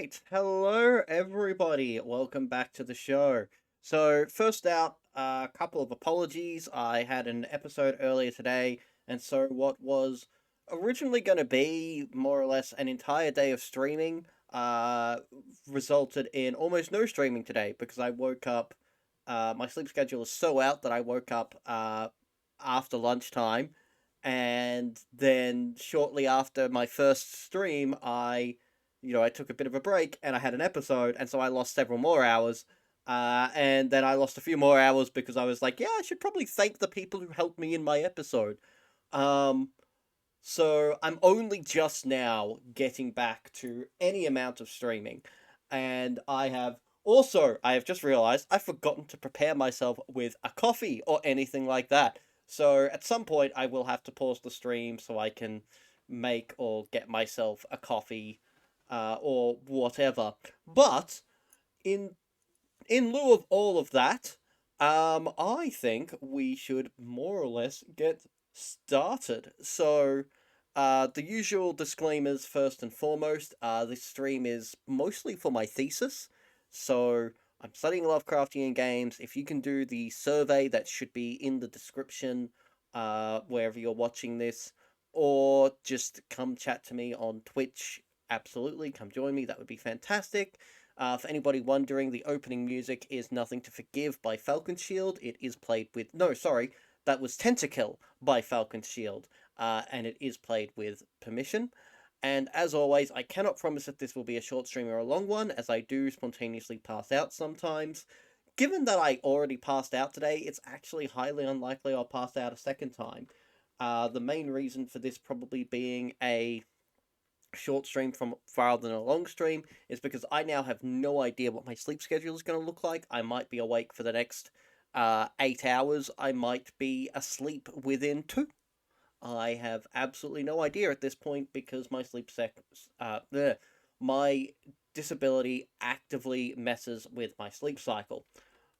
Right, hello everybody. Welcome back to the show. So, first out, a couple of apologies. I had an episode earlier today, and so what was originally going to be more or less an entire day of streaming resulted in almost no streaming today because I woke up. My sleep schedule is so out that I woke up after lunchtime, and then shortly after my first stream, I took a bit of a break and I had an episode, and so I lost several more hours. And then I lost a few more hours because I was like, yeah, I should probably thank the people who helped me in my episode. Um, so I'm only just now getting back to any amount of streaming. And I have just realized I've forgotten to prepare myself with a coffee or anything like that. So at some point I will have to pause the stream so I can make or get myself a coffee or whatever. But in lieu of all of that, I think we should more or less get started. So, the usual disclaimers first and foremost. This stream is mostly for my thesis. So, I'm studying Lovecraftian games. If you can do the survey that should be in the description, wherever you're watching this, or just come chat to me on Twitch, absolutely, come join me. That would be fantastic. For anybody wondering, the opening music is Nothing to Forgive by Falcon Shield. It is played with... No, sorry. That was Tentakill by Falcon Shield. And it is played with permission. And as always, I cannot promise that this will be a short stream or a long one, as I do spontaneously pass out sometimes. Given that I already passed out today, it's actually highly unlikely I'll pass out a second time. The main reason for this probably being a short stream from rather than a long stream is because I now have no idea what my sleep schedule is going to look like. I might be awake for the next 8 hours. I might be asleep within two. I have absolutely no idea at this point because my disability actively messes with my sleep cycle.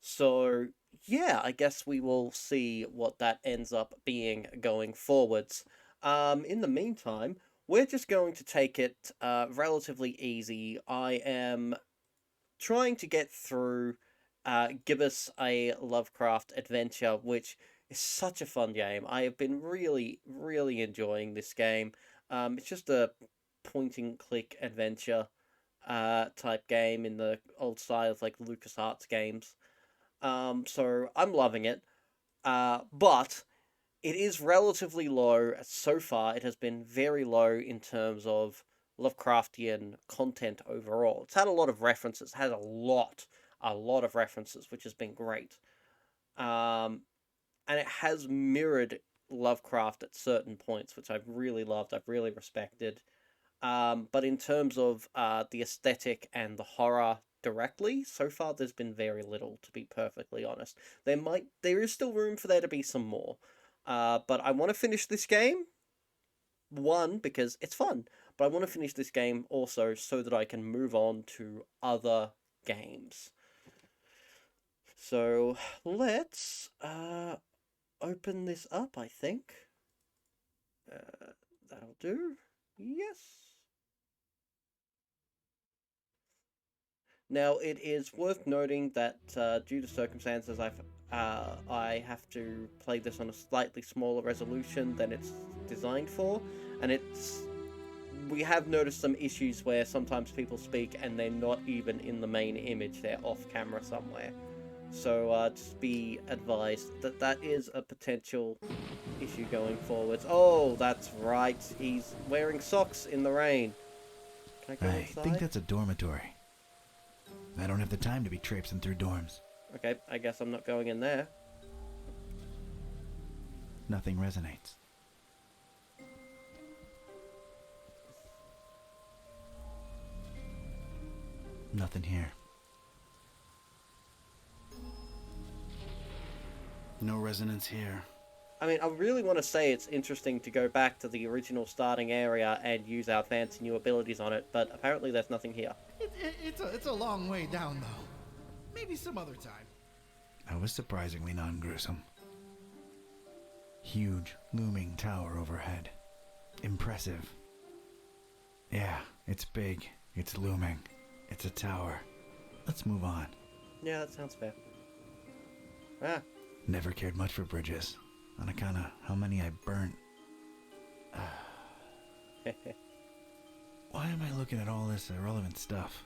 So yeah, I guess we will see what that ends up being going forwards. In the meantime, we're just going to take it relatively easy. I am trying to get through Gibbous, a Lovecraft adventure, which is such a fun game. I have been really, really enjoying this game. It's just a point and click adventure type game in the old style of like LucasArts games. So I'm loving it. But it is relatively low so far. It has been very low in terms of Lovecraftian content overall. It's had a lot of references, had a lot of references, which has been great. And it has mirrored Lovecraft at certain points, which I've really loved, I've really respected. But in terms of the aesthetic and the horror directly, so far there's been very little, to be perfectly honest. There is still room for there to be some more. But I want to finish this game. One, because it's fun. But I want to finish this game also so that I can move on to other games. So let's open this up, I think. That'll do. Yes. Now, it is worth noting that due to circumstances, I have to play this on a slightly smaller resolution than it's designed for, and we have noticed some issues where sometimes people speak and they're not even in the main image, they're off camera somewhere. So just be advised that that is a potential issue going forwards. Oh, that's right, he's wearing socks in the rain. Can I go inside? I think that's a dormitory. I don't have the time to be traipsing through dorms. Okay, I guess I'm not going in there. Nothing resonates. Nothing here. No resonance here. I mean, I really want to say it's interesting to go back to the original starting area and use our fancy new abilities on it, but apparently there's nothing here. It's a long way down, though. Maybe some other time. That was surprisingly non-gruesome. Huge, looming tower overhead. Impressive. Yeah, it's big. It's looming. It's a tower. Let's move on. Yeah, that sounds fair. Ah. Never cared much for bridges, on account of how many I burnt. Why am I looking at all this irrelevant stuff?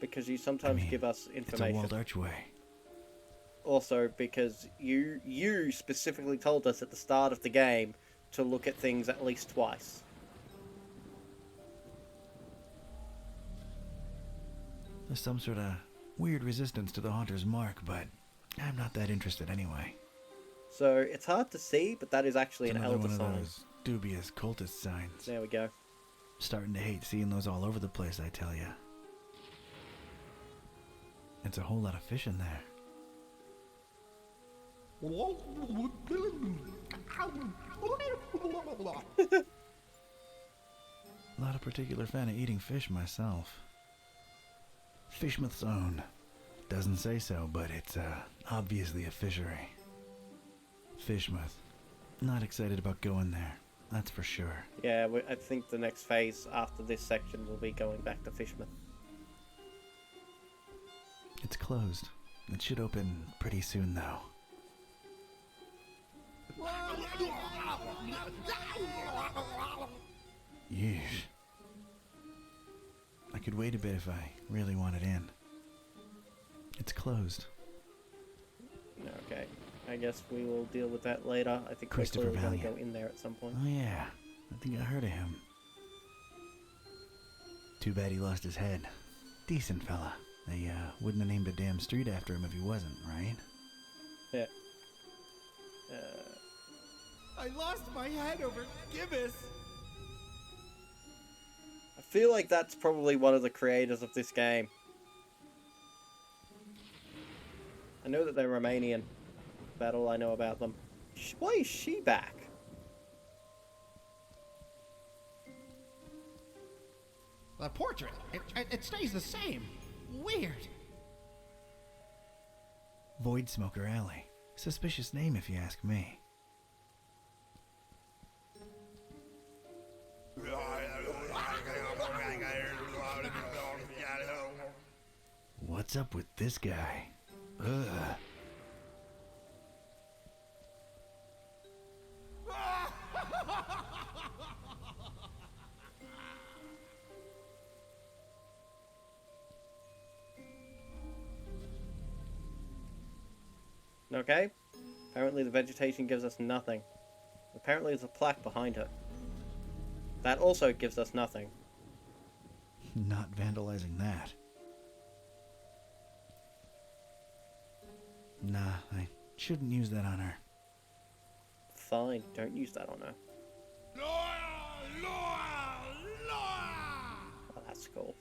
Because you sometimes give us It's a information. walled archway. Also, because you specifically told us at the start of the game to look at things at least twice. There's some sort of weird resistance to the Haunter's mark, but I'm not that interested anyway. So, it's hard to see, but that is actually It's an another elder one of sign. those dubious cultist signs. There we go. Starting to hate seeing those all over the place, I tell ya. It's a whole lot of fish in there. Not a particular fan of eating fish myself. Fishmouth's own. Doesn't say so, but it's obviously a fishery. Fishmouth. Not excited about going there, that's for sure. Yeah, I think the next phase after this section will be going back to Fishmouth. It's closed. It should open pretty soon, though. Yeesh. I could wait a bit if I really wanted in. It's closed. Okay, I guess we will deal with that later. I think we're Christopher clearly going to go Valiant. in there at some point. Oh yeah, I think I heard of him. Too bad he lost his head. Decent fella. They wouldn't have named a damn street after him if he wasn't, right? Yeah. I lost my head over Gibbous. I feel like that's probably one of the creators of this game. I know that they're Romanian. That's all I know about them. Why is she back? The portrait, it stays the same. Weird. Void Smoker Alley. Suspicious name if you ask me. What's up with this guy? Ugh. Okay. Apparently the vegetation gives us nothing. Apparently there's a plaque behind her. That also gives us nothing. Not vandalizing that. Nah, I shouldn't use that on her. Fine, don't use that on her. Oh, that's cool.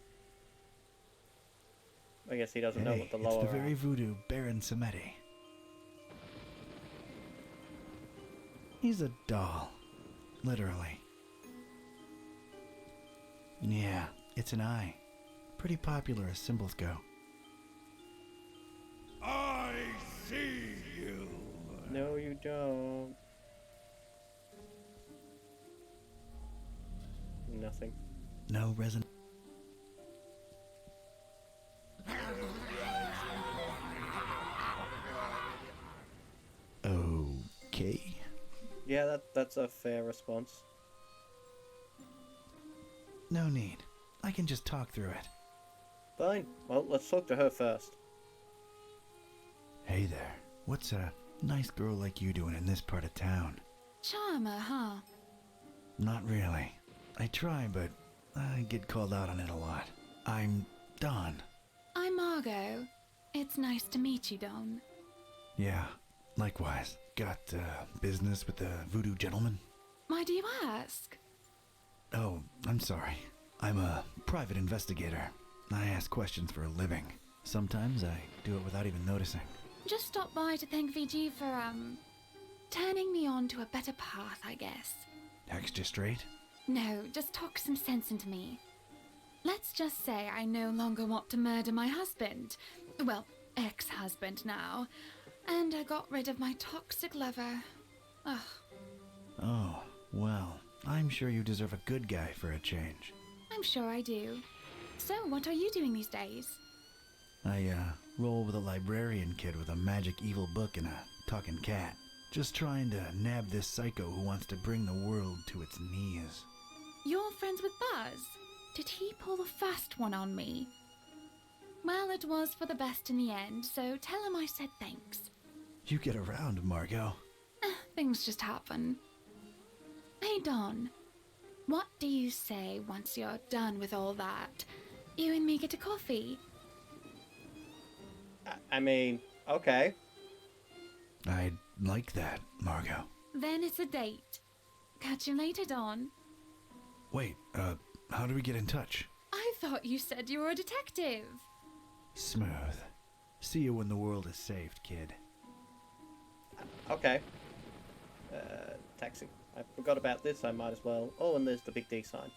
I guess he doesn't know what the lower... It's the very voodoo Baron Samedi. He's a doll. Literally. Yeah, it's an eye. Pretty popular as symbols go. I see you. No, you don't. Nothing. No resonance. Okay. Yeah, that's a fair response. No need. I can just talk through it. Fine. Well, let's talk to her first. Hey there. What's a nice girl like you doing in this part of town? Charmer, huh? Not really. I try, but I get called out on it a lot. I'm Don. I'm Margot. It's nice to meet you, Don. Yeah, likewise. Got business with the voodoo gentleman? Why do you ask? Oh, I'm sorry. I'm a private investigator. I ask questions for a living. Sometimes I do it without even noticing. Just stopped by to thank VG for, turning me on to a better path, I guess. Extra straight? No, just talk some sense into me. Let's just say I no longer want to murder my husband. Well, ex-husband now. And I got rid of my toxic lover. Ugh. Oh, well, I'm sure you deserve a good guy for a change. I'm sure I do. So, what are you doing these days? I roll with a librarian kid with a magic evil book and a talking cat. Just trying to nab this psycho who wants to bring the world to its knees. You're friends with Buzz? Did he pull the fast one on me? Well, it was for the best in the end, so tell him I said thanks. You get around, Margot. Things just happen. Hey, Don. What do you say once you're done with all that? You and me get a coffee? I mean, okay. I'd like that, Margot. Then it's a date. Catch you later, Don. Wait, how do we get in touch? I thought you said you were a detective. Smooth. See you when the world is saved, kid. Okay. Taxi. I forgot about this, I might as well. Oh, and there's the big D sign.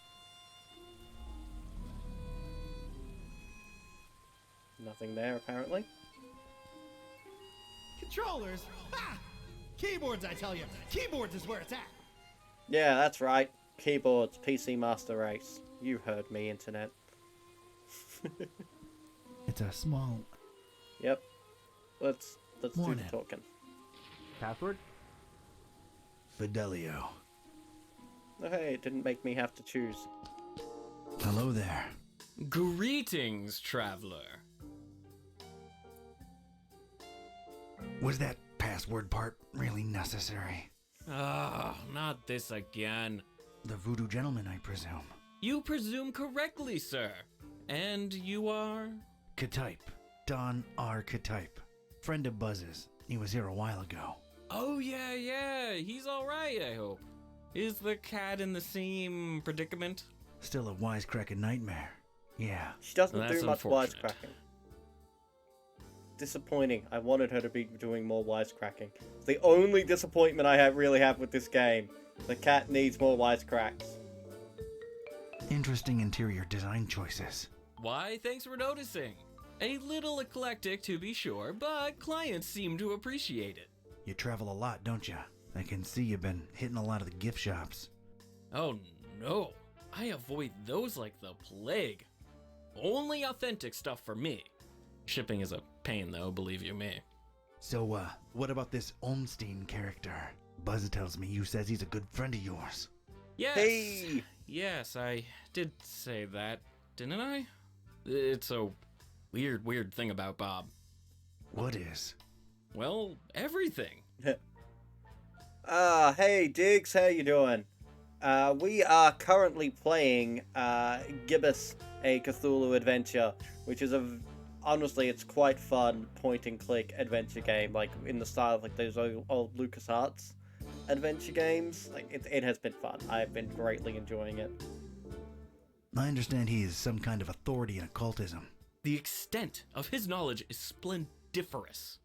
Nothing there, apparently. Controllers? Ha! Keyboards, I tell you. Keyboards is where it's at. Yeah, that's right. Keyboards, PC Master Race. You heard me, Internet. It's a small... Yep. Let's do the Morning. talking. Password? Fidelio. Oh, hey, it didn't make me have to choose. Hello there. Greetings, traveler. Was that password part really necessary? Ah, not this again. The voodoo gentleman, I presume. You presume correctly, sir. And you are? Katype. Don R. Katype. Friend of Buzz's. He was here a while ago. Oh, yeah. He's alright, I hope. Is the cat in the same predicament? Still a wisecracking nightmare. Yeah. She doesn't That's do much unfortunate. wisecracking. Disappointing. I wanted her to be doing more wisecracking. It's the only disappointment I really have with this game. The cat needs more wisecracks. Interesting interior design choices. Why, thanks for noticing. A little eclectic, to be sure, but clients seem to appreciate it. You travel a lot, don't you? I can see you've been hitting a lot of the gift shops. Oh, no. I avoid those like the plague. Only authentic stuff for me. Shipping is a pain, though, believe you me. So, what about this Olmstein character? Buzz tells me you says he's a good friend of yours. Yes. Hey! Yes, I did say that, didn't I? It's a weird thing about Bob. What is? Well, everything. Hey Diggs, how you doing? We are currently playing Gibbous, a Cthulhu adventure, which is honestly, it's quite fun point-and-click adventure game, like in the style of like those old LucasArts adventure games. Like it has been fun. I've been greatly enjoying it. I understand he is some kind of authority in occultism. The extent of his knowledge is splendiferous.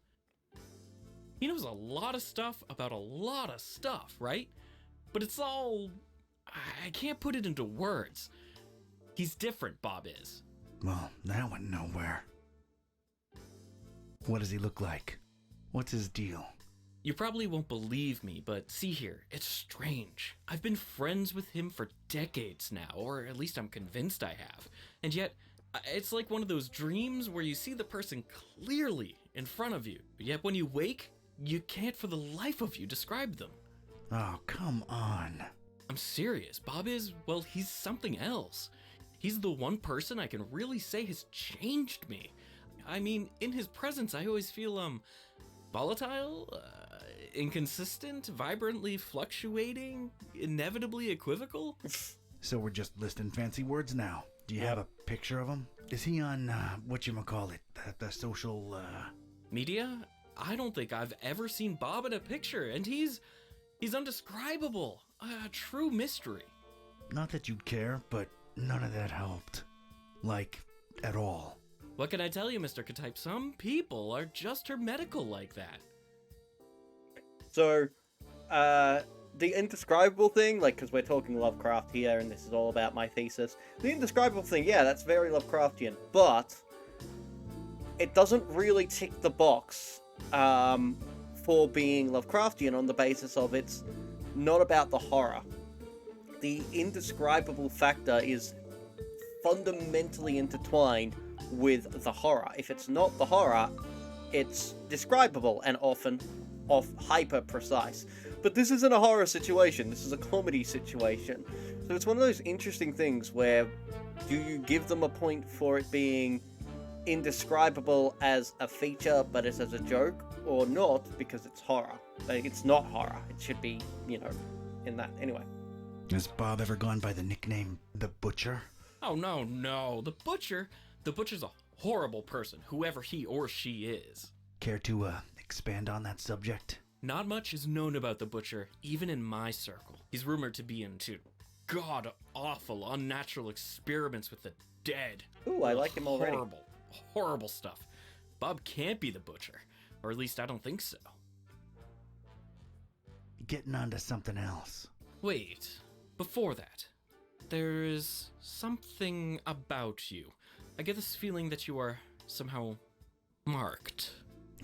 He knows a lot of stuff about a lot of stuff, right? But it's all... I can't put it into words. He's different, Bob is. Well, that went nowhere. What does he look like? What's his deal? You probably won't believe me, but see here, it's strange. I've been friends with him for decades now, or at least I'm convinced I have. And yet, it's like one of those dreams where you see the person clearly in front of you, but yet when you wake, you can't for the life of you describe them. Oh, come on. I'm serious. Bob is, well, he's something else. He's the one person I can really say has changed me. I mean, in his presence, I always feel, volatile, inconsistent, vibrantly fluctuating, inevitably equivocal. So we're just listing fancy words now. Do you have a picture of him? Is he on, whatchamacallit, the social, Media? I don't think I've ever seen Bob in a picture, and he's undescribable. A true mystery. Not that you'd care, but none of that helped. Like, at all. What can I tell you, Mr. Katype? Some people are just hermetical like that. So, the indescribable thing, like, because we're talking Lovecraft here, and this is all about my thesis. The indescribable thing, yeah, that's very Lovecraftian, but it doesn't really tick the box for being Lovecraftian on the basis of it's not about the horror. The indescribable factor is fundamentally intertwined with the horror. If it's not the horror, it's describable and often hyper precise. But this isn't a horror situation, this is a comedy situation. So it's one of those interesting things where do you give them a point for it being indescribable as a feature but it's as a joke, or not because it's horror? Like, it's not horror, it should be, in that. Anyway. Has Bob ever gone by the nickname The Butcher? Oh, no. The Butcher's a horrible person, whoever he or she is. Care to, expand on that subject? Not much is known about the Butcher, even in my circle. He's rumored to be into god-awful, unnatural experiments with the dead. Ooh, I like him already. Horrible stuff. Bob can't be the Butcher, or at least I don't think so. Getting on to something else. Wait, before that, there is something about you. I get this feeling that you are somehow marked.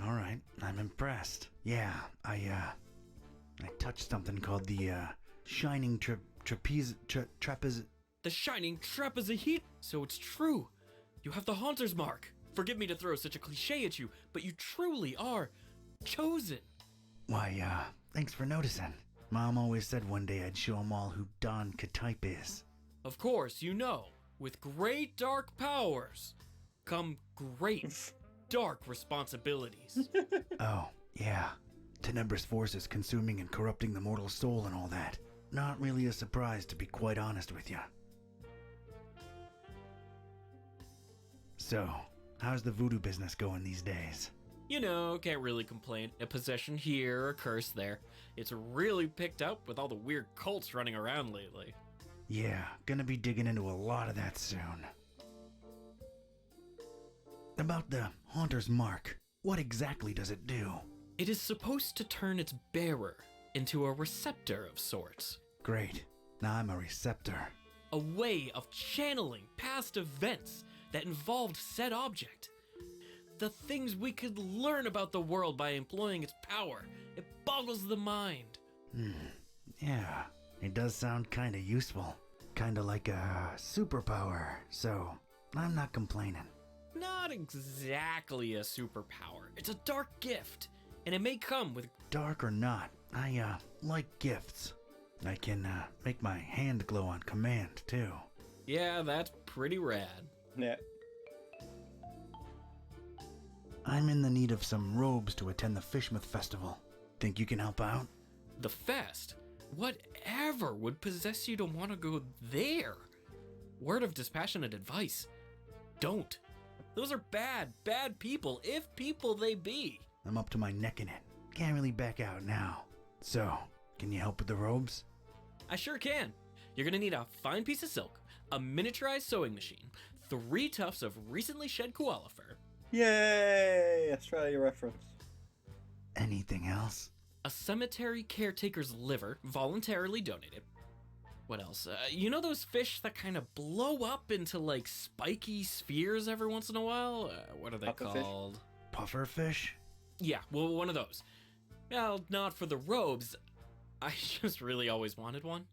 All right, I'm impressed. Yeah, I touched something called the Shining Trapeze. The Shining Trapezoid. So it's true. You have the Haunter's mark. Forgive me to throw such a cliche at you, but you truly are chosen. Why, thanks for noticing. Mom always said one day I'd show 'em all who Don Katype is. Of course, with great dark powers come great dark responsibilities. Oh, yeah. Tenebrous forces consuming and corrupting the mortal soul and all that. Not really a surprise, to be quite honest with you. So, how's the voodoo business going these days? Can't really complain. A possession here, a curse there. It's really picked up with all the weird cults running around lately. Yeah, gonna be digging into a lot of that soon. About the Haunter's Mark, what exactly does it do? It is supposed to turn its bearer into a receptor of sorts. Great. Now I'm a receptor. A way of channeling past events that involved said object. The things we could learn about the world by employing its power. It boggles the mind. Yeah, it does sound kinda useful. Kinda like a superpower, so I'm not complaining. Not exactly a superpower. It's a dark gift, and it may come with... Dark or not, I like gifts. I can make my hand glow on command, too. Yeah, that's pretty rad. Yeah. I'm in the need of some robes to attend the Fishmouth Festival. Think you can help out? The fest? Whatever would possess you to want to go there? Word of dispassionate advice. Don't. Those are bad people, if people they be. I'm up to my neck in it. Can't really back out now. So, can you help with the robes? I sure can. You're gonna need a fine piece of silk, a miniaturized sewing machine, 3 tufts of recently shed koala fur. Yay! Australia reference. Anything else? A cemetery caretaker's liver, voluntarily donated. What else? Those fish that kind of blow up into, like, spiky spheres every once in a while? What are they Pufferfish? called? Pufferfish? Yeah, well, one of those. Well, not for the robes. I just really always wanted one.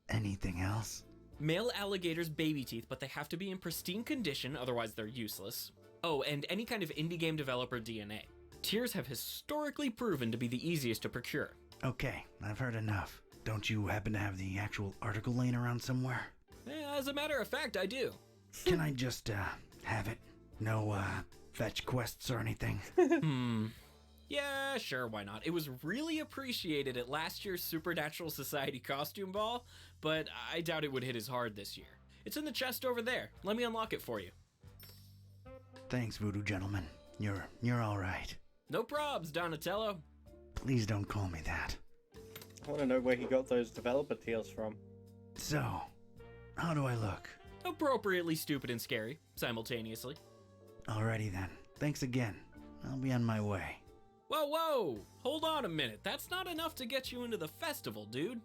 Anything else? Male alligators' baby teeth, but they have to be in pristine condition, otherwise they're useless. Oh, and any kind of indie game developer DNA. Tears have historically proven to be the easiest to procure. Okay, I've heard enough. Don't you happen to have the actual article laying around somewhere? As a matter of fact, I do. Can I just, have it? No, fetch quests or anything? Yeah, sure, why not? It was really appreciated at last year's Supernatural Society costume ball, but I doubt it would hit as hard this year. It's in the chest over there. Let me unlock it for you. Thanks, Voodoo Gentleman. You're alright. No probs, Donatello. Please don't call me that. I want to know where he got those developer teals from. So, how do I look? Appropriately stupid and scary, simultaneously. Alrighty then. Thanks again. I'll be on my way. Whoa! Hold on a minute. That's not enough to get you into the festival, dude.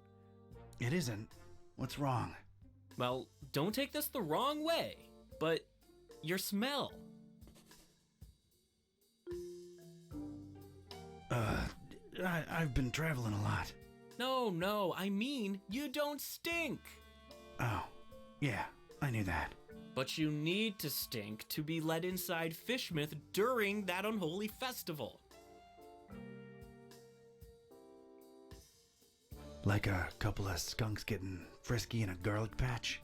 It isn't. What's wrong? Well, don't take this the wrong way, but your smell. I've been traveling a lot. No, I mean, you don't stink. Oh, yeah, I knew that. But you need to stink to be let inside Fishmouth during that unholy festival. Like a couple of skunks getting frisky in a garlic patch?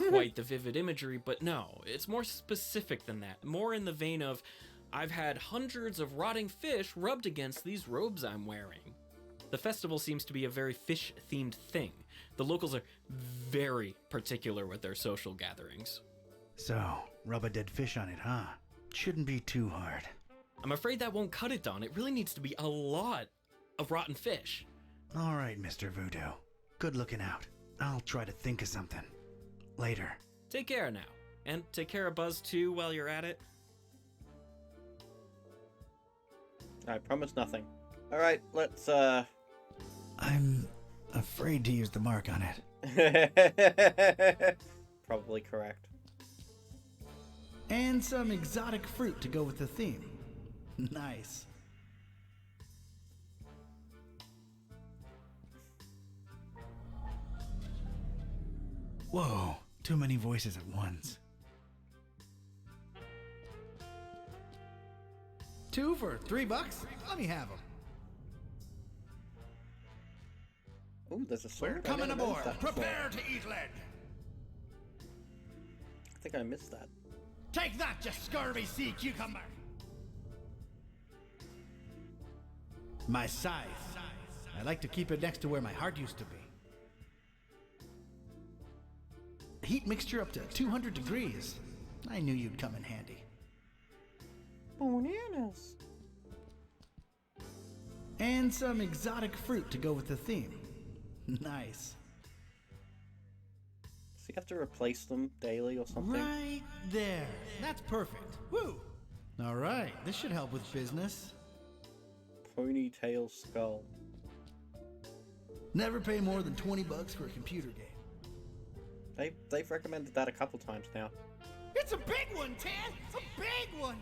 Quite the vivid imagery, but no, it's more specific than that. More in the vein of, I've had hundreds of rotting fish rubbed against these robes I'm wearing. The festival seems to be a very fish-themed thing. The locals are very particular with their social gatherings. So, rub a dead fish on it, huh? Shouldn't be too hard. I'm afraid that won't cut it, Don. It really needs to be a lot of rotten fish. All right, Mr. Voodoo. Good looking out. I'll try to think of something. Later. Take care now. And take care of Buzz too while you're at it. I promise nothing. Alright, let's, I'm afraid to use the mark on it. Probably correct. And some exotic fruit to go with the theme. Nice. Whoa, too many voices at once. 2 for $3? Let me have them. Ooh, there's a sword. We're I coming never noticed aboard. that before. Prepare to eat lead. I think I missed that. Take that, you scurvy sea cucumber. My size. I like to keep it next to where my heart used to be. Heat mixture up to 200 degrees. I knew you'd come in handy. Bananas. And some exotic fruit to go with the theme. Nice. Does he have to replace them daily or something? Right there. That's perfect. Woo! All right, this should help with business. Ponytail skull. Never pay more than $20 for a computer game. They've recommended that a couple times now. It's a big one, Tad! A big one!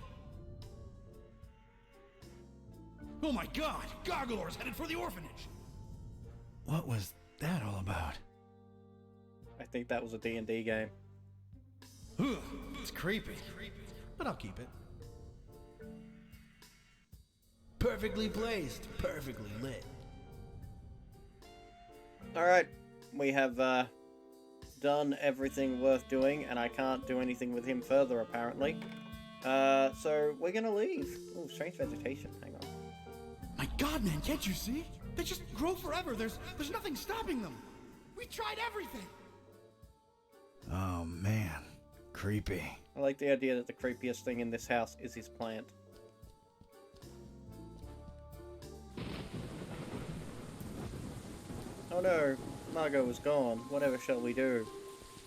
Oh my god! Gargoyle's headed for the orphanage! What was that all about? I think that was a D&D game. Ugh, it's creepy. But I'll keep it. Perfectly placed, perfectly lit. Alright, we have done everything worth doing, and I can't do anything with him further, apparently. So we're gonna leave. Ooh, strange vegetation. Hang on. My god, man, can't you see? They just grow forever. There's nothing stopping them. We tried everything. Oh man, creepy. I like the idea that the creepiest thing in this house is his plant. Oh no, Margot is gone. Whatever shall we do?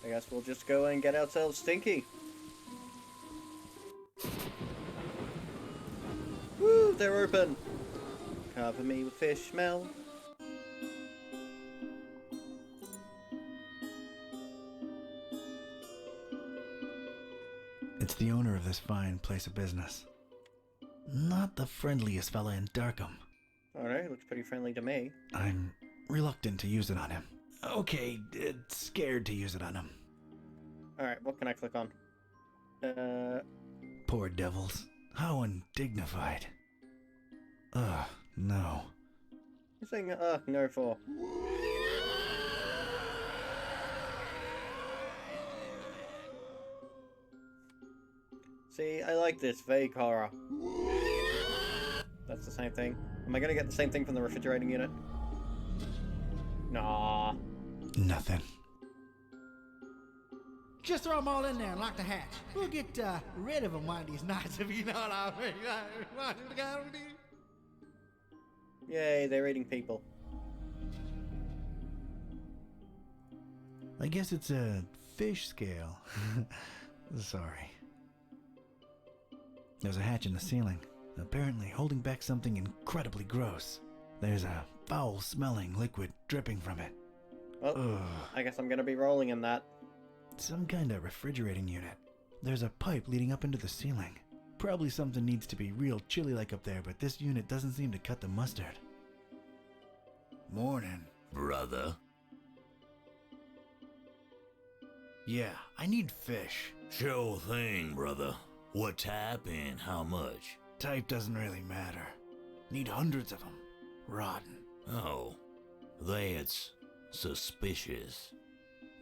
I guess we'll just go and get ourselves stinky. Woo, they're open. Cover me with fish smell. It's the owner of this fine place of business. Not the friendliest fella in Darkham. Alright, looks pretty friendly to me. I'm reluctant to use it on him. Okay, scared to use it on him. Alright, what can I click on? Poor devils. How undignified. Ugh, no. You're saying no for. See, I like this vague horror. That's the same thing. Am I gonna get the same thing from the refrigerating unit? Nah. Nothing. Just throw them all in there and lock the hatch. We'll get rid of them one of these nights if you know what I mean. Yay, they're eating people. I guess it's a fish scale. Sorry. There's a hatch in the ceiling, apparently holding back something incredibly gross. There's a foul-smelling liquid dripping from it. Well, Ugh. I guess I'm gonna be rolling in that. Some kind of refrigerating unit. There's a pipe leading up into the ceiling. Probably something needs to be real chilly-like up there, but this unit doesn't seem to cut the mustard. Morning, brother. Yeah, I need fish. Sure thing, brother. What type and how much? Type doesn't really matter. Need hundreds of them. Rotten. Oh, that's suspicious.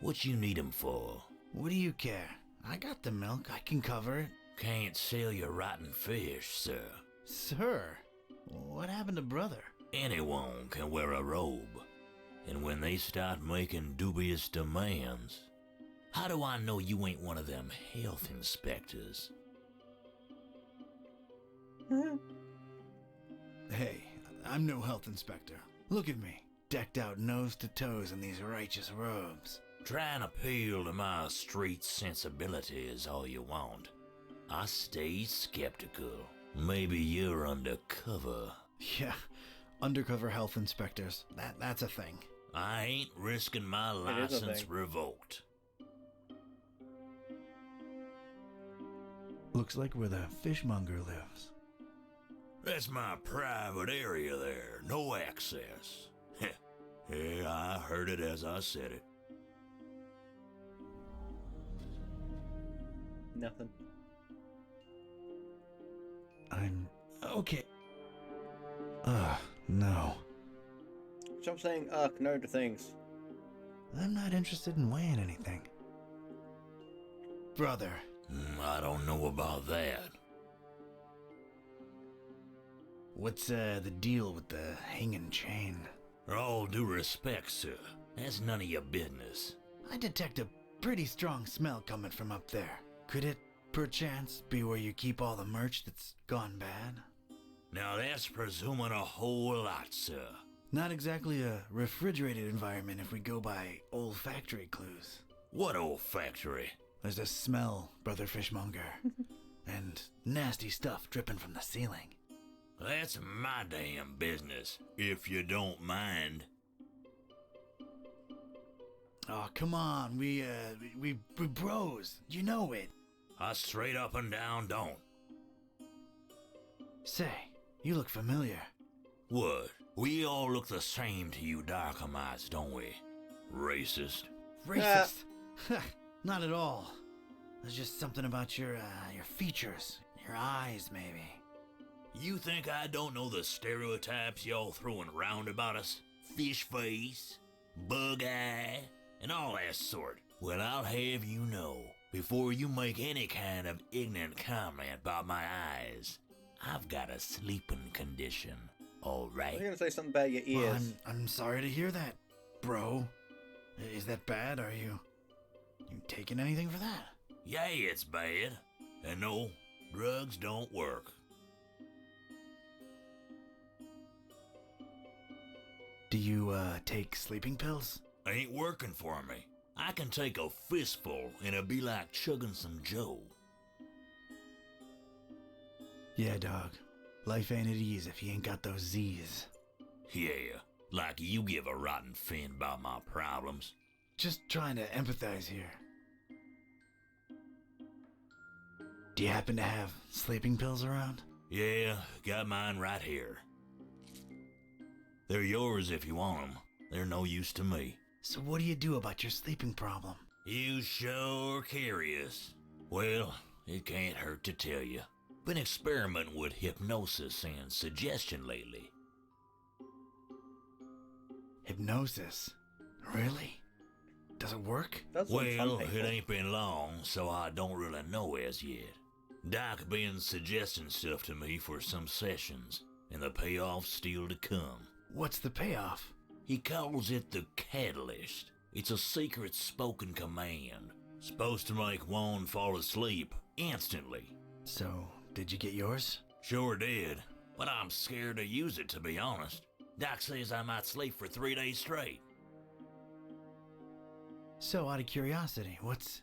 What you need 'em for? What do you care? I got the milk. I can cover it. Can't sell you rotten fish, sir. Sir, what happened to brother? Anyone can wear a robe. And when they start making dubious demands, how do I know you ain't one of them health inspectors? Hey, I'm no health inspector. Look at me, decked out nose to toes in these righteous robes. Try and appeal to my street sensibility is all you want. I stay skeptical. Maybe you're undercover. Yeah, undercover health inspectors. That's a thing. I ain't risking my It is a license thing. revoked. Looks like where the fishmonger lives. That's my private area there. No access. Yeah, I heard it as I said it. Nothing. I'm okay. No. Stop saying no to things. I'm not interested in weighing anything. Brother. I don't know about that. What's the deal with the hanging chain? All due respect, sir, that's none of your business. I detect a pretty strong smell coming from up there. Could it, perchance, be where you keep all the merch that's gone bad? Now that's presuming a whole lot, sir. Not exactly a refrigerated environment if we go by olfactory clues. What old factory? There's a smell, Brother Fishmonger, and nasty stuff dripping from the ceiling. That's my damn business, if you don't mind. Oh, come on, we bros. You know it. I straight up and down don't. Say, you look familiar. What? We all look the same to you Darkhamites, don't we? Racist. Racist? Not at all. There's just something about your features, your eyes, maybe. You think I don't know the stereotypes y'all throwing around about us? Fish face, bug eye, and all that sort. Well, I'll have you know, before you make any kind of ignorant comment about my eyes, I've got a sleeping condition, all I was right? gonna say something about your Well, ears. I'm sorry to hear that, bro. Is that bad? Are you taking anything for that? Yeah, it's bad. And no, drugs don't work. Do you take sleeping pills? Ain't working for me. I can take a fistful and it'll be like chugging some Joe. Yeah, dog. Life ain't at ease if you ain't got those Z's. Yeah, like you give a rotten fin about my problems. Just trying to empathize here. Do you happen to have sleeping pills around? Yeah, got mine right here. They're yours if you want 'em. They're no use to me. So what do you do about your sleeping problem? You sure curious. Well, it can't hurt to tell you. Been experimenting with hypnosis and suggestion lately. Hypnosis? Really? Does it work? That's what some Well, people. it ain't been long, so I don't really know as yet. Doc been suggesting stuff to me for some sessions, and the payoff's still to come. What's the payoff? He calls it the catalyst. It's a secret spoken command. Supposed to make one fall asleep instantly. So, did you get yours? Sure did, but I'm scared to use it, to be honest. Doc says I might sleep for 3 days straight. So, out of curiosity, what's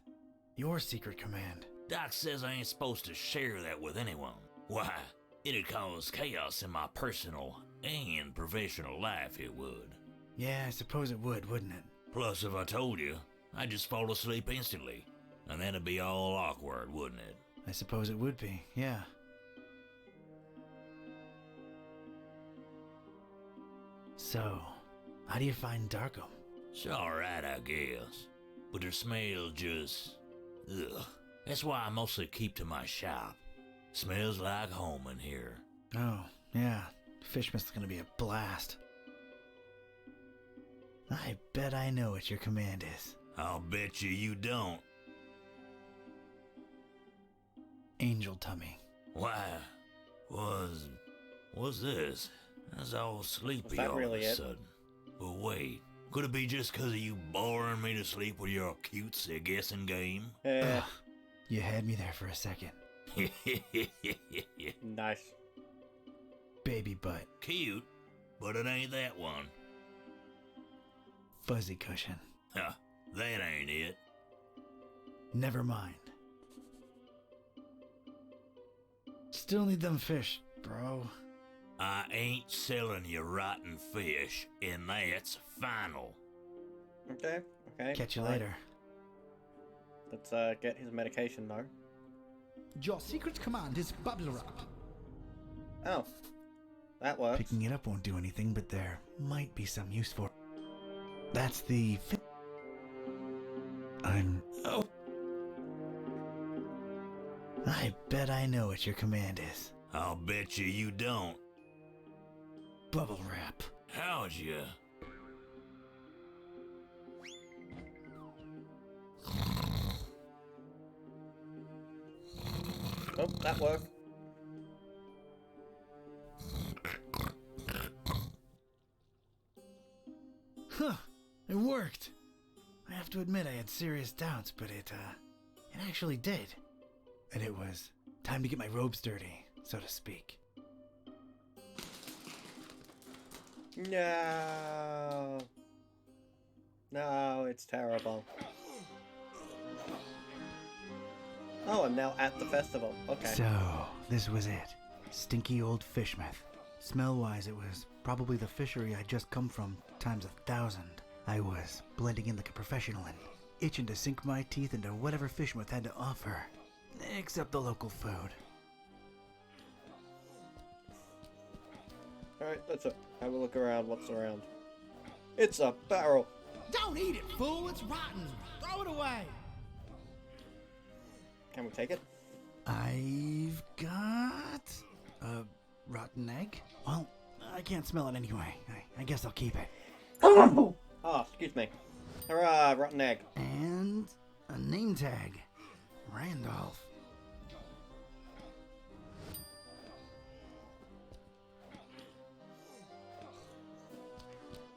your secret command? Doc says I ain't supposed to share that with anyone. Why, it'd cause chaos in my personal and professional life, it would. Yeah, I suppose it would, wouldn't it? Plus, if I told you, I'd just fall asleep instantly. And that'd be all awkward, wouldn't it? I suppose it would be, yeah. So, how do you find Darkham? It's alright, I guess. but their smell just... ugh. That's why I mostly keep to my shop. Smells like home in here. Oh, yeah. Fishmouth's gonna be a blast. I bet I know what your command is. I'll bet you don't. Angel tummy. Why? Was this? I was all sleepy that all really of a it? sudden. But wait, could it be just 'cause of you boring me to sleep with your cutesy guessing game? Yeah, Ugh, you had me there for a second. nice. Baby butt. Cute, but it ain't that one. Fuzzy cushion. Huh, that ain't it. Never mind. Still need them fish, bro. I ain't selling you rotten fish, and that's final. Okay. Catch you Alright. later. Let's get his medication though. Your secret command is bubble wrap. Oh, that works. Picking it up won't do anything, but there might be some use for it. That's the... Oh. I bet I know what your command is. I'll bet you don't. Bubble wrap. How'd you? Oh, that worked. Huh, it worked. I have to admit I had serious doubts, but it actually did. And it was time to get my robes dirty, so to speak. No. No, it's terrible. Oh, I'm now at the festival. Okay. So, this was it. Stinky old Fishmouth. Smell-wise, it was probably the fishery I'd just come from times 1,000. I was blending in like a professional and itching to sink my teeth into whatever Fishmouth had to offer. Except the local food. Alright, let's have a look around. What's around? It's a barrel. Don't eat it, fool. It's rotten. Throw it away. Can we take it? I've got a rotten egg. Well, I can't smell it anyway. I guess I'll keep it. Oh, excuse me. Hurrah, rotten egg. And a name tag. Randolph.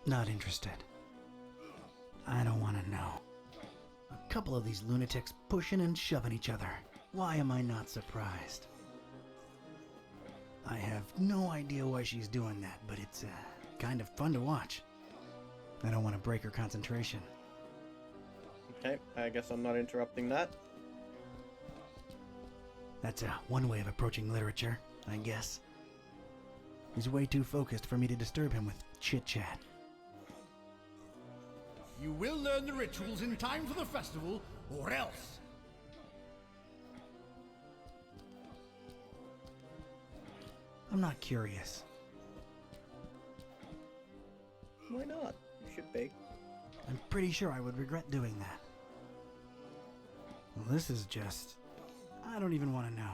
Not interested. I don't want to know. A couple of these lunatics pushing and shoving each other. Why am I not surprised? I have no idea why she's doing that, but it's kind of fun to watch. I don't want to break her concentration. Okay, I guess I'm not interrupting that. That's one way of approaching literature, I guess. He's way too focused for me to disturb him with chit-chat. You will learn the rituals in time for the festival, or else. I'm not curious. Why not? You should be. I'm pretty sure I would regret doing that. Well, this is just... I don't even want to know.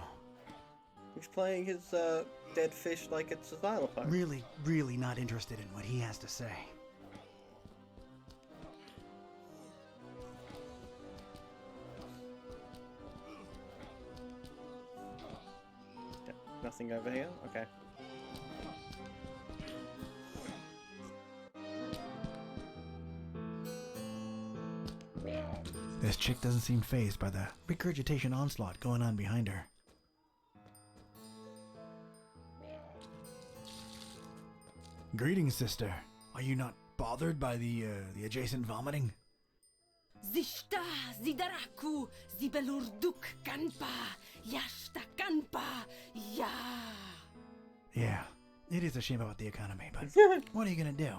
He's playing his dead fish like it's a xylophone. Really, really not interested in what he has to say. Yeah, nothing over here? Okay. This chick doesn't seem fazed by the regurgitation onslaught going on behind her. Greetings, sister. Are you not bothered by the adjacent vomiting? Zishta zidaraku zibelurduk kanpa yashta kanpa ya. Yeah, it is a shame about the economy, but what are you gonna do?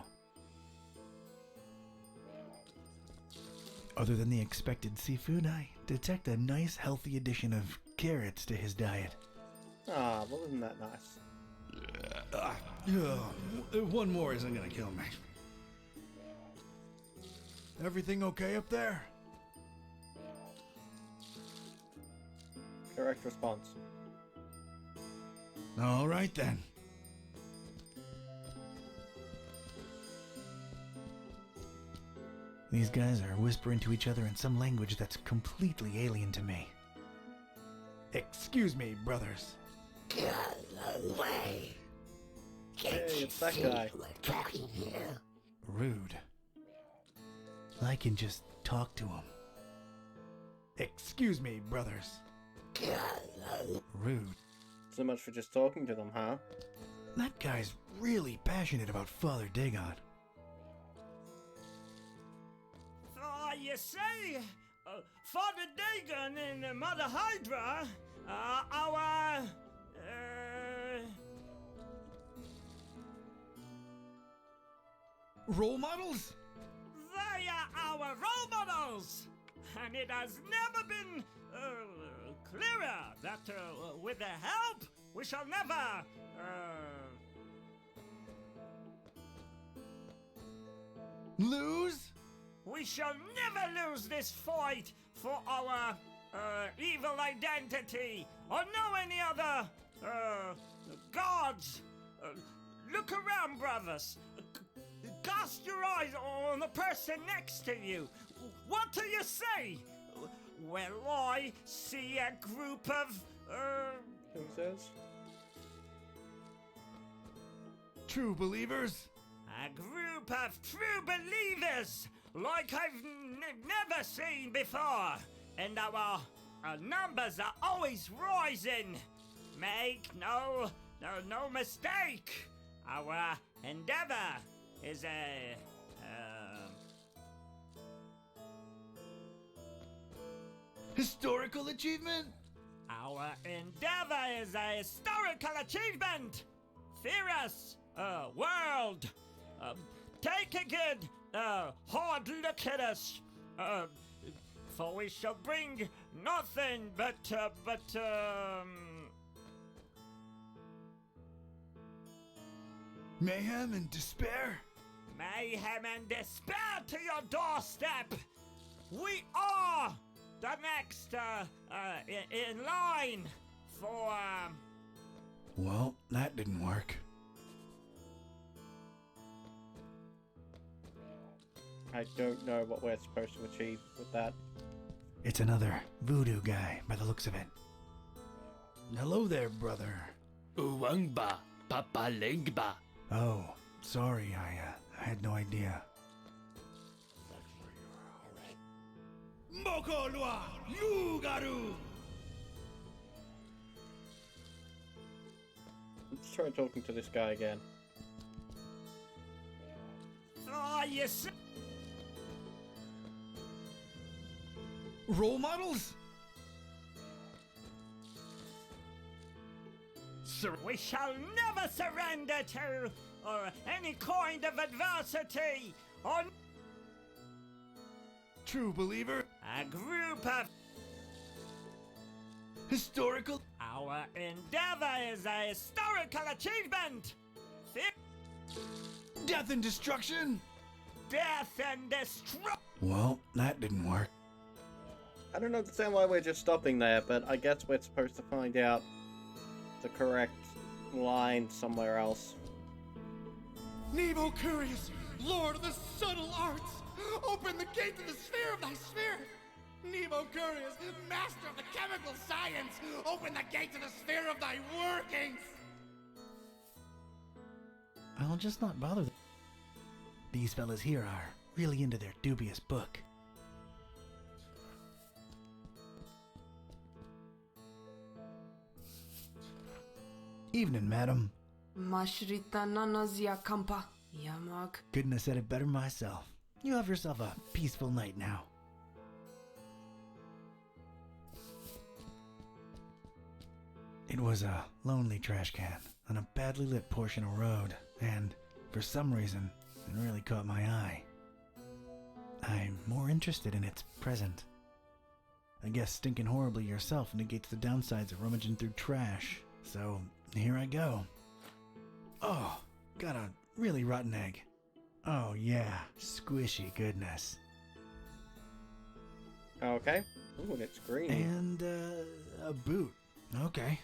Other than the expected seafood, I detect a nice healthy addition of carrots to his diet. Ah, well, isn't that nice? One more isn't gonna kill me. Everything okay up there? Correct response. All right then. These guys are whispering to each other in some language that's completely alien to me. Excuse me, brothers. Go away. Hey, it's that guy. We're talking here. Rude. I can just talk to him. Excuse me, brothers. Go. Rude. So much for just talking to them, huh? That guy's really passionate about Father Dagon. You see, Father Dagon and Mother Hydra, our, Role models? they are our role models, and it has never been clearer that with their help, we shall never, Lose? we shall never lose this fight for our evil identity or know any other gods. Look around, brothers. Cast your eyes on the person next to you. What do you see? Well, I see a group of Who says? True believers? a group of true believers like I've never seen before, and our numbers are always rising. Make no mistake. Our endeavor is a Historical achievement? our endeavor is a historical achievement. Fearless world. Take a good hard look at us. For we shall bring nothing but Mayhem and despair? mayhem and despair to your doorstep. We are the next in line for Well, that didn't work. I don't know what we're supposed to achieve with that. It's another voodoo guy by the looks of it. Hello there, brother. Uwangba, papalengba. Oh, sorry, I had no idea. Mokolwa Yugaru! Let's try talking to this guy again. you see. Role models? We shall never surrender to any kind of adversity or True believer? a group of Historical? our endeavor is a historical achievement. Death and destruction? Death and destruction. Well, that didn't work. I don't understand why we're just stopping there, but I guess we're supposed to find out the correct line somewhere else. Nemo Curious, Lord of the subtle arts, open the gate to the sphere of thy spirit. Nemo Curious, master of the chemical science, open the gate to the sphere of thy workings. I'll just not bother. These fellas here are really into their dubious book. Evening, madam. Mashrita nanazia kampa. Yamak. Couldn't have said it better myself. You have yourself a peaceful night now. It was a lonely trash can on a badly lit portion of road, and for some reason, it really caught my eye. I'm more interested in its present. I guess stinking horribly yourself negates the downsides of rummaging through trash, so here I go. Oh, got a really rotten egg. Oh yeah, squishy goodness. Okay. Oh, and it's green. And, a boot. Okay.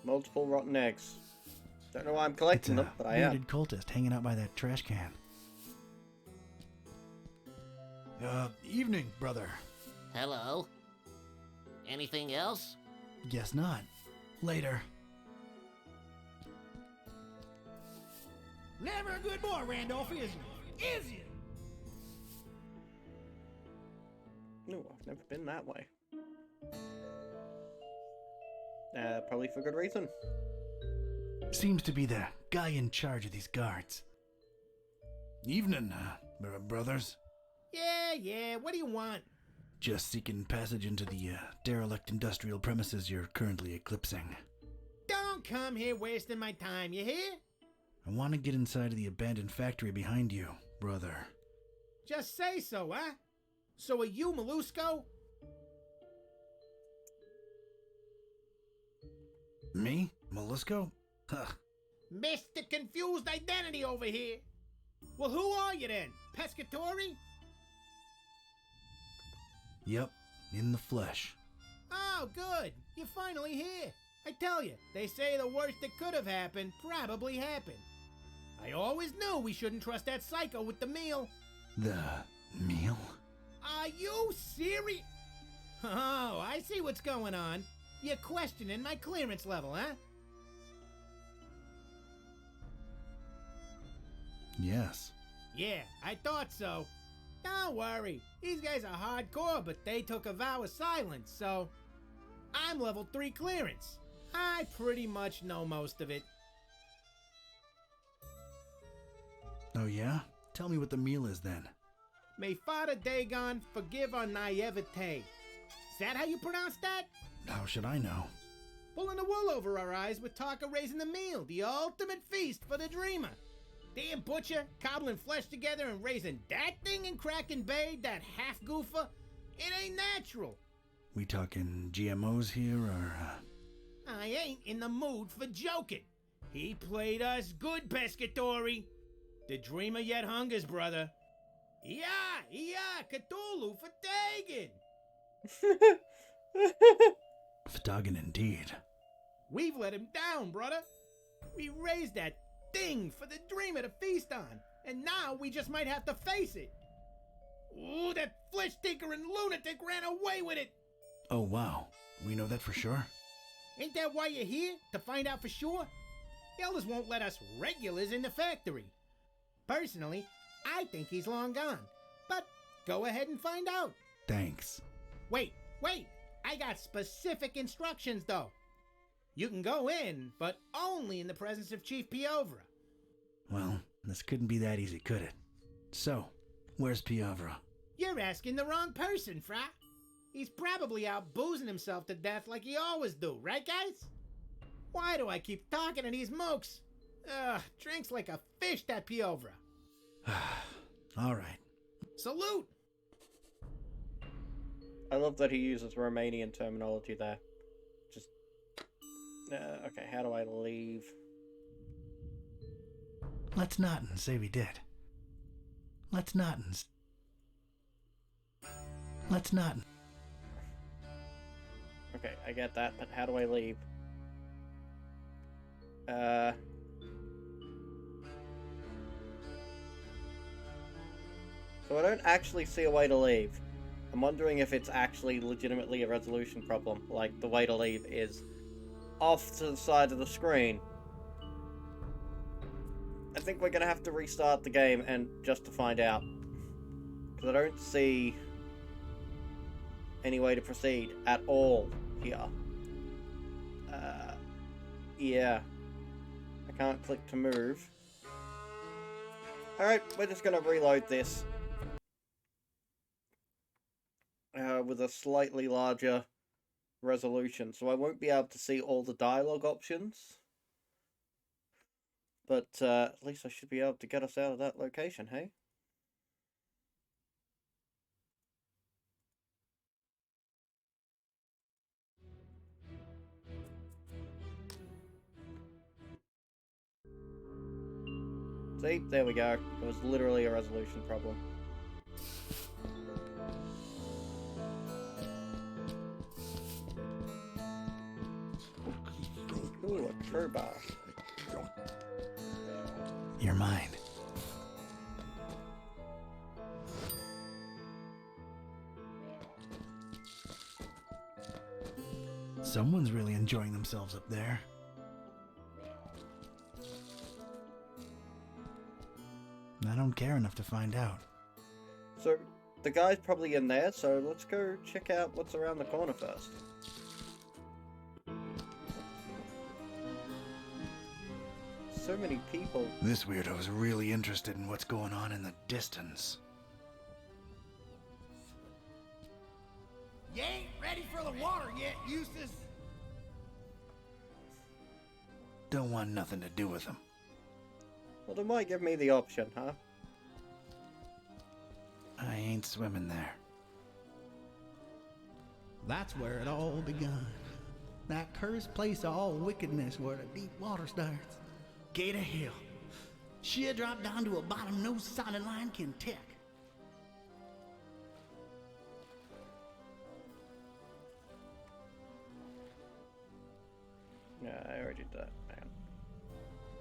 Multiple rotten eggs. Don't know why I'm It's collecting a them, but I am. bearded cultist hanging out by that trash can. Evening, brother. Hello. Anything else? Guess not. Later. Never a good boy, Randolph, is you? Is you? No, I've never been that way. Probably for good reason. Seems to be the guy in charge of these guards. Evening, brothers. Yeah, what do you want? Just seeking passage into the derelict industrial premises you're currently eclipsing. Don't come here wasting my time, you hear? I want to get inside of the abandoned factory behind you, brother. Just say so, huh? So are you Molusco? Me? Molusco? Huh. Mr. Confused Identity over here. Well, who are you then? Pescatori? Yep, in the flesh. Oh, good. You're finally here. I tell you, they say the worst that could have happened probably happened. I always knew we shouldn't trust that psycho with the meal. The meal? Are you serious? Oh, I see what's going on. You're questioning my clearance level, huh? Yes. Yeah, I thought so. Don't worry. These guys are hardcore, but they took a vow of silence, so... I'm level 3 clearance. I pretty much know most of it. Oh yeah? Tell me what the meal is then. May Father Dagon forgive our naivete. Is that how you pronounce that? How should I know? Pulling the wool over our eyes with talk of raising the meal, the ultimate feast for the dreamer. Damn butcher, cobbling flesh together and raising that thing in Kraken Bay, that half goofer. It ain't natural. We talking GMOs here, or, I ain't in the mood for joking. He played us good, Pescatori. The dreamer yet hungers, brother. Yeah, Cthulhu for Dagon. Ftagan indeed. We've let him down, brother. We raised that thing for the dreamer to feast on, and now we just might have to face it. Ooh, that flesh-tinkering lunatic ran away with it. Oh wow, we know that for sure? Ain't that why you're here? To find out for sure? The elders won't let us regulars in the factory. Personally, I think he's long gone, but go ahead and find out. Thanks. Wait, I got specific instructions though. You can go in, but only in the presence of Chief Piovra. Well, this couldn't be that easy, could it? So, where's Piovra? You're asking the wrong person, Fra. He's probably out boozing himself to death like he always do, right guys? Why do I keep talking to these mooks? Ugh, drinks like a fish, that Piovra. Alright. Salute! I love that he uses Romanian terminology there. Just... okay, how do I leave? Let's not and say we did. Let's not. Okay, I get that, but how do I leave? So I don't actually see a way to leave. I'm wondering if it's actually legitimately a resolution problem, like the way to leave is off to the side of the screen. I think we're gonna have to restart the game and just to find out. Because I don't see any way to proceed at all here. Yeah. I can't click to move. Alright, we're just gonna reload this. With a slightly larger resolution, so I won't be able to see all the dialogue options. But at least I should be able to get us out of that location, hey? See, there we go. It was literally a resolution problem. Ooh, a crowbar. You're mine. Someone's really enjoying themselves up there. I don't care enough to find out. So, the guy's probably in there, so let's go check out what's around the corner first. So many people. This weirdo's really interested in what's going on in the distance. You ain't ready for the water yet, Eustace. Don't want nothing to do with them. Well, they might give me the option, huh? I ain't swimming there. That's where it all begun. That cursed place of all wickedness where the deep water starts. Gate of hell. She'll drop down to a bottom no solid line can tick. Yeah, I already did that, man.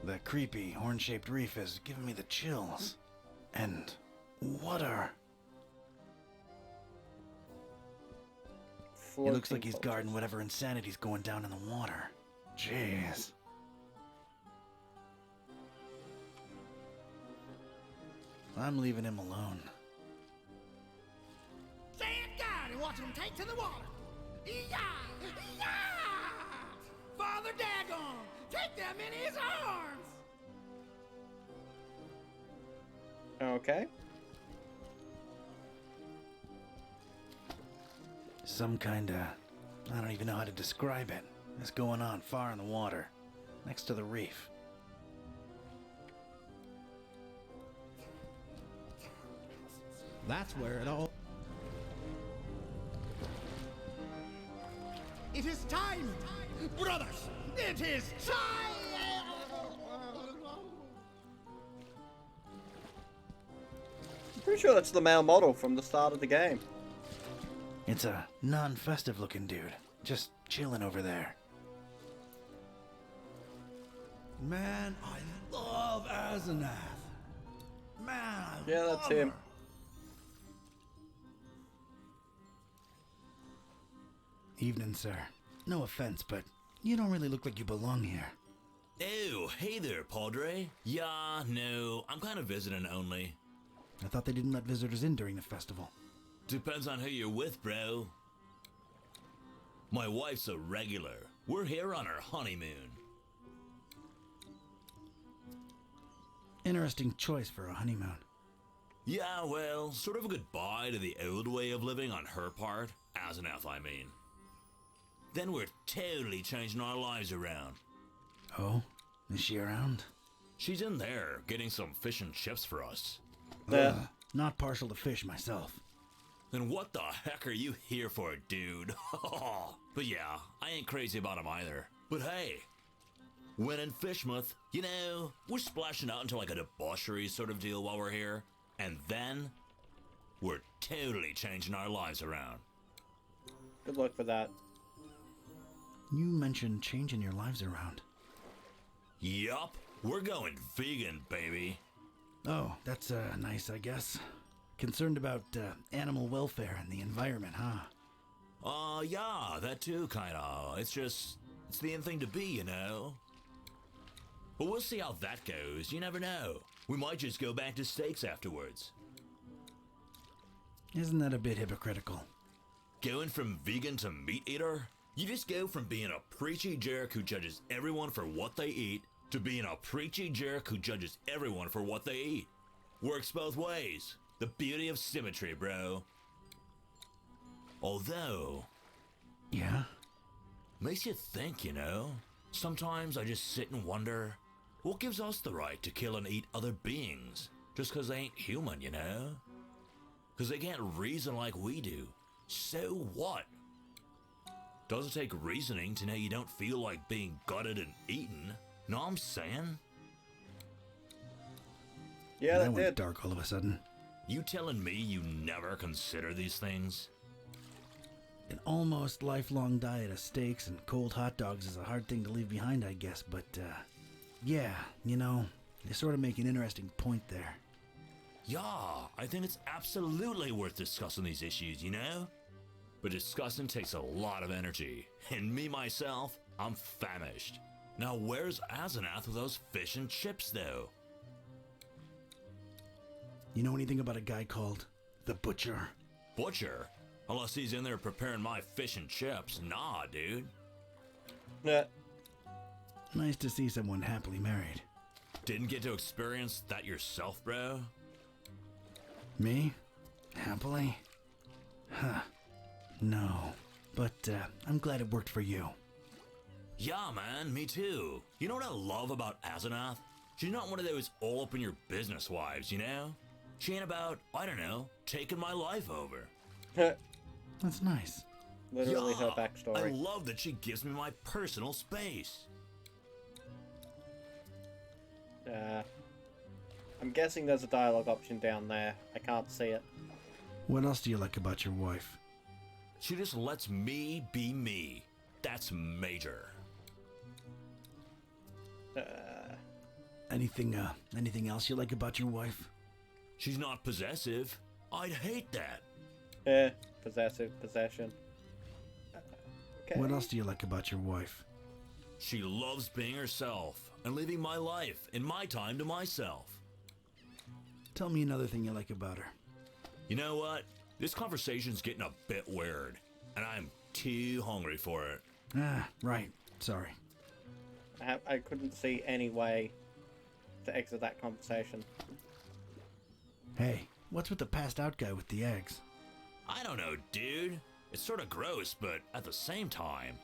The creepy, horn-shaped reef is giving me the chills. And what are... It looks like he's guarding whatever insanity's going down in the water. Jeez. I'm leaving him alone. Stand down and watch him take to the water. Ee-yah! Ee-yah! Father Dagon, take them in his arms. Okay. Some kinda... I don't even know how to describe it. It's going on far in the water, next to the reef. That's where it all... It is time, brothers. It is time. Pretty sure that's the male model from the start of the game. It's a non-festive looking dude, just chilling over there. Man, I love Asenath. Man, I Yeah, love that's him. her. Evening, sir. No offense, but you don't really look like you belong here. Oh, hey there, Padre. Yeah, no, I'm kind of visiting only. I thought they didn't let visitors in during the festival. Depends on who you're with, bro. My wife's a regular. We're here on our honeymoon. Interesting choice for a honeymoon. Yeah, well, sort of a goodbye to the old way of living on her part. Asenath, I mean. Then we're totally changing our lives around. Oh? Is she around? She's in there, getting some fish and chips for us. Yeah. Not partial to fish myself. Then what the heck are you here for, dude? But yeah, I ain't crazy about him either. But hey, when in Fishmouth, you know, we're splashing out into like a debauchery sort of deal while we're here. And then, we're totally changing our lives around. Good luck with that. You mentioned changing your lives around. Yup, we're going vegan, baby. Oh, that's nice, I guess. Concerned about animal welfare and the environment, huh? Yeah, that too, kinda. It's the in thing to be, you know? But we'll see how that goes, you never know. We might just go back to steaks afterwards. Isn't that a bit hypocritical? Going from vegan to meat eater? You just go from being a preachy jerk who judges everyone for what they eat to being a preachy jerk who judges everyone for what they eat. Works both ways. The beauty of symmetry, bro. Although... Yeah? Makes you think, you know? Sometimes I just sit and wonder, what gives us the right to kill and eat other beings? Just 'cause they ain't human, you know? 'Cause they can't reason like we do. So what? Doesn't take reasoning to know you don't feel like being gutted and eaten. Know what I'm saying? Yeah, that that went did. dark all of a sudden. You telling me you never consider these things? An almost lifelong diet of steaks and cold hot dogs is a hard thing to leave behind, I guess, but, yeah, you know, you sort of make an interesting point there. Yeah, I think it's absolutely worth discussing these issues, you know? But discussing takes a lot of energy, and me myself, I'm famished. Now where's Asenath with those fish and chips, though? You know anything about a guy called the Butcher? Butcher? Unless he's in there preparing my fish and chips. Nah, dude. Nah. Nice to see someone happily married. Didn't get to experience that yourself, bro? Me? Happily? Huh. No. But, I'm glad it worked for you. Yeah, man, me too. You know what I love about Asenath? She's not one of those all-up-in-your-business wives, you know? She ain't about, I don't know, taking my life over. That's nice. Literally her I backstory. love that she gives me my personal space. I'm guessing there's a dialogue option down there. I can't see it. What else do you like about your wife? She just lets me be me. That's major. Anything else you like about your wife? She's not possessive. I'd hate that. Possessive possession. Okay. What else do you like about your wife? She loves being herself and living my life and my time to myself. Tell me another thing you like about her. You know what? This conversation's getting a bit weird, and I'm too hungry for it. Ah, right. Sorry. I couldn't see any way to exit that conversation. Hey, what's with the passed out guy with the eggs? I don't know, dude. It's sort of gross, but at the same time,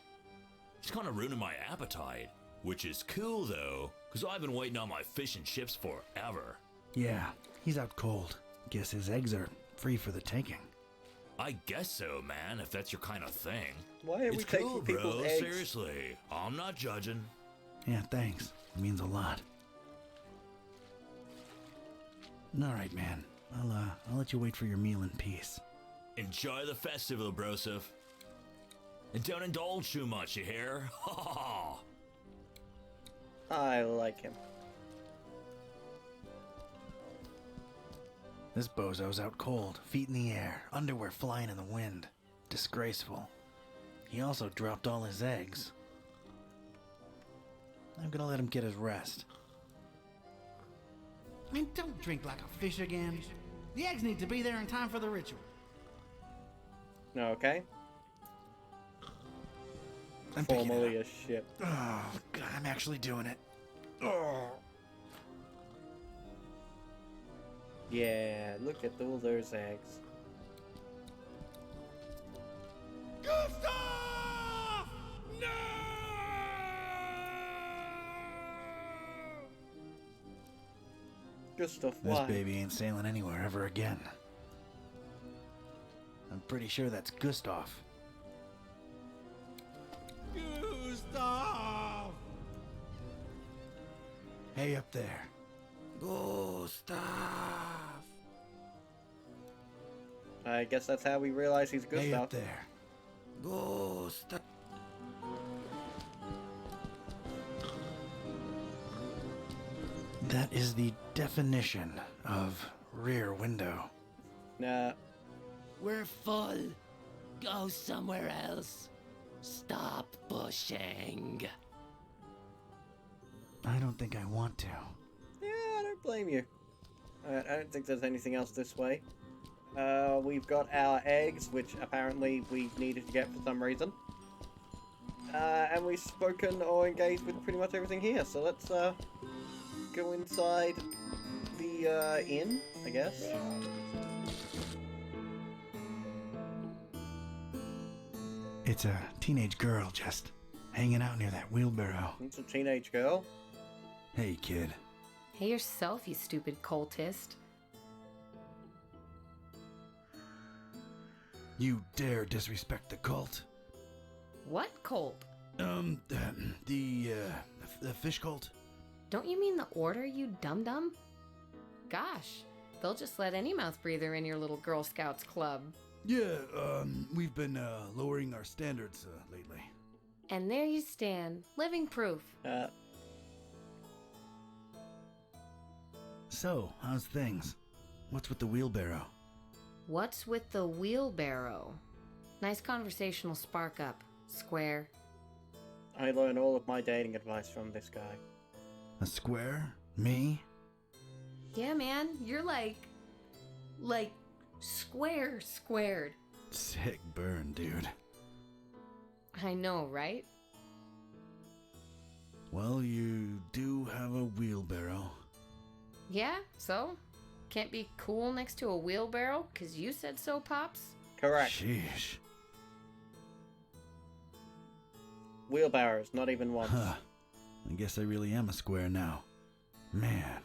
it's kind of ruining my appetite. Which is cool, though, because I've been waiting on my fish and chips forever. Yeah, he's out cold. Guess his eggs are free for the taking. I guess so, man, if that's your kind of thing. Why are we It's taking cool, people's bro. eggs? Seriously, I'm not judging. Yeah, thanks. It means a lot. All right, man. I'll let you wait for your meal in peace. Enjoy the festival, broseph. And don't indulge too much, you hear? Ha ha ha! I like him. This bozo's out cold, feet in the air, underwear flying in the wind. Disgraceful. He also dropped all his eggs. I'm gonna let him get his rest. And don't drink like a fish again. The eggs need to be there in time for the ritual. Okay. I'm picking Formally it a ship. up. Oh, God, I'm actually doing it. Oh. Yeah, look at all those eggs. Gustav! No! Gustav, This why? baby ain't sailing anywhere ever again. I'm pretty sure that's Gustav. Gustav! Hey up there. Gustav. I guess that's how we realize he's Hey up Gustav. there. Gustav. That is the definition of rear window. Nah. We're full. Go somewhere else. Stop pushing. I don't think I want to. Yeah, I don't blame you. I don't think there's anything else this way. We've got our eggs, which apparently we needed to get for some reason. And we've spoken or engaged with pretty much everything here, so let's go inside the inn, I guess. It's a teenage girl just hanging out near that wheelbarrow. It's a teenage girl. Hey, kid. Hey yourself, you stupid cultist. You dare disrespect the cult? What cult? The fish cult? Don't you mean the order, you dum-dum? Gosh, they'll just let any mouth breather in your little Girl Scouts club. Yeah, we've been lowering our standards lately. And there you stand, living proof. So, how's things? What's with the wheelbarrow? What's with the wheelbarrow? Nice conversational spark up, Square. I learned all of my dating advice from this guy. A square? Me? Yeah, man, you're like square squared. Sick burn, dude. I know, right? Well, you do have a wheelbarrow. Yeah, so? Can't be cool next to a wheelbarrow? 'Cause you said so, Pops? Correct. Sheesh. Wheelbarrows, not even once. Huh. I guess I really am a square now. Man,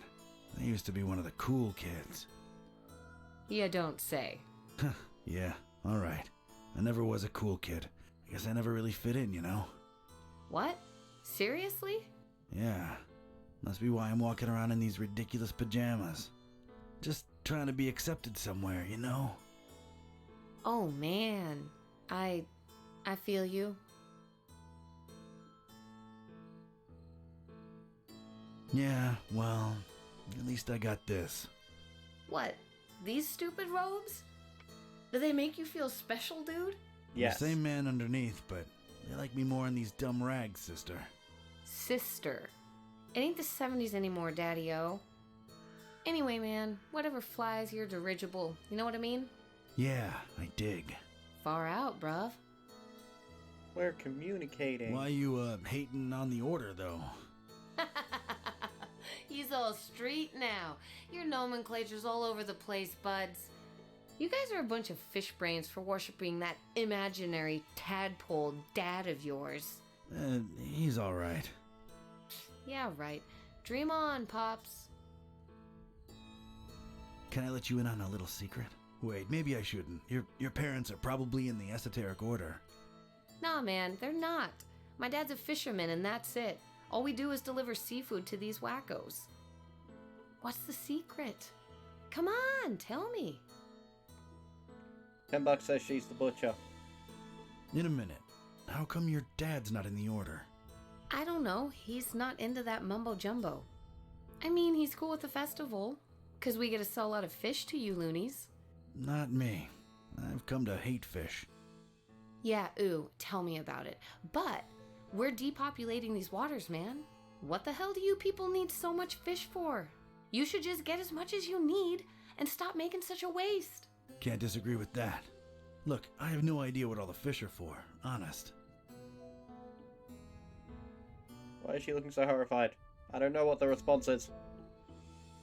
I used to be one of the cool kids. You don't say. Yeah, alright. I never was a cool kid. I guess I never really fit in, you know? What? Seriously? Yeah. Must be why I'm walking around in these ridiculous pajamas. Just trying to be accepted somewhere, you know? Oh, man. I feel you. Yeah, well, at least I got this. What? These stupid robes? Do they make you feel special, dude? Yes. The same man underneath, but they like me more in these dumb rags, sister. Sister. It ain't the 70s anymore, Daddy-O. Anyway, man, whatever flies your dirigible, you know what I mean? Yeah, I dig. Far out, bruv. We're communicating. Why you, hating on the order, though? He's all street now. Your nomenclature's all over the place, buds. You guys are a bunch of fish brains for worshipping that imaginary tadpole dad of yours. He's alright. Yeah, right. Dream on, Pops. Can I let you in on a little secret? Wait, maybe I shouldn't. Your parents are probably in the esoteric order. Nah, man, they're not. My dad's a fisherman and that's it. All we do is deliver seafood to these wackos. What's the secret? Come on, tell me. $10 says she's the butcher. In a minute. How come your dad's not in the order? I don't know. He's not into that mumbo-jumbo. I mean, he's cool with the festival. 'Cause we get to sell a lot of fish to you loonies. Not me. I've come to hate fish. Yeah, ooh, tell me about it. But we're depopulating these waters, man. What the hell do you people need so much fish for? You should just get as much as you need and stop making such a waste. Can't disagree with that. Look, I have no idea what all the fish are for, honest. Why is she looking so horrified? I don't know what the response is.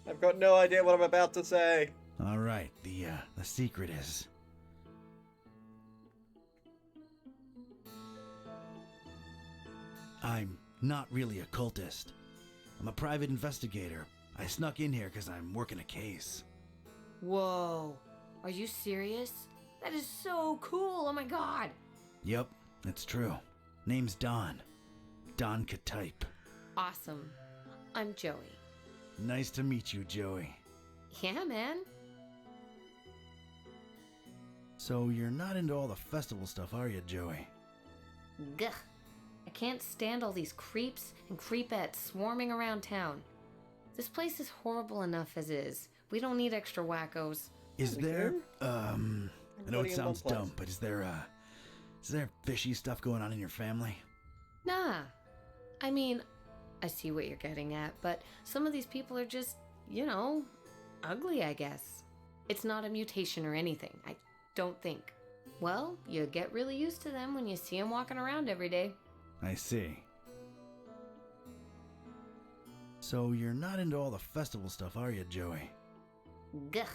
I've got no idea what I'm about to say. Alright, the secret is... I'm not really a cultist. I'm a private investigator. I snuck in here because I'm working a case. Whoa, are you serious? That is so cool, oh my god. Yep, it's true. Name's Don. Don Katype. Awesome. I'm Joey. Nice to meet you, Joey. Yeah, man. So you're not into all the festival stuff, are you, Joey? Gah. I can't stand all these creeps and creepettes swarming around town. This place is horrible enough as is. We don't need extra wackos. Is there, I know it sounds dumb, but is there fishy stuff going on in your family? Nah. I mean, I see what you're getting at, but some of these people are just, you know, ugly, I guess. It's not a mutation or anything, I don't think. Well, you get really used to them when you see them walking around every day. I see. So you're not into all the festival stuff, are you, Joey? Gah.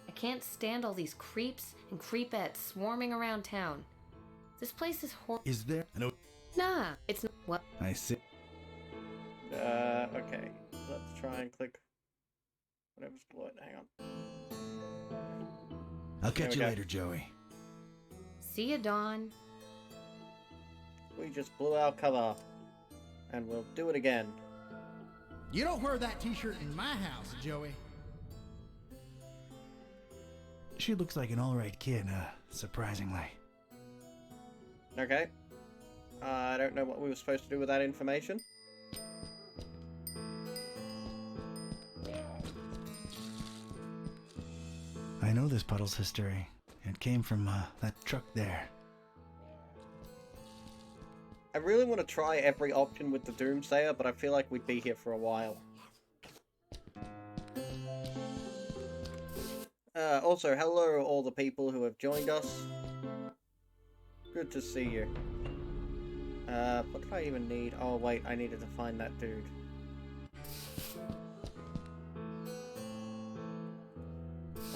I can't stand all these creeps and creepettes swarming around town. This place is horrible. Is there? I know. Nah, it's not. What? I see. Okay. Let's try and click whatever's below it. Hang on. I'll catch you go. later, Joey. See ya, Dawn. We just blew our cover. And we'll do it again. You don't wear that t-shirt in my house, Joey. She looks like an alright kid, surprisingly. Okay. I don't know what we were supposed to do with that information. I know this puddle's history. It came from, that truck there. I really want to try every option with the Doomsayer, but I feel like we'd be here for a while. Also, hello all the people who have joined us. Good to see you. What did I even need? Oh wait, I needed to find that dude.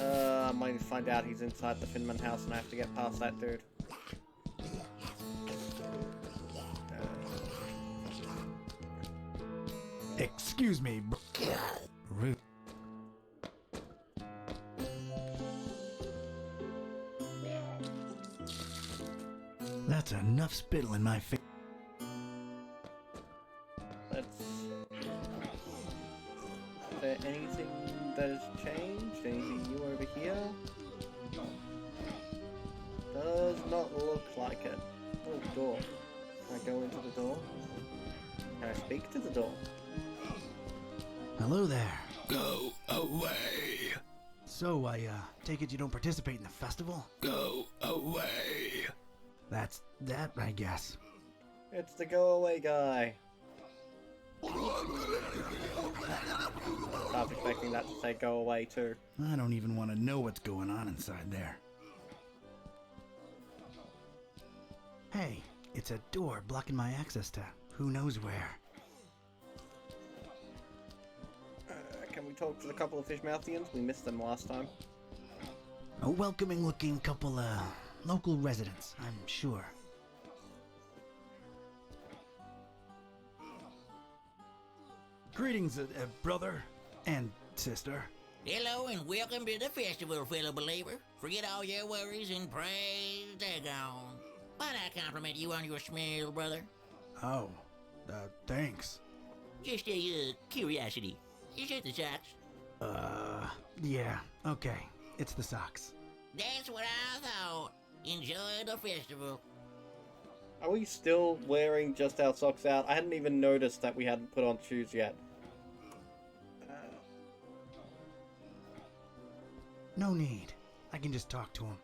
I might find out he's inside the Finman house and I have to get past that dude. Excuse me, bro. Rude. That's enough spittle in my face. Is there anything that has changed? Anything new over here? Does not look like it. Oh, door. Can I go into the door? Can I speak to the door? Hello there. Go away. So, I, take it you don't participate in the festival? Go away. That's that, I guess. It's the go away guy. I was expecting that to say go away too. I don't even want to know what's going on inside there. Hey, it's a door blocking my access to who knows where. Can we talk to the couple of Fishmouthians? We missed them last time. A welcoming looking couple, local residents, I'm sure. Greetings, brother and sister. Hello and welcome to the festival, fellow believer. Forget all your worries and praise Dagon. Might I compliment you on your smell, brother? Oh, thanks. Just a curiosity. Is it the socks? Yeah, okay. It's the socks. That's what I thought. Enjoy the festival. Are we still wearing just our socks out? I hadn't even noticed that we hadn't put on shoes yet. No need. I can just talk to him.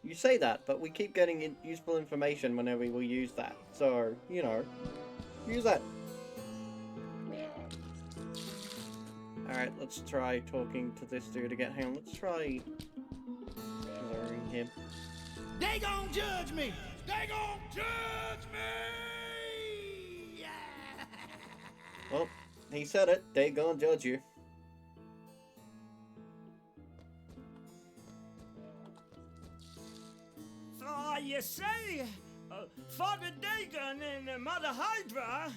You say that, but we keep getting useful information whenever we use that. So, you know, use that. Alright, let's try talking to this dude again. Hang on, let's try luring him. They gon' judge me! They gon' judge me! Well, he said it. They gonna judge you. You see, Father Dagon and Mother Hydra,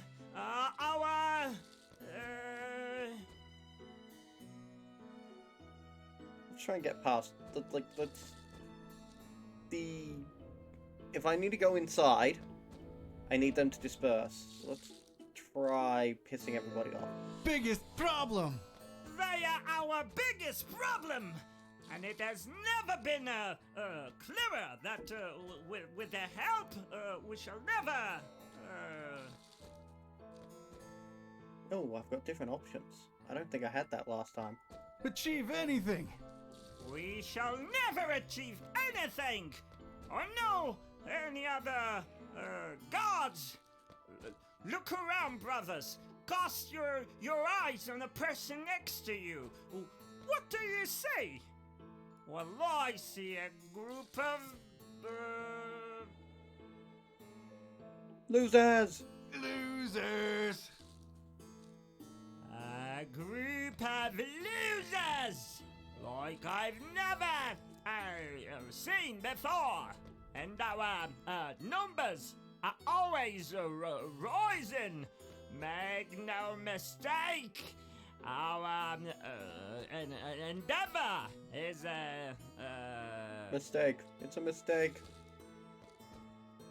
Let's try and get past. If I need to go inside, I need them to disperse. Let's try pissing everybody off. Biggest problem! they are our biggest problem. And it has never been clearer that with their help, we shall never... Oh, I've got different options. I don't think I had that last time. Achieve anything! We shall never achieve anything! Or know any other gods! Look around, brothers! Cast your eyes on the person next to you! What do you see? Well, I see a group of... Losers! Losers! A group of losers! Like I've never seen before! And our numbers are always rising! Make no mistake! Our endeavor is a mistake. It's a mistake.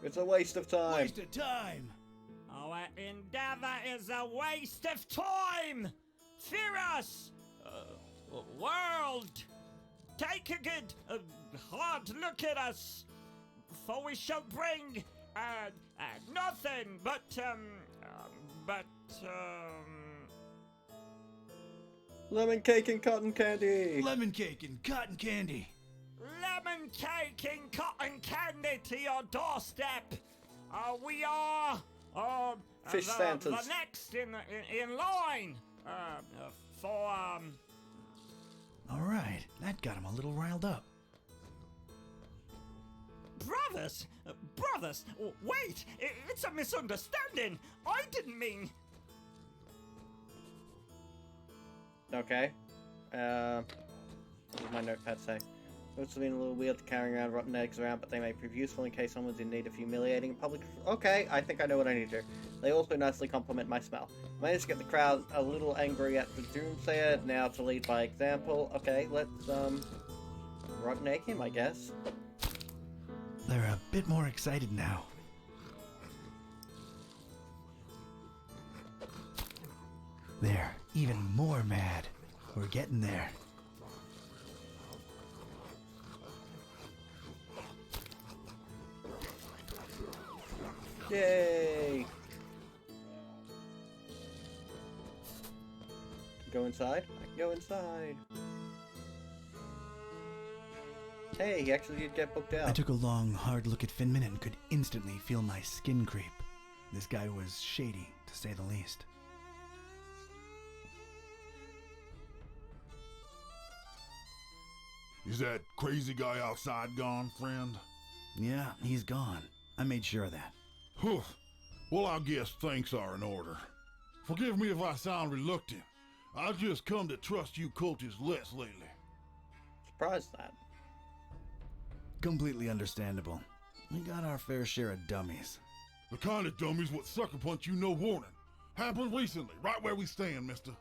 It's a waste of time. Waste of time! Our endeavor is a waste of time! Fear us! World! take a good hard look at us, for we shall bring nothing but lemon cake and cotton candy. Lemon cake and cotton candy. lemon cake and cotton candy to your doorstep. We are Fish the Santas. next in line for All right, that got him a little riled up. brothers. Brothers, wait! It's a misunderstanding. I didn't mean. Okay. What does my notepad say? It's been a little weird carrying around rotten eggs around, but they may prove useful in case someone's in need of humiliating in public. Okay, I think I know what I need to do. They also nicely complement my smell. Managed to get the crowd a little angry at the doomsayer, now to lead by example. Okay, let's, rotten egg him, I guess. They're a bit more excited now. They're even more mad. We're getting there. Yay! Go inside? I can go inside. Hey, he actually did get booked out. I took a long, hard look at Finman and could instantly feel my skin creep. This guy was shady, to say the least. Is that crazy guy outside gone, friend? Yeah, he's gone. I made sure of that. Whew. Well, I guess thanks are in order. Forgive me if I sound reluctant. I've just come to trust you cultists less lately. Surprised that. Completely understandable. We got our fair share of dummies. The kind of dummies what sucker punch you no warning. Happened recently, right where we stand, mister.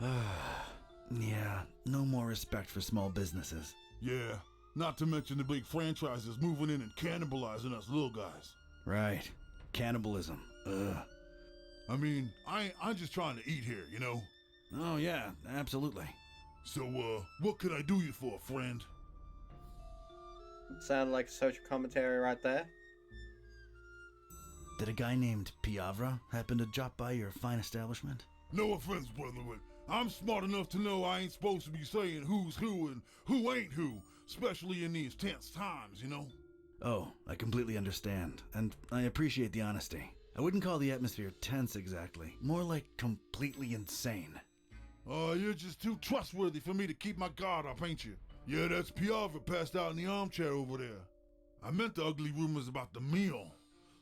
Yeah, no more respect for small businesses. Yeah, not to mention the big franchises moving in and cannibalizing us little guys. Right. Cannibalism. Ugh. I mean, I'm just trying to eat here, you know? Oh yeah, absolutely. So, what can I do you for, friend? Sounded like a social commentary right there. Did a guy named Piavra happen to drop by your fine establishment? No offense, brother, but I'm smart enough to know I ain't supposed to be saying who's who and who ain't who, especially in these tense times, you know? Oh, I completely understand, and I appreciate the honesty. I wouldn't call the atmosphere tense exactly, more like completely insane. You're just too trustworthy for me to keep my guard up, ain't you? Yeah, that's Piavra passed out in the armchair over there. I meant the ugly rumors about the meal.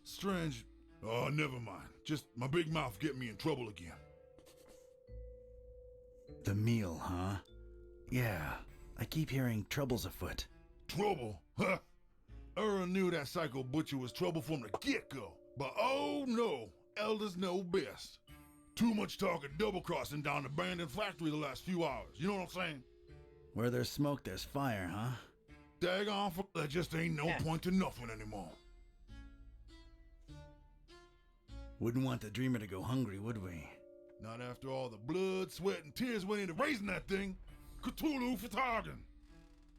Strange. Oh, never mind. Just my big mouth getting me in trouble again. The meal, huh? Yeah, I keep hearing trouble's afoot. Trouble? Huh? Aaron knew that psycho butcher was trouble from the get-go. But oh no, elders know best. Too much talk of double-crossing down the abandoned factory the last few hours. You know what I'm saying? Where there's smoke, there's fire, huh? Daggone, there just ain't no point to nothing anymore. Wouldn't want the dreamer to go hungry, would we? Not after all the blood, sweat, and tears went into raising that thing. Cthulhu for Targan.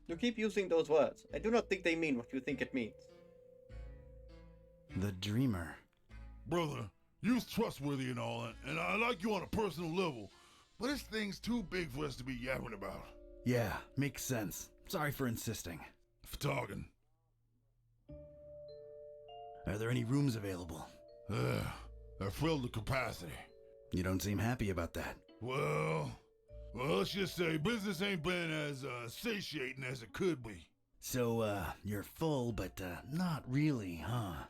You keep using those words. I do not think they mean what you think it means. The dreamer. Brother, you's trustworthy and all, and I like you on a personal level, but this thing's too big for us to be yapping about. Yeah, makes sense. Sorry for insisting. For Targan. Are there any rooms available? They're filled to capacity. You don't seem happy about that. Well, let's just say business ain't been as satiating as it could be. So, you're full, but not really, huh?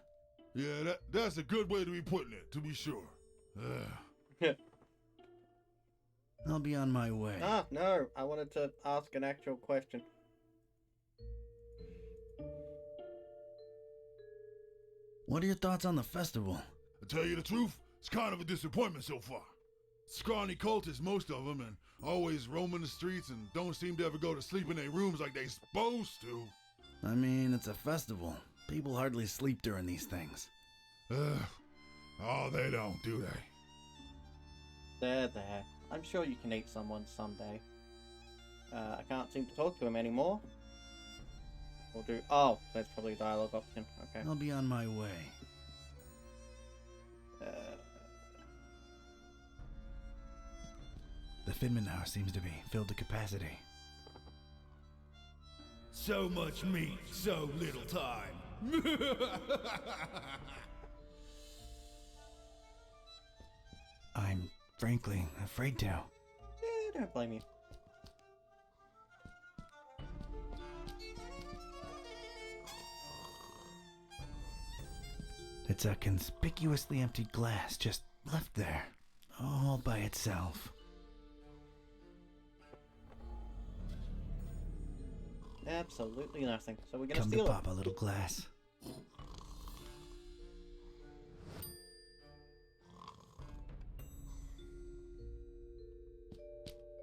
Yeah, that's a good way to be putting it, to be sure. I'll be on my way. Ah, no, I wanted to ask an actual question. What are your thoughts on the festival? To tell you the truth, it's kind of a disappointment so far. Scrawny cultists, most of them, and always roaming the streets and don't seem to ever go to sleep in their rooms like they supposed to. I mean, it's a festival. People hardly sleep during these things. Oh, they don't, do they? There. I'm sure you can eat someone someday. I can't seem to talk to him anymore. We'll do. Oh, that's probably a dialogue option. Okay. I'll be on my way. The Finman house seems to be filled to capacity. So much meat, so little time. I'm frankly afraid to. Yeah, don't blame you. It's a conspicuously empty glass just left there, all by itself. Absolutely nothing. So we're gonna Come to steal it. pop a little glass.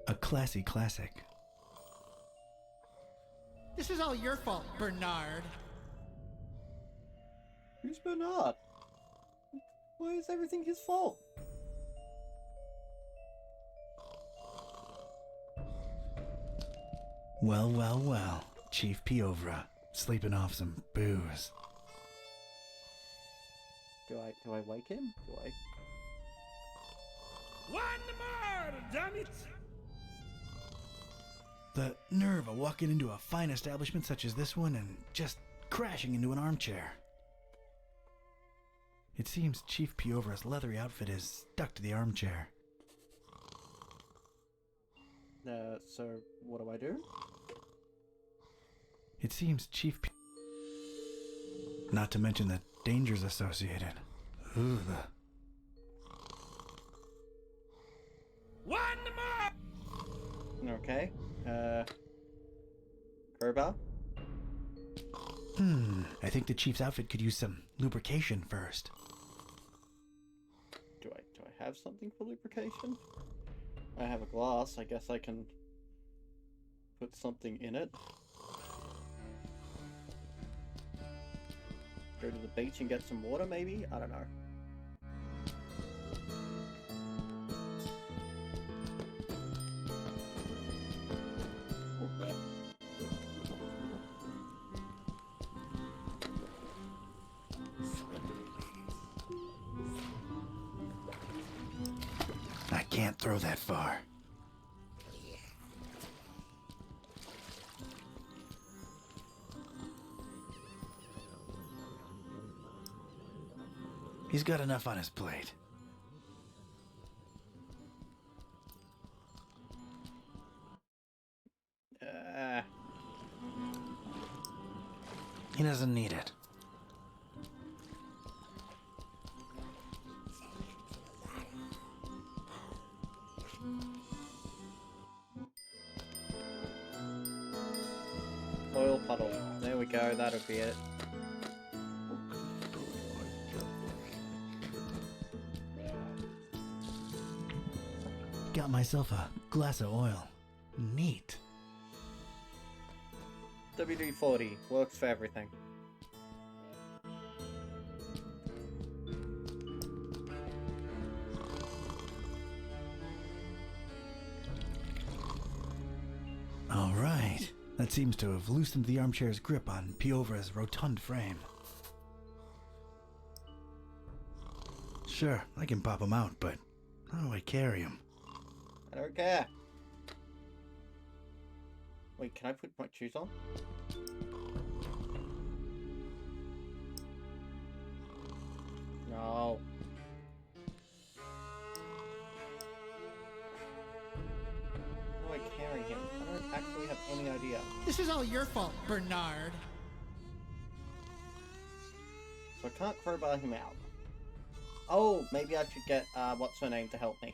A classy classic. This is all your fault, Bernard. Who's Bernard? Why is everything his fault? Well, well, well. Chief Piovra, sleeping off some booze. Do I wake him? Do I? One more, damn it! The nerve of walking into a fine establishment such as this one and just crashing into an armchair. It seems Chief Piovra's leathery outfit is stuck to the armchair. So what do I do? It seems Chief P... Not to mention the dangers associated. Ooh, One more! Okay. Crowbar? I think the Chief's outfit could use some lubrication first. Do I have something for lubrication? I have a glass. I guess I can put something in it. Go to the beach and get some water, maybe? I don't know. I can't throw that far. He's got enough on his plate. He doesn't need it. Oil puddle. There we go, that'll be it. Got myself a glass of oil. Neat. WD-40 works for everything. All right. That seems to have loosened the armchair's grip on Piovra's rotund frame. Sure, I can pop him out, but how do I carry him? I don't care. Wait, can I put my shoes on? No. How do I carry him? I don't actually have any idea. This is all your fault, Bernard. So I can't crowbar him out. Oh, maybe I should get, what's her name to help me.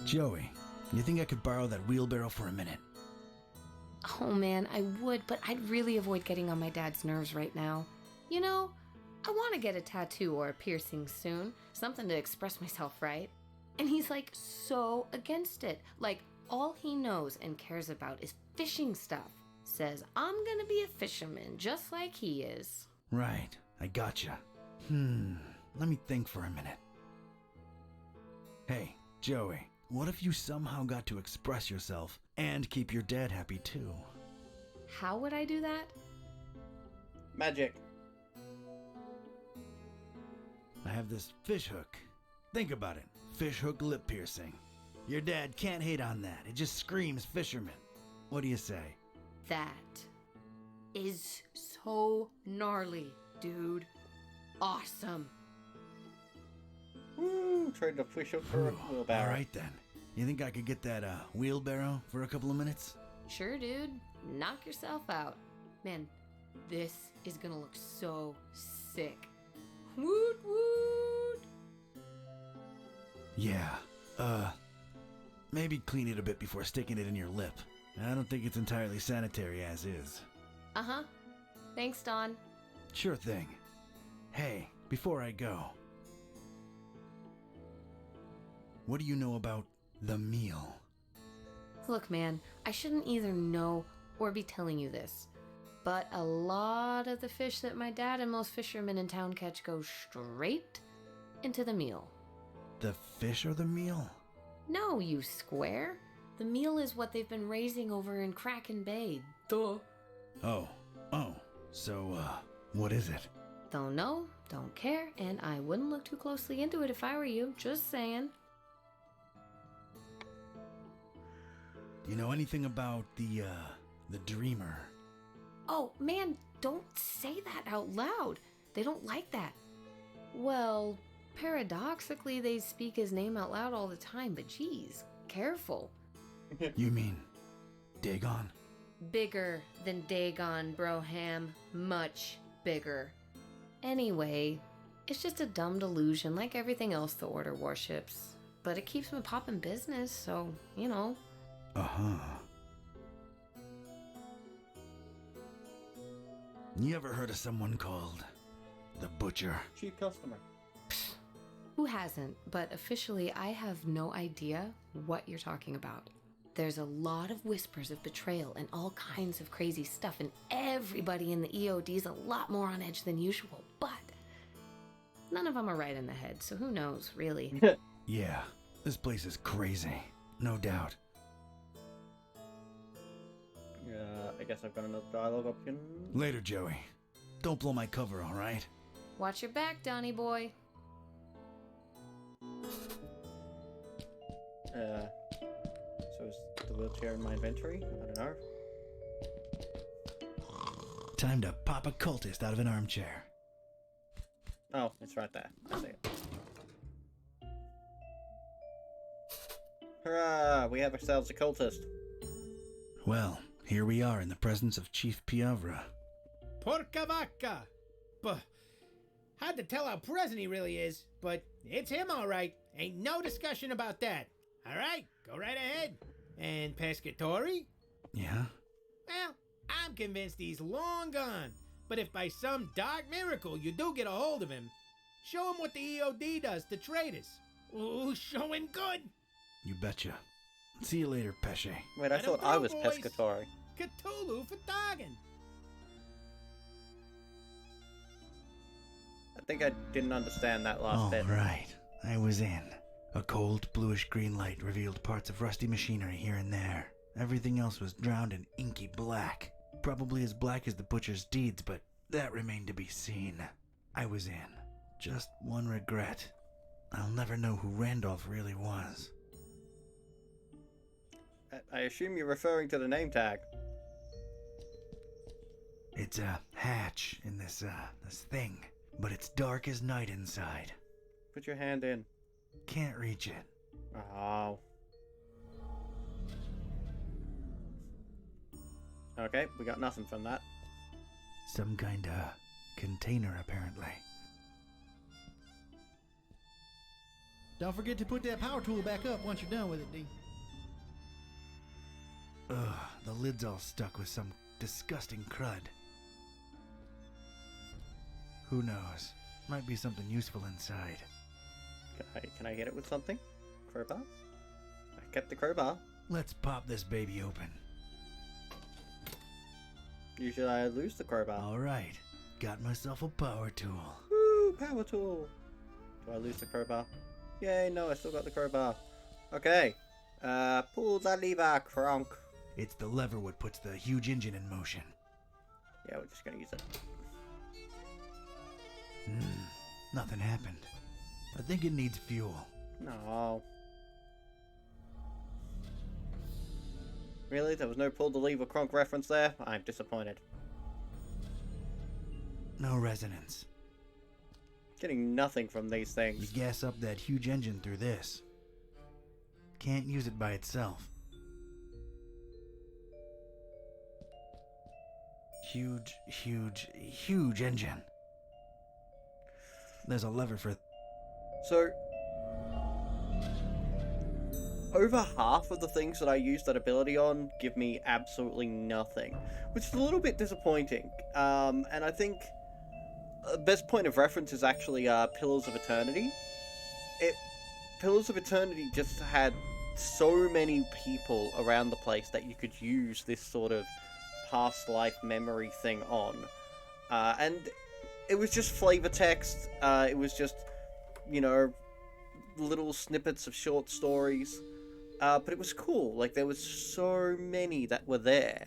Joey, you think I could borrow that wheelbarrow for a minute? Oh man, I would, but I'd really avoid getting on my dad's nerves right now. You know, I want to get a tattoo or a piercing soon. Something to express myself, right? And he's like so against it. Like all he knows and cares about is fishing stuff. Says, I'm gonna be a fisherman just like he is. Right, I gotcha. Let me think for a minute. Hey, Joey, what if you somehow got to express yourself and keep your dad happy too? How would I do that? Magic. I have this fish hook. Think about it. Fish hook lip piercing. Your dad can't hate on that. It just screams fisherman. What do you say? That is so gnarly, dude. Awesome. Woo! Trade the fish hook for a wheelbarrow. All right then. You think I could get that wheelbarrow for a couple of minutes? Sure, dude. Knock yourself out. Man, this is gonna look so sick. Woot woot! Yeah. Maybe clean it a bit before sticking it in your lip. I don't think it's entirely sanitary as is. Uh-huh. Thanks, Don. Sure thing. Hey, before I go, what do you know about the meal? Look, man, I shouldn't either know or be telling you this, but a lot of the fish that my dad and most fishermen in town catch go straight into the meal. The fish or the meal? No, you square. The meal is what they've been raising over in Kraken Bay. Duh. Oh. So, what is it? Don't know, don't care, and I wouldn't look too closely into it if I were you. Just saying. You know anything about the dreamer? Oh, man, don't say that out loud. They don't like that. Well, paradoxically, they speak his name out loud all the time, but geez, careful. You mean Dagon? Bigger than Dagon, Broham. Much bigger. Anyway, it's just a dumb delusion like everything else the Order worships. But it keeps them popping business, so, you know. Uh-huh. You ever heard of someone called the Butcher? Chief customer. Who hasn't? But officially, I have no idea what you're talking about. There's a lot of whispers of betrayal and all kinds of crazy stuff, and everybody in the EOD's a lot more on edge than usual, but none of them are right in the head, so who knows, really. Yeah, this place is crazy. No doubt. I guess I've got another dialogue option. Later, Joey. Don't blow my cover, all right? Watch your back, Donny boy. So is the wheelchair in my inventory? I don't know. Time to pop a cultist out of an armchair. Oh, it's right there. I see it. Hurrah! We have ourselves a cultist. Well, here we are in the presence of Chief Piavra. Porca vaca! But hard to tell how present he really is, but it's him all right. Ain't no discussion about that. All right, go right ahead. And Pescatori? Yeah? Well, I'm convinced he's long gone. But if by some dark miracle you do get a hold of him, show him what the EOD does to traitors. Ooh, showing good. You betcha. See you later, Pesce. Wait, I thought I was boys. Pescatori. Cthulhu for Doggin. I think I didn't understand that last bit. All right, I was in. A cold, bluish-green light revealed parts of rusty machinery here and there. Everything else was drowned in inky black. Probably as black as the butcher's deeds, but that remained to be seen. I was in. Just one regret. I'll never know who Randolph really was. I assume you're referring to the name tag. It's a hatch in this thing, but it's dark as night inside. Put your hand in. Can't reach it. Oh. Okay, we got nothing from that. Some kind of container, apparently. Don't forget to put that power tool back up once you're done with it, D. Ugh, the lid's all stuck with some disgusting crud. Who knows? Might be something useful inside. Can I hit it with something? Crowbar? I kept the crowbar. Let's pop this baby open. Usually I lose the crowbar. Alright, got myself a power tool. Woo! Power tool! Do I lose the crowbar? Yay, no, I still got the crowbar. Okay. Pull the lever, Kronk. It's the lever what puts the huge engine in motion. Yeah, we're just gonna use it. Nothing happened. I think it needs fuel. No. Really? There was no pull the lever Kronk reference there? I'm disappointed. No resonance. Getting nothing from these things. You gas up that huge engine through this. Can't use it by itself. Huge engine. There's a lever for... So, over half of the things that I use that ability on give me absolutely nothing, which is a little bit disappointing. And I think the best point of reference is actually Pillars of Eternity. Pillars of Eternity just had so many people around the place that you could use this sort of past life memory thing on. And it was just flavor text. It was just, you know, little snippets of short stories. But it was cool. Like, there was so many that were there.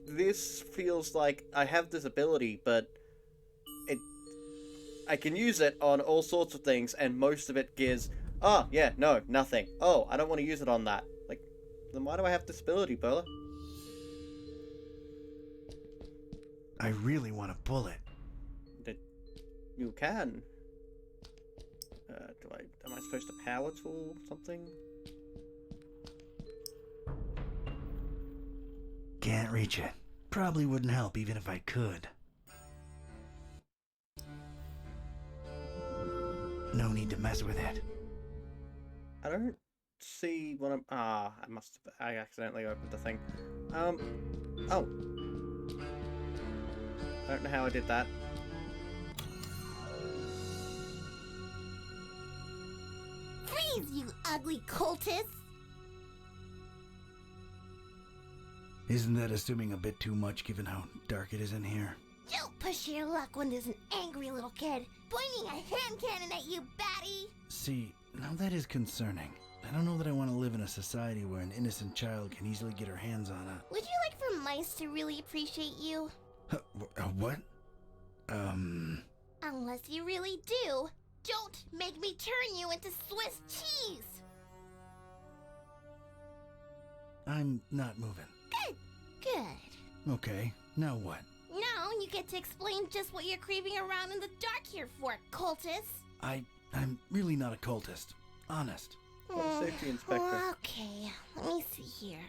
This feels like I have this ability, but I can use it on all sorts of things, and most of it gives, oh, yeah, no, nothing. Oh, I don't want to use it on that. Like, then why do I have this ability, Burla? I really want to pull it. You can. Am I supposed to power tool something? Can't reach it. Probably wouldn't help even if I could. No need to mess with it. I don't see what I'm... I accidentally opened the thing. Oh. I don't know how I did that. Freeze, you ugly cultist! Isn't that assuming a bit too much given how dark it is in here? Don't push your luck when there's an angry little kid pointing a hand cannon at you, baddie! See, now that is concerning. I don't know that I want to live in a society where an innocent child can easily get her hands on a... Would you like for mice to really appreciate you? What? Unless you really do, don't make me turn you into Swiss cheese! I'm not moving. Good. Okay, now what? Now you get to explain just what you're creeping around in the dark here for, cultist. I'm really not a cultist. Honest. Safety inspector. Okay, let me see here.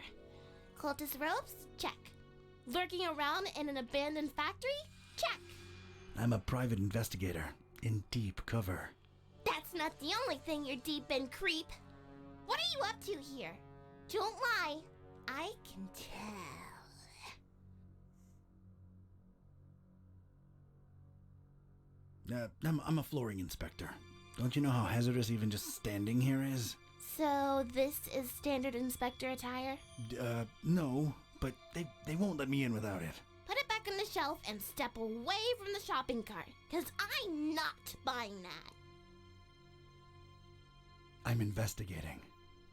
Cultist robes? Check. Lurking around in an abandoned factory? Check. I'm a private investigator in deep cover. That's not the only thing you're deep in, creep. What are you up to here? Don't lie. I can tell. I'm a flooring inspector. Don't you know how hazardous even just standing here is? So this is standard inspector attire? No, but they won't let me in without it. Put it back on the shelf and step away from the shopping cart, because I'm not buying that. I'm investigating.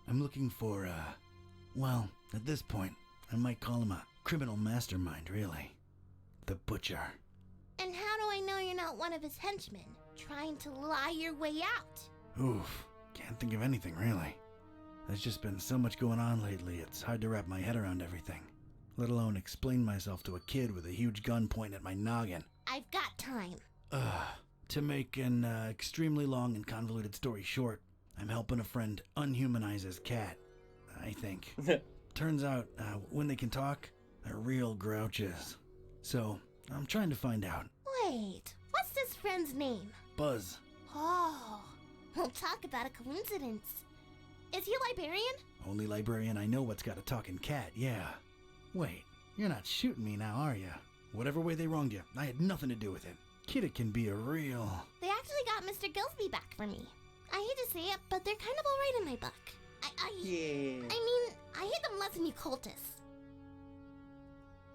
I'm looking for, well, at this point, I might call him a criminal mastermind, really. The Butcher. And how do I know you're not one of his henchmen, trying to lie your way out? Oof, can't think of anything, really. There's just been so much going on lately, it's hard to wrap my head around everything. Let alone explain myself to a kid with a huge gun pointing at my noggin. I've got time. To make an extremely long and convoluted story short, I'm helping a friend unhumanize his cat, I think. Turns out, when they can talk, they're real grouches. So, I'm trying to find out. Wait, what's this friend's name? Buzz. Oh, we'll talk about a coincidence. Is he a librarian? Only librarian I know what's got a talking cat, yeah. Wait, you're not shooting me now, are ya? Whatever way they wronged you, I had nothing to do with it. Kid, it can be a real... They actually got Mr. Gillespie back for me. I hate to say it, but they're kind of alright in my book. Yeah. I mean, I hate them less than you cultists.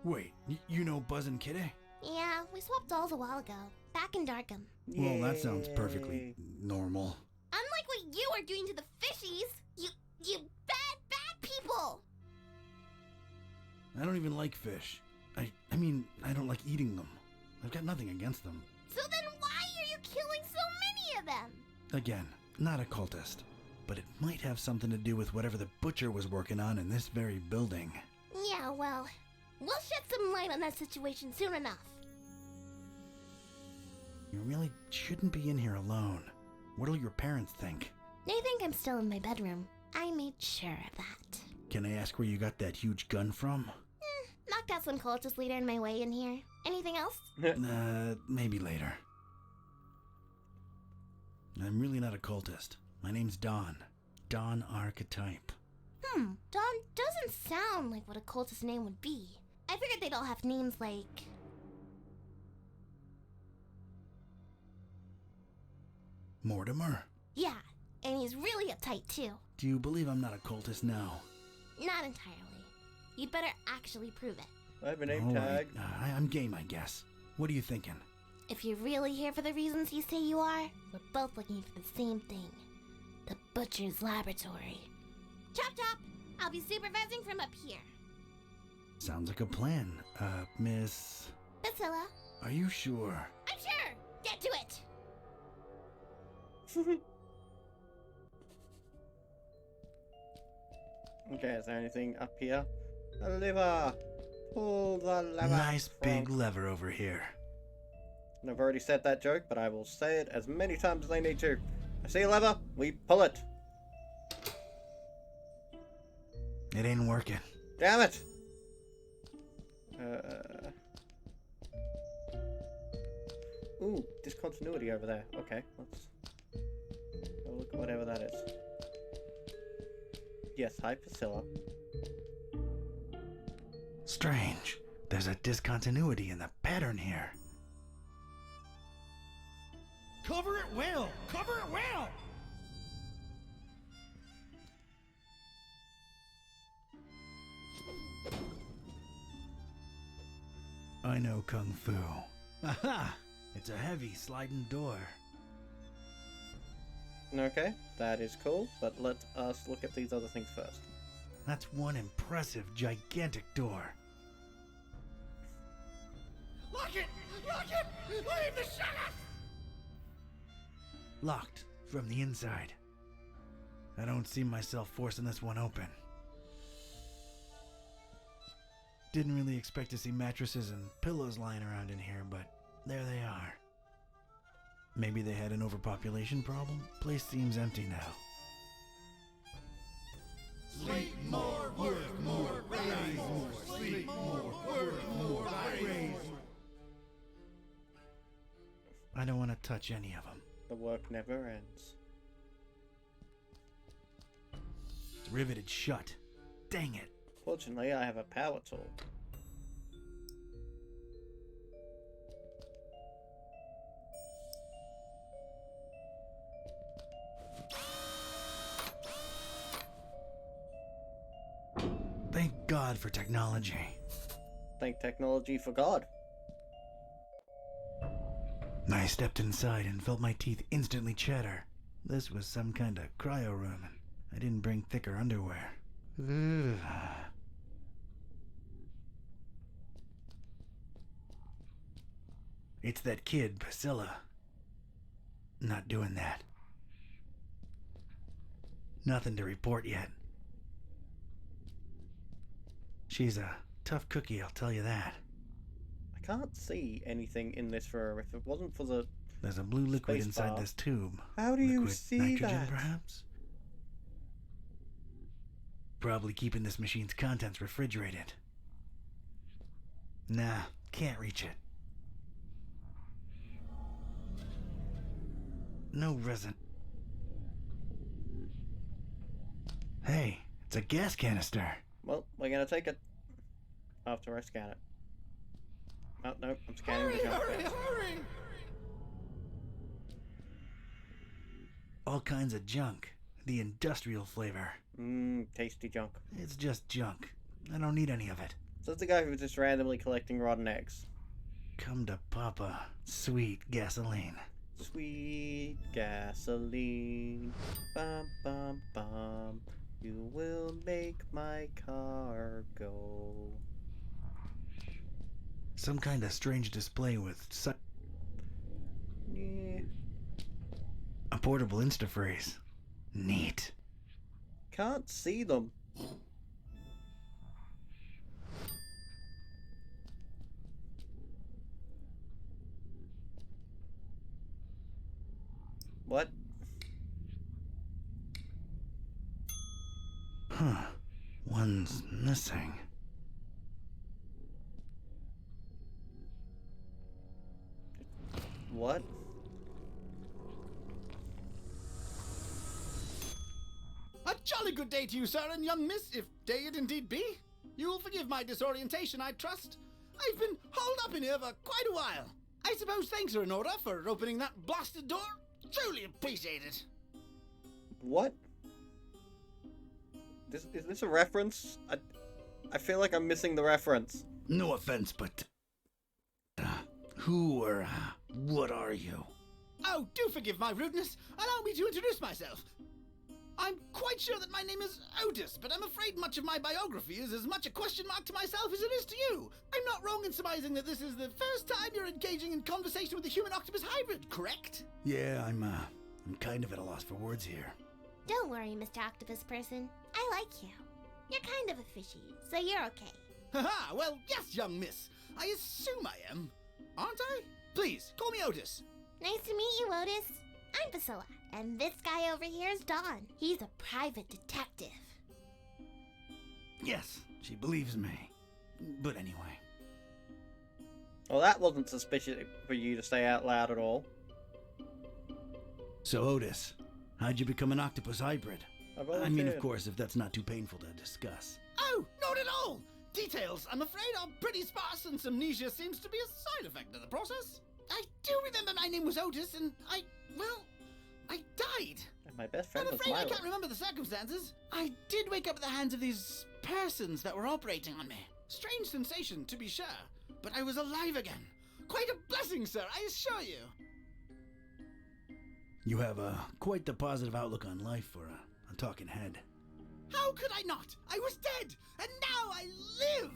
Wait, you know Buzz and Kitty? Yeah, we swapped dolls a while ago, back in Darkham. Well, that sounds perfectly normal. Unlike what you are doing to the fishies, you bad people! I don't even like fish. I mean, I don't like eating them. I've got nothing against them. So then why are you killing so many of them? Again, not a cultist. But it might have something to do with whatever the butcher was working on in this very building. Yeah, well, we'll shed some light on that situation soon enough. You really shouldn't be in here alone. What'll your parents think? They think I'm still in my bedroom. I made sure of that. Can I ask where you got that huge gun from? Knocked out some cultist leader in my way in here. Anything else? Maybe later. I'm really not a cultist. My name's Don. Don Archetype. Don doesn't sound like what a cultist name would be. I figured they'd all have names like... Mortimer? Yeah, and he's really uptight too. Do you believe I'm not a cultist now? Not entirely. You'd better actually prove it. I have a name All tag. right. I'm game, I guess. What are you thinking? If you're really here for the reasons you say you are, we're both looking for the same thing. The Butcher's Laboratory. Chop chop! I'll be supervising from up here. Sounds like a plan. Miss... Priscilla. Are you sure? I'm sure! Get to it! Okay, is there anything up here? A lever! Pull the lever. Nice big lever over here. And I've already said that joke, but I will say it as many times as I need to. I see a lever, we pull it. It ain't working. Damn it! Ooh, discontinuity over there. Okay, let's have a look at whatever that is. Yes, hi Priscilla. Strange. There's a discontinuity in the pattern here. Cover it well! Cover it well! I know Kung Fu. Aha! It's a heavy sliding door. Okay, that is cool, but let us look at these other things first. That's one impressive, gigantic door. Lock it! Lock it! Leave the sheriff! Locked from the inside. I don't see myself forcing this one open. Didn't really expect to see mattresses and pillows lying around in here, but there they are. Maybe they had an overpopulation problem? Place seems empty now. Sleep more, work more, raise more. Sleep more, work more, raise more. I don't want to touch any of them. The work never ends. It's riveted shut. Dang it. Fortunately, I have a power tool. Thank God for technology. Thank technology for God. I stepped inside and felt my teeth instantly chatter. This was some kind of cryo room, and I didn't bring thicker underwear. Ugh. It's that kid, Priscilla. Not doing that. Nothing to report yet. She's a tough cookie, I'll tell you that. I can't see anything in this for her if it wasn't for the... There's a blue liquid space inside bar. this tube. How do you Liquid see nitrogen, that? perhaps? Probably keeping this machine's contents refrigerated. Nah, can't reach it. No resin. Hey, it's a gas canister. Well, we're gonna take it after I scan it. Oh, no, I'm scanning the junk. Hurry! all kinds of junk. The industrial flavor. Tasty junk. It's just junk. I don't need any of it. So it's the guy who's just randomly collecting rotten eggs. Come to Papa, sweet gasoline. Sweet gasoline. Bum, bum, bum. You will make my car go. Some kind of strange display with Yeah. a portable Instaphrase. Neat. Can't see them. What? Huh. One's missing. What? A jolly good day to you, sir and young miss, if day it indeed be. You will forgive my disorientation, I trust. I've been holed up in here for quite a while. I suppose thanks are in order for opening that blasted door. Truly appreciate it. What? Is this a reference? I feel like I'm missing the reference. No offense, but... who or what are you? Oh, do forgive my rudeness. Allow me to introduce myself. I'm quite sure that my name is Otis, but I'm afraid much of my biography is as much a question mark to myself as it is to you. I'm not wrong in surmising that this is the first time you're engaging in conversation with a human-octopus hybrid, correct? Yeah, I'm kind of at a loss for words here. Don't worry, Mr. Octopus Person. I like you. You're kind of a fishy, so you're okay. Haha, well, yes, young miss. I assume I am. Aren't I? Please, call me Otis. Nice to meet you, Otis. I'm Priscilla, and this guy over here is Dawn. He's a private detective. Yes, she believes me. But anyway. Well, that wasn't suspicious for you to say out loud at all. So, Otis, how'd you become an octopus hybrid? I mean, of volunteered. course, if that's not too painful to discuss. Oh, not at all. Details, I'm afraid, are pretty sparse, and amnesia seems to be a side effect of the process. I do remember my name was Otis, and I died. And my best friend I'm was afraid I Milo. can't remember the circumstances. I did wake up at the hands of these persons that were operating on me. Strange sensation, to be sure, but I was alive again. Quite a blessing, sir, I assure you. You have quite the positive outlook on life for a talking head. How could I not? I was dead, and now I live.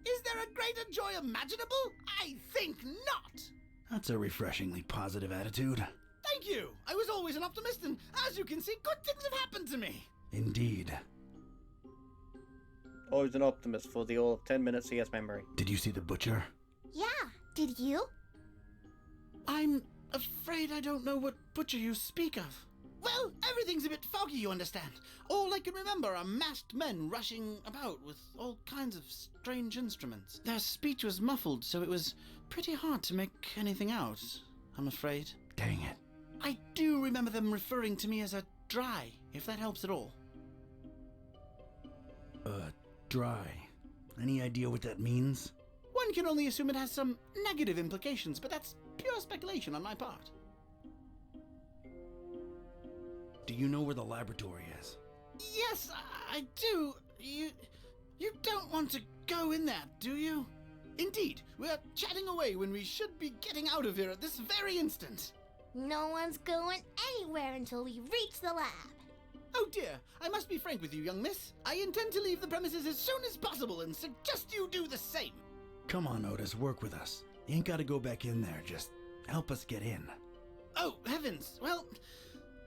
Is there a greater joy imaginable? I think not. That's a refreshingly positive attitude. Thank you. I was always an optimist, and as you can see, good things have happened to me. Indeed. Always an optimist for the all of 10 minutes he has memory. Did you see the butcher? Yeah, did you? I'm afraid I don't know what butcher you speak of. Well, everything's a bit foggy, you understand. All I can remember are masked men rushing about with all kinds of strange instruments. Their speech was muffled, so it was pretty hard to make anything out, I'm afraid. Dang it. I do remember them referring to me as a dry, if that helps at all. Dry. Any idea what that means? One can only assume it has some negative implications, but that's pure speculation on my part. Do you know where the laboratory is? Yes, I do. You don't want to go in there, do you? Indeed, we're chatting away when we should be getting out of here at this very instant. No one's going anywhere until we reach the lab. Oh dear, I must be frank with you, young miss. I intend to leave the premises as soon as possible and suggest you do the same. Come on, Otis, work with us. You ain't gotta go back in there, just help us get in. Oh, heavens. Well,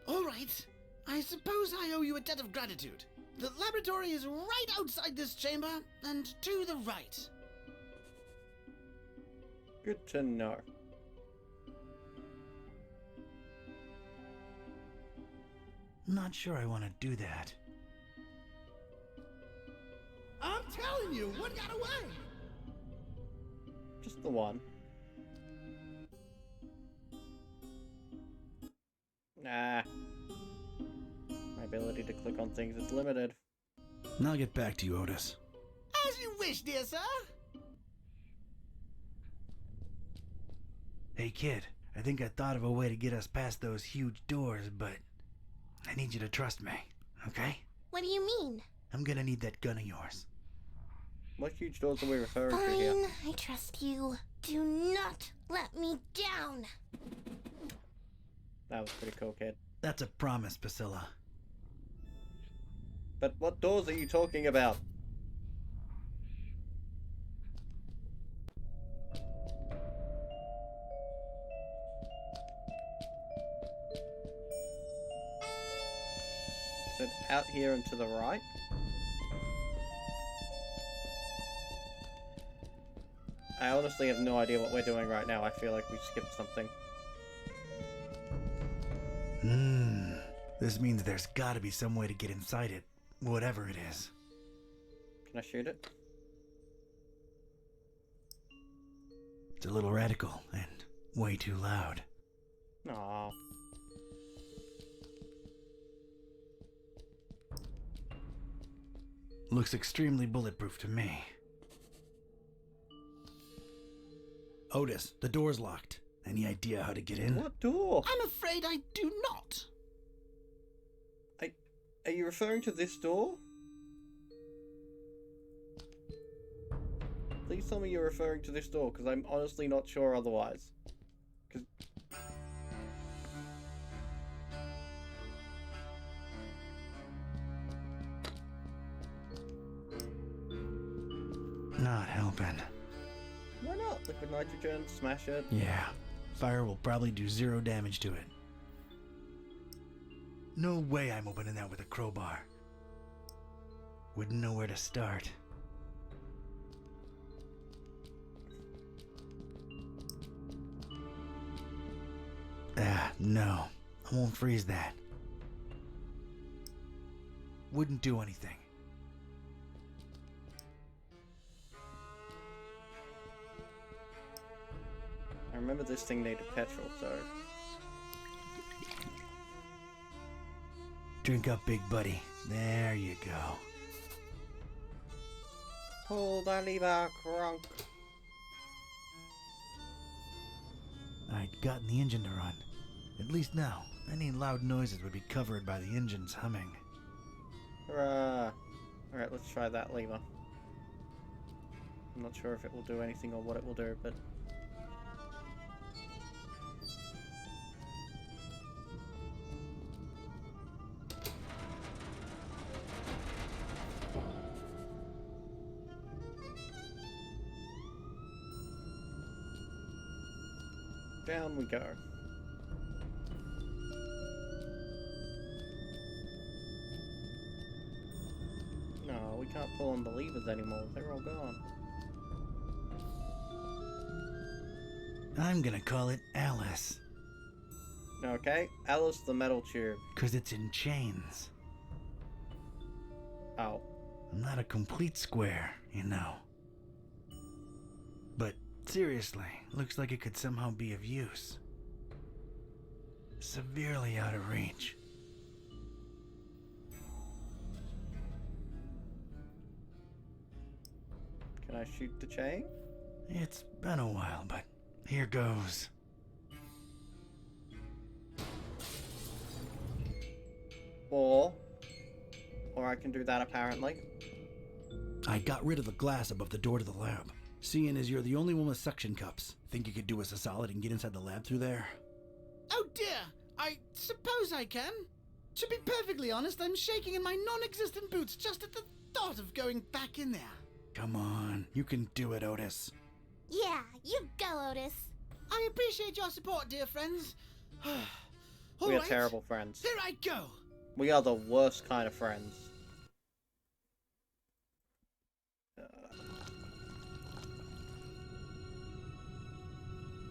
all right. I suppose I owe you a debt of gratitude. The laboratory is right outside this chamber and to the right. Good to know. Not sure I want to do that. I'm telling you, one got away. Just the one. Nah. My ability to click on things is limited. I'll get back to you, Otis. As you wish, dear sir. Hey, kid, I think I thought of a way to get us past those huge doors, but I need you to trust me, okay? What do you mean? I'm gonna need that gun of yours. What huge doors are we referring to here? Fine, I trust you. Do not let me down. That was pretty cool, kid. That's a promise, Priscilla. But what doors are you talking about? Is it out here and to the right? I honestly have no idea what we're doing right now. I feel like we skipped something. This means there's gotta be some way to get inside it, whatever it is. Can I shoot it? It's a little radical and way too loud. Aww. Looks extremely bulletproof to me. Otis, the door's locked. Any idea how to get in? What door? I'm afraid I do not. Are you referring to this door? Please tell me you're referring to this door, because I'm honestly not sure otherwise. Not helping. Why not? Liquid nitrogen, smash it. Yeah, fire will probably do 0 damage to it. No way I'm opening that with a crowbar. Wouldn't know where to start. No. I won't freeze that. Wouldn't do anything. I remember this thing needed petrol, so... Drink up, big buddy. There you go. Pull the lever, crunk. I'd gotten the engine to run. At least now, any loud noises would be covered by the engine's humming. Hurrah! Alright, let's try that lever. I'm not sure if it will do anything or what it will do, but... Down we go. No, we can't pull on the levers anymore. They're all gone. I'm gonna call it Alice. Okay, Alice the metal tube. 'Cause it's in chains. Oh. I'm not a complete square, you know. But seriously, looks like it could somehow be of use. Severely out of reach. Can I shoot the chain? It's been a while, but here goes. Or I can do that apparently. I got rid of the glass above the door to the lab. Seeing as you're the only one with suction cups, think you could do us a solid and get inside the lab through there? Oh dear, I suppose I can. To be perfectly honest, I'm shaking in my non-existent boots just at the thought of going back in there. Come on, you can do it, Otis. Yeah, you go, Otis. I appreciate your support, dear friends. We are terrible friends. Here I go. We are the worst kind of friends.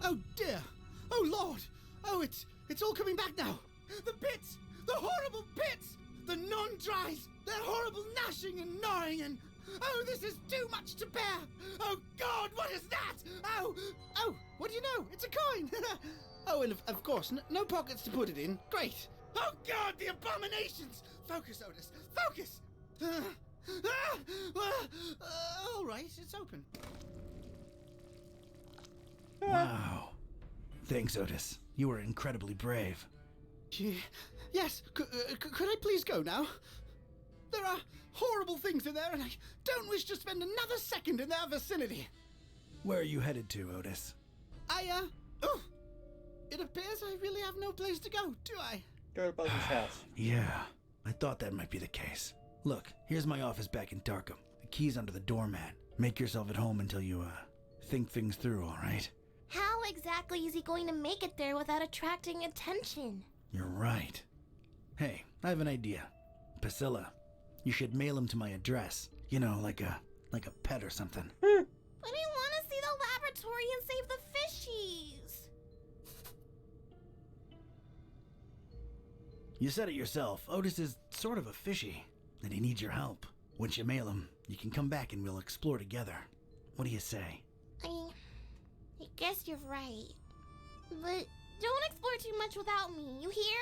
Oh dear! Oh Lord! Oh, it's all coming back now! The pits! The horrible pits! The non-dries! Their horrible gnashing and gnawing and... Oh, this is too much to bear! Oh God, what is that? Oh! Oh, what do you know? It's a coin! Oh, and of course, no pockets to put it in. Great! Oh God, the abominations! Focus, Otis! Focus! All right, it's open. Wow. Thanks, Otis. You were incredibly brave. Yes, could I please go now? There are horrible things in there, and I don't wish to spend another second in their vicinity. Where are you headed to, Otis? It appears I really have no place to go, do I? Go to Buggy's house. Yeah, I thought that might be the case. Look, here's my office back in Darkham. The key's under the doormat. Make yourself at home until you, think things through, all right? How exactly is he going to make it there without attracting attention? You're right. Hey, I have an idea. Priscilla, you should mail him to my address. You know, like a pet or something. But I want to see the laboratory and save the fishies. You said it yourself. Otis is sort of a fishy, and he needs your help. Once you mail him, you can come back and we'll explore together. What do you say? I guess you're right. But don't explore too much without me, you hear?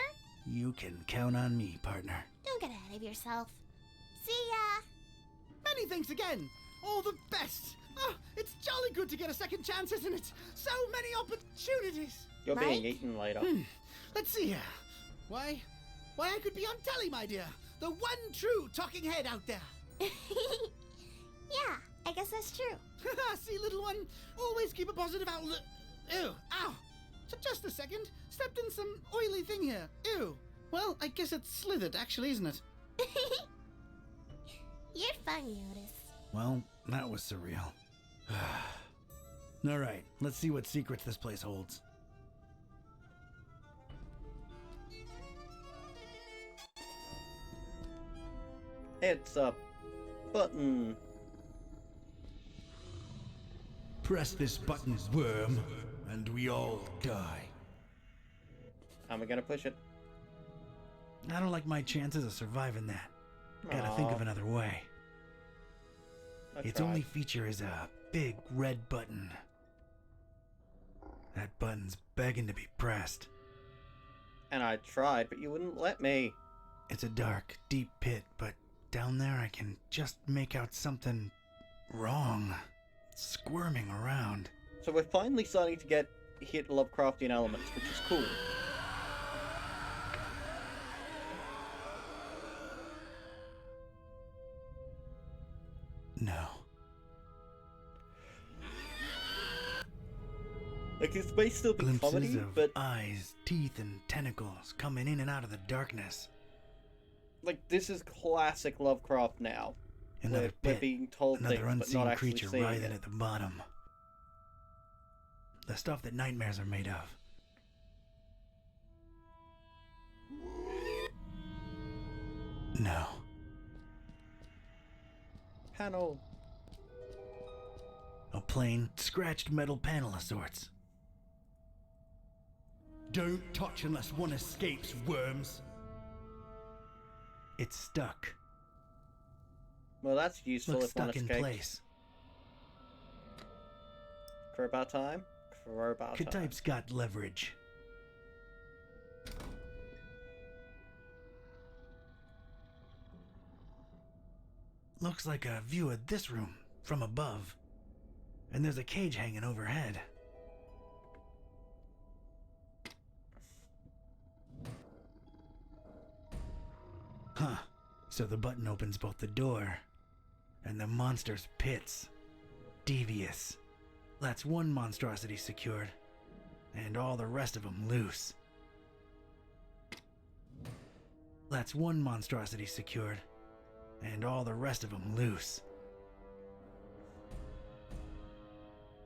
You can count on me, partner. Don't get ahead of yourself. See ya! Many thanks again. All the best. Oh, it's jolly good to get a second chance, isn't it? So many opportunities. You're being eaten later. Let's see here. Why, I could be on telly, my dear. The one true talking head out there. Yeah, I guess that's true. See, little one, always keep a positive outlook. Ew, ow. Just a second. Stepped in some oily thing here. Ew. Well, I guess it's slithered, actually, isn't it? You're funny, Otis. Well, that was surreal. All right, let's see what secrets this place holds. It's a button. Press this button, worm, and we all die. How am I gonna push it? I don't like my chances of surviving that. Gotta think of another way. Its only feature is a big red button. That button's begging to be pressed. And I tried, but you wouldn't let me. It's a dark, deep pit, but down there I can just make out something wrong. Squirming around. So we're finally starting to hit Lovecraftian elements, which is cool. No. Like, this may still be Glimpses comedy, of but eyes, teeth, and tentacles coming in and out of the darkness. like, this is classic Lovecraft now. Another we're pit, being told another things, but unseen not actually creature seeing writhing it. at the bottom. The stuff that nightmares are made of. No. Panel. A plain, scratched metal panel of sorts. Don't touch unless one escapes, worms. It's stuck. Well, that's useful Looks if one stuck in escapes. place. Crowbar time? Crowbar time. K-Type's got leverage. Looks like a view of this room from above. And there's a cage hanging overhead. Huh. So the button opens both the door and the monster's pits. Devious. That's one monstrosity secured, and all the rest of them loose. That's one monstrosity secured, and all the rest of them loose.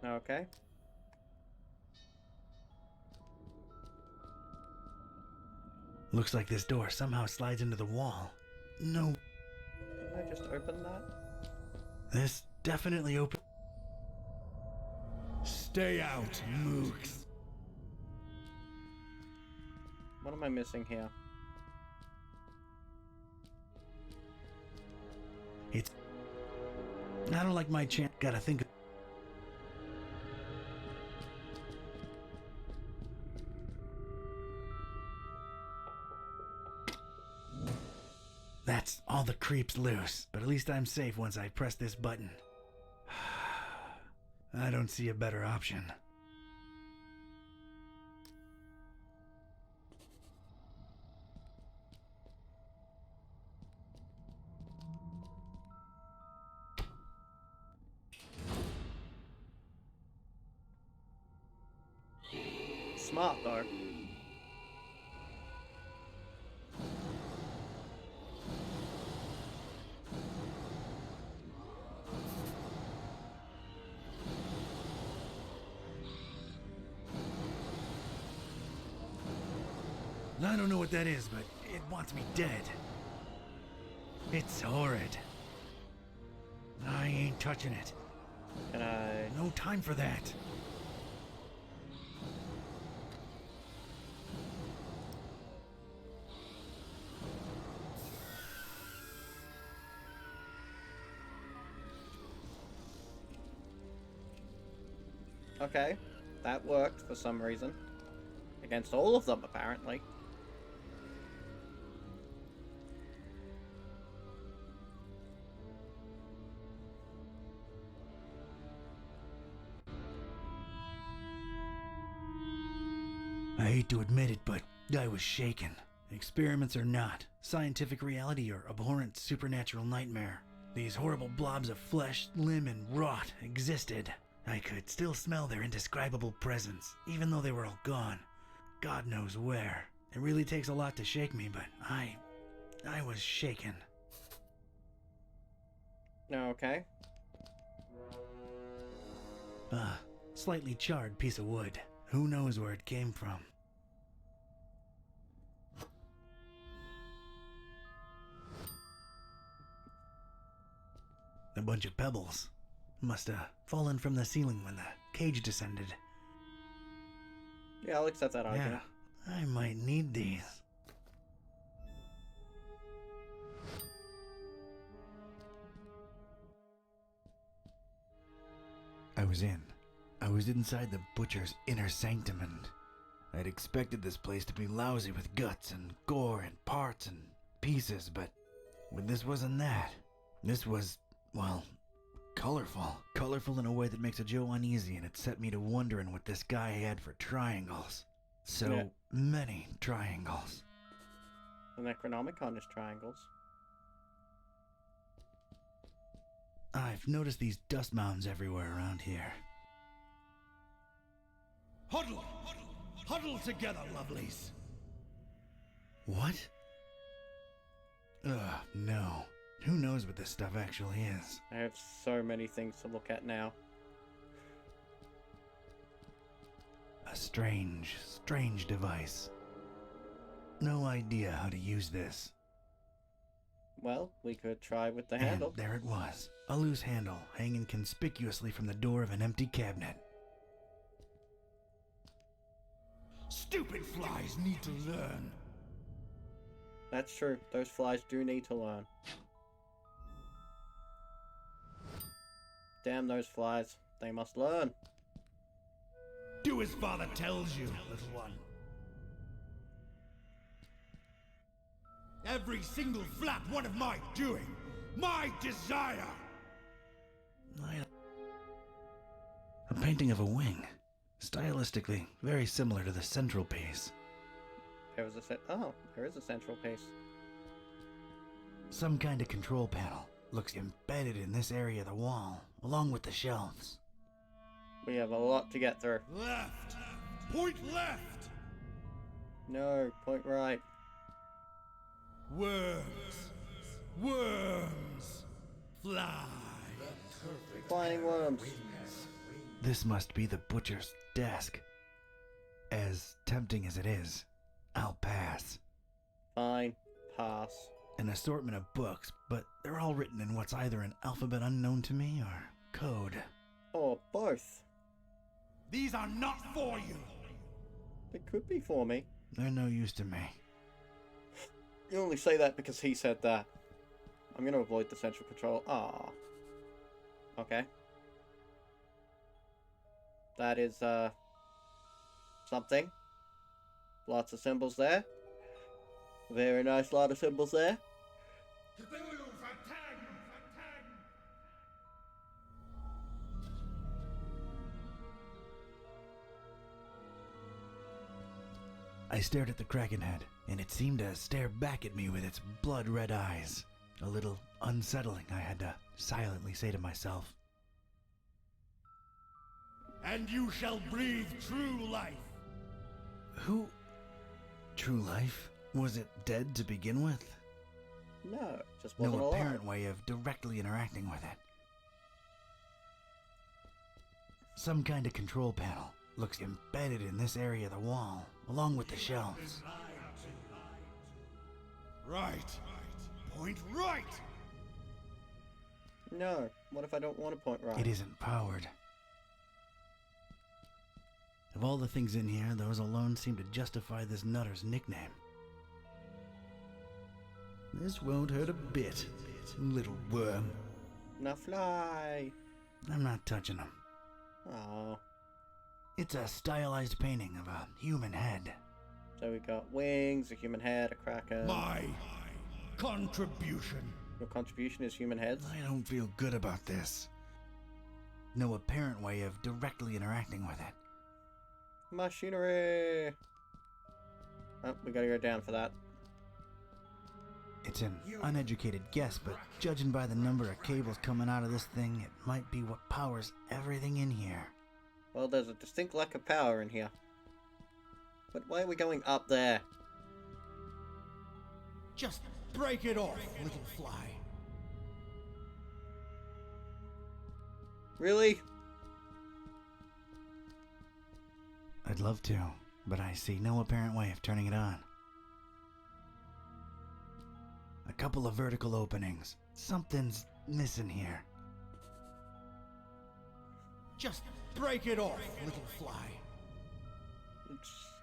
Okay. Looks like this door somehow slides into the wall. No. Didn't I just open that? This definitely open. Stay out, mooks. What am I missing here? It's. I don't like my chance. Gotta think. That's all the creeps loose, but at least I'm safe once I press this button. I don't see a better option. smart, though. I don't know what that is, but it wants me dead. It's horrid. I ain't touching it. Can I... No time for that. Okay, that worked for some reason. Against all of them, apparently. I hate to admit it, but I was shaken. Experiments or not, scientific reality or abhorrent supernatural nightmare, these horrible blobs of flesh, limb, and rot existed. I could still smell their indescribable presence, even though they were all gone. God knows where. It really takes a lot to shake me, but I was shaken. Okay. Slightly charred piece of wood. Who knows where it came from? A bunch of pebbles. Must have fallen from the ceiling when the cage descended. Yeah, I'll accept that argument. Yeah, I might need these. I was inside the butcher's inner sanctum, and I'd expected this place to be lousy with guts and gore and parts and pieces, but this wasn't that. This was, well, colorful. Colorful in a way that makes a Joe uneasy, and it set me to wondering what this guy had for triangles. So many triangles. The Necronomicon is triangles. I've noticed these dust mounds everywhere around here. Huddle! Huddle together, lovelies! What? No. Who knows what this stuff actually is? I have so many things to look at now. A strange device. No idea how to use this. Well, we could try with the handle. And there it was. A loose handle hanging conspicuously from the door of an empty cabinet. Stupid flies need to learn. That's true. Those flies do need to learn. Damn those flies. They must learn. Do as father tells you, little one. Every single flap one of my doing. My desire! A painting of a wing. Stylistically, very similar to the central piece. There is a central piece. Some kind of control panel. Looks embedded in this area of the wall, along with the shelves. We have a lot to get through. Left! Point left! No, point right. Worms! Worms! Fly! Flying worms. This must be the butcher's desk. As tempting as it is, I'll pass. Fine. Pass. An assortment of books, but they're all written in what's either an alphabet unknown to me or code. Or both. These are not for you! They could be for me. They're no use to me. You only say that because he said that. I'm gonna avoid the central control. Ah. Okay. That is, something. Lots of symbols there. Very nice lot of symbols there. I stared at the Kraken head, and it seemed to stare back at me with its blood-red eyes. A little unsettling, I had to silently say to myself. And you shall breathe true life. Who? True Life? Was it dead to begin with? No, it just wasn't No alive. apparent way of directly interacting with it. Some kind of control panel looks embedded in this area of the wall, along with the shelves. Right. Point right. No, what if I don't want to point right? It isn't powered. Of all the things in here, those alone seem to justify this nutter's nickname. This won't hurt a bit, little worm. Now fly. I'm not touching him. Oh. It's a stylized painting of a human head. So we got wings, a human head, a kraken. My contribution. Your contribution is human heads? I don't feel good about this. No apparent way of directly interacting with it. Machinery! Oh, we gotta go down for that. It's an uneducated guess, but judging by the number of cables coming out of this thing, it might be what powers everything in here. Well, there's a distinct lack of power in here. But why are we going up there? Just break it off, little fly. Really? I'd love to, but I see no apparent way of turning it on. A couple of vertical openings. Something's missing here. Just break it off, little fly.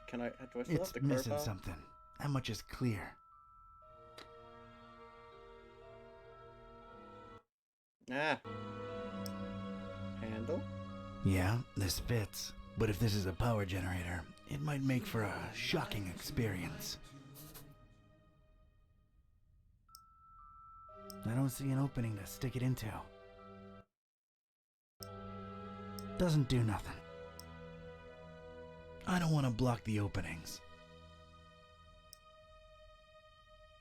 Can I? Do I still It's have the missing crowbar? something. That much is clear. Ah. Handle? Yeah, this fits. But if this is a power generator, it might make for a shocking experience. I don't see an opening to stick it into. Doesn't do nothing. I don't want to block the openings.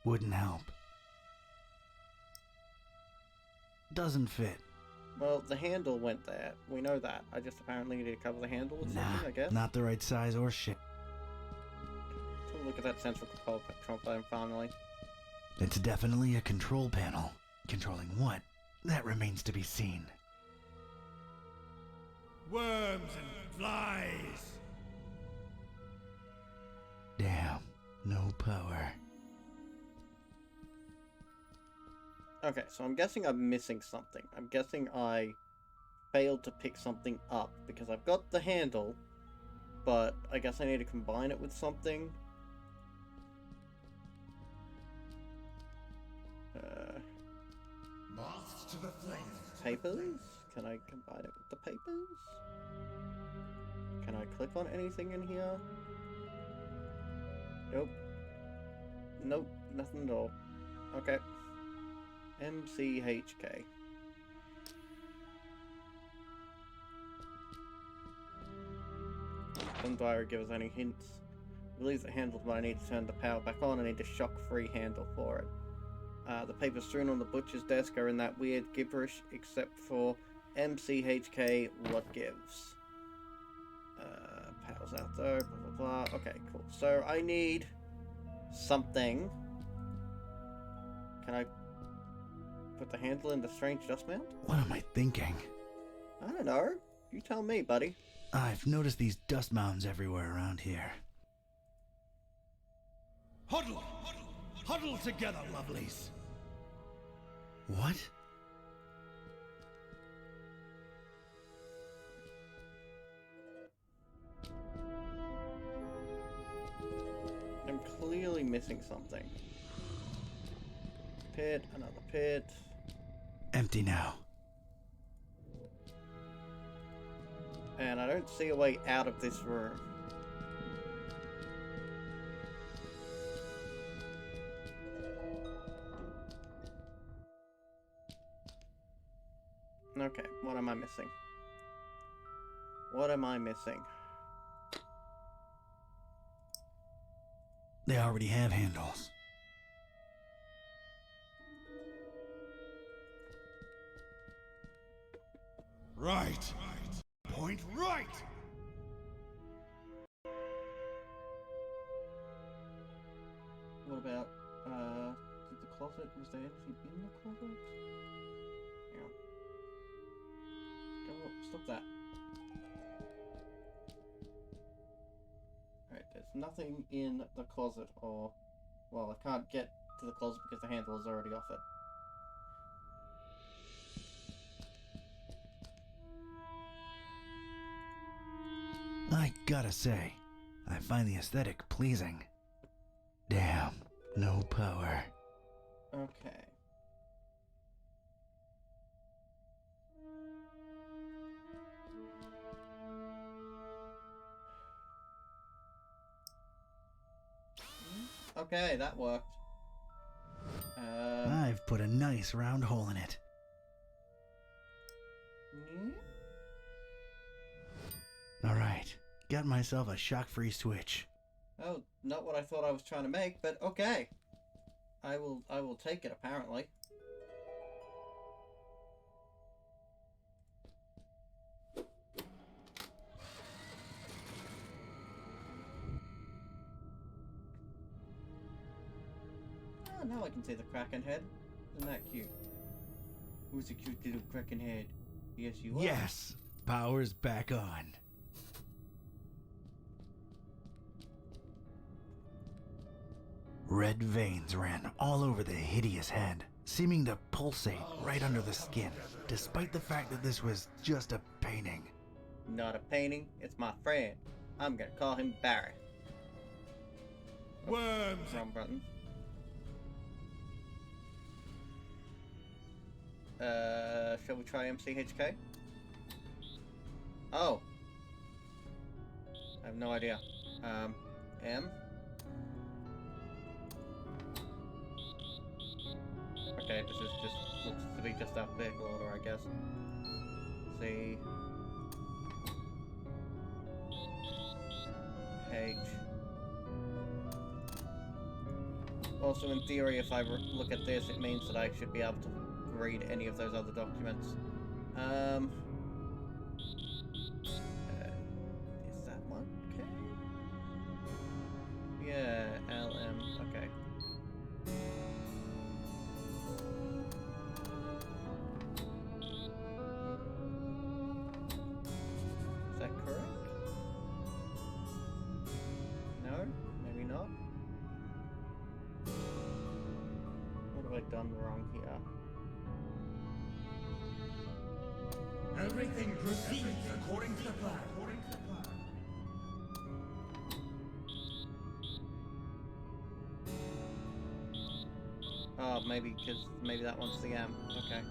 Wouldn't help. Doesn't fit. Well, the handle went there. We know that. I just apparently need to cover the handle with something, I guess. Not the right size or shape. Let's have a look at that central control panel finally. It's definitely a control panel. Controlling what? That remains to be seen. Worms and flies. Damn, no power. Okay, so I'm guessing I'm missing something. I'm guessing I failed to pick something up because I've got the handle, but I guess I need to combine it with something. Moths to the flame. Papers? Can I combine it with the papers? Can I click on anything in here? Nope. Nope, nothing at all. Okay. MCHK. Doesn't Diary give us any hints? Believes it handles, but I need to turn the power back on. I need a shock-free handle for it. The papers strewn on the butcher's desk are in that weird gibberish, except for MCHK, what gives? Power's out though, blah blah blah. Okay, cool. So I need something. Can I put the handle in the strange dust mount? What am I thinking? I don't know. You tell me, buddy. I've noticed these dust mounds everywhere around here. Huddle! Huddle together, lovelies. What? I'm clearly missing something. Pit, another pit. Empty now. And I don't see a way out of this room. Okay, what am I missing? What am I missing? They already have handles. Right. Point right. What about, did the closet, was there anything in the closet? Yeah. Go, stop that. Alright, there's nothing in the closet, or, well, I can't get to the closet because the handle is already off it. I gotta say, I find the aesthetic pleasing. Damn, no power. Okay. Okay, that worked. I've put a nice round hole in it. Alright, got myself a shock-free switch. Oh, not what I thought I was trying to make, but okay. I will take it, apparently. Oh, now I can see the Kraken head. Isn't that cute? Who's a cute little Kraken head? Yes, you are. Yes! Power's back on. Red veins ran all over the hideous head, seeming to pulsate right under the skin, despite the fact that this was just a painting. Not a painting, it's my friend. I'm gonna call him Barry. Worms! Wrong button. Shall we try MCHK? Oh. I have no idea. M? Okay, this is just, looks to be just alphabetical order, I guess. C. H. Also, in theory, if I look at this, it means that I should be able to read any of those other documents. Is that one? Okay. Yeah, LM, okay. Is that correct? No? Maybe not? What have I done wrong here? Everything proceeds according to the plan. Oh, maybe that one's the M. Okay.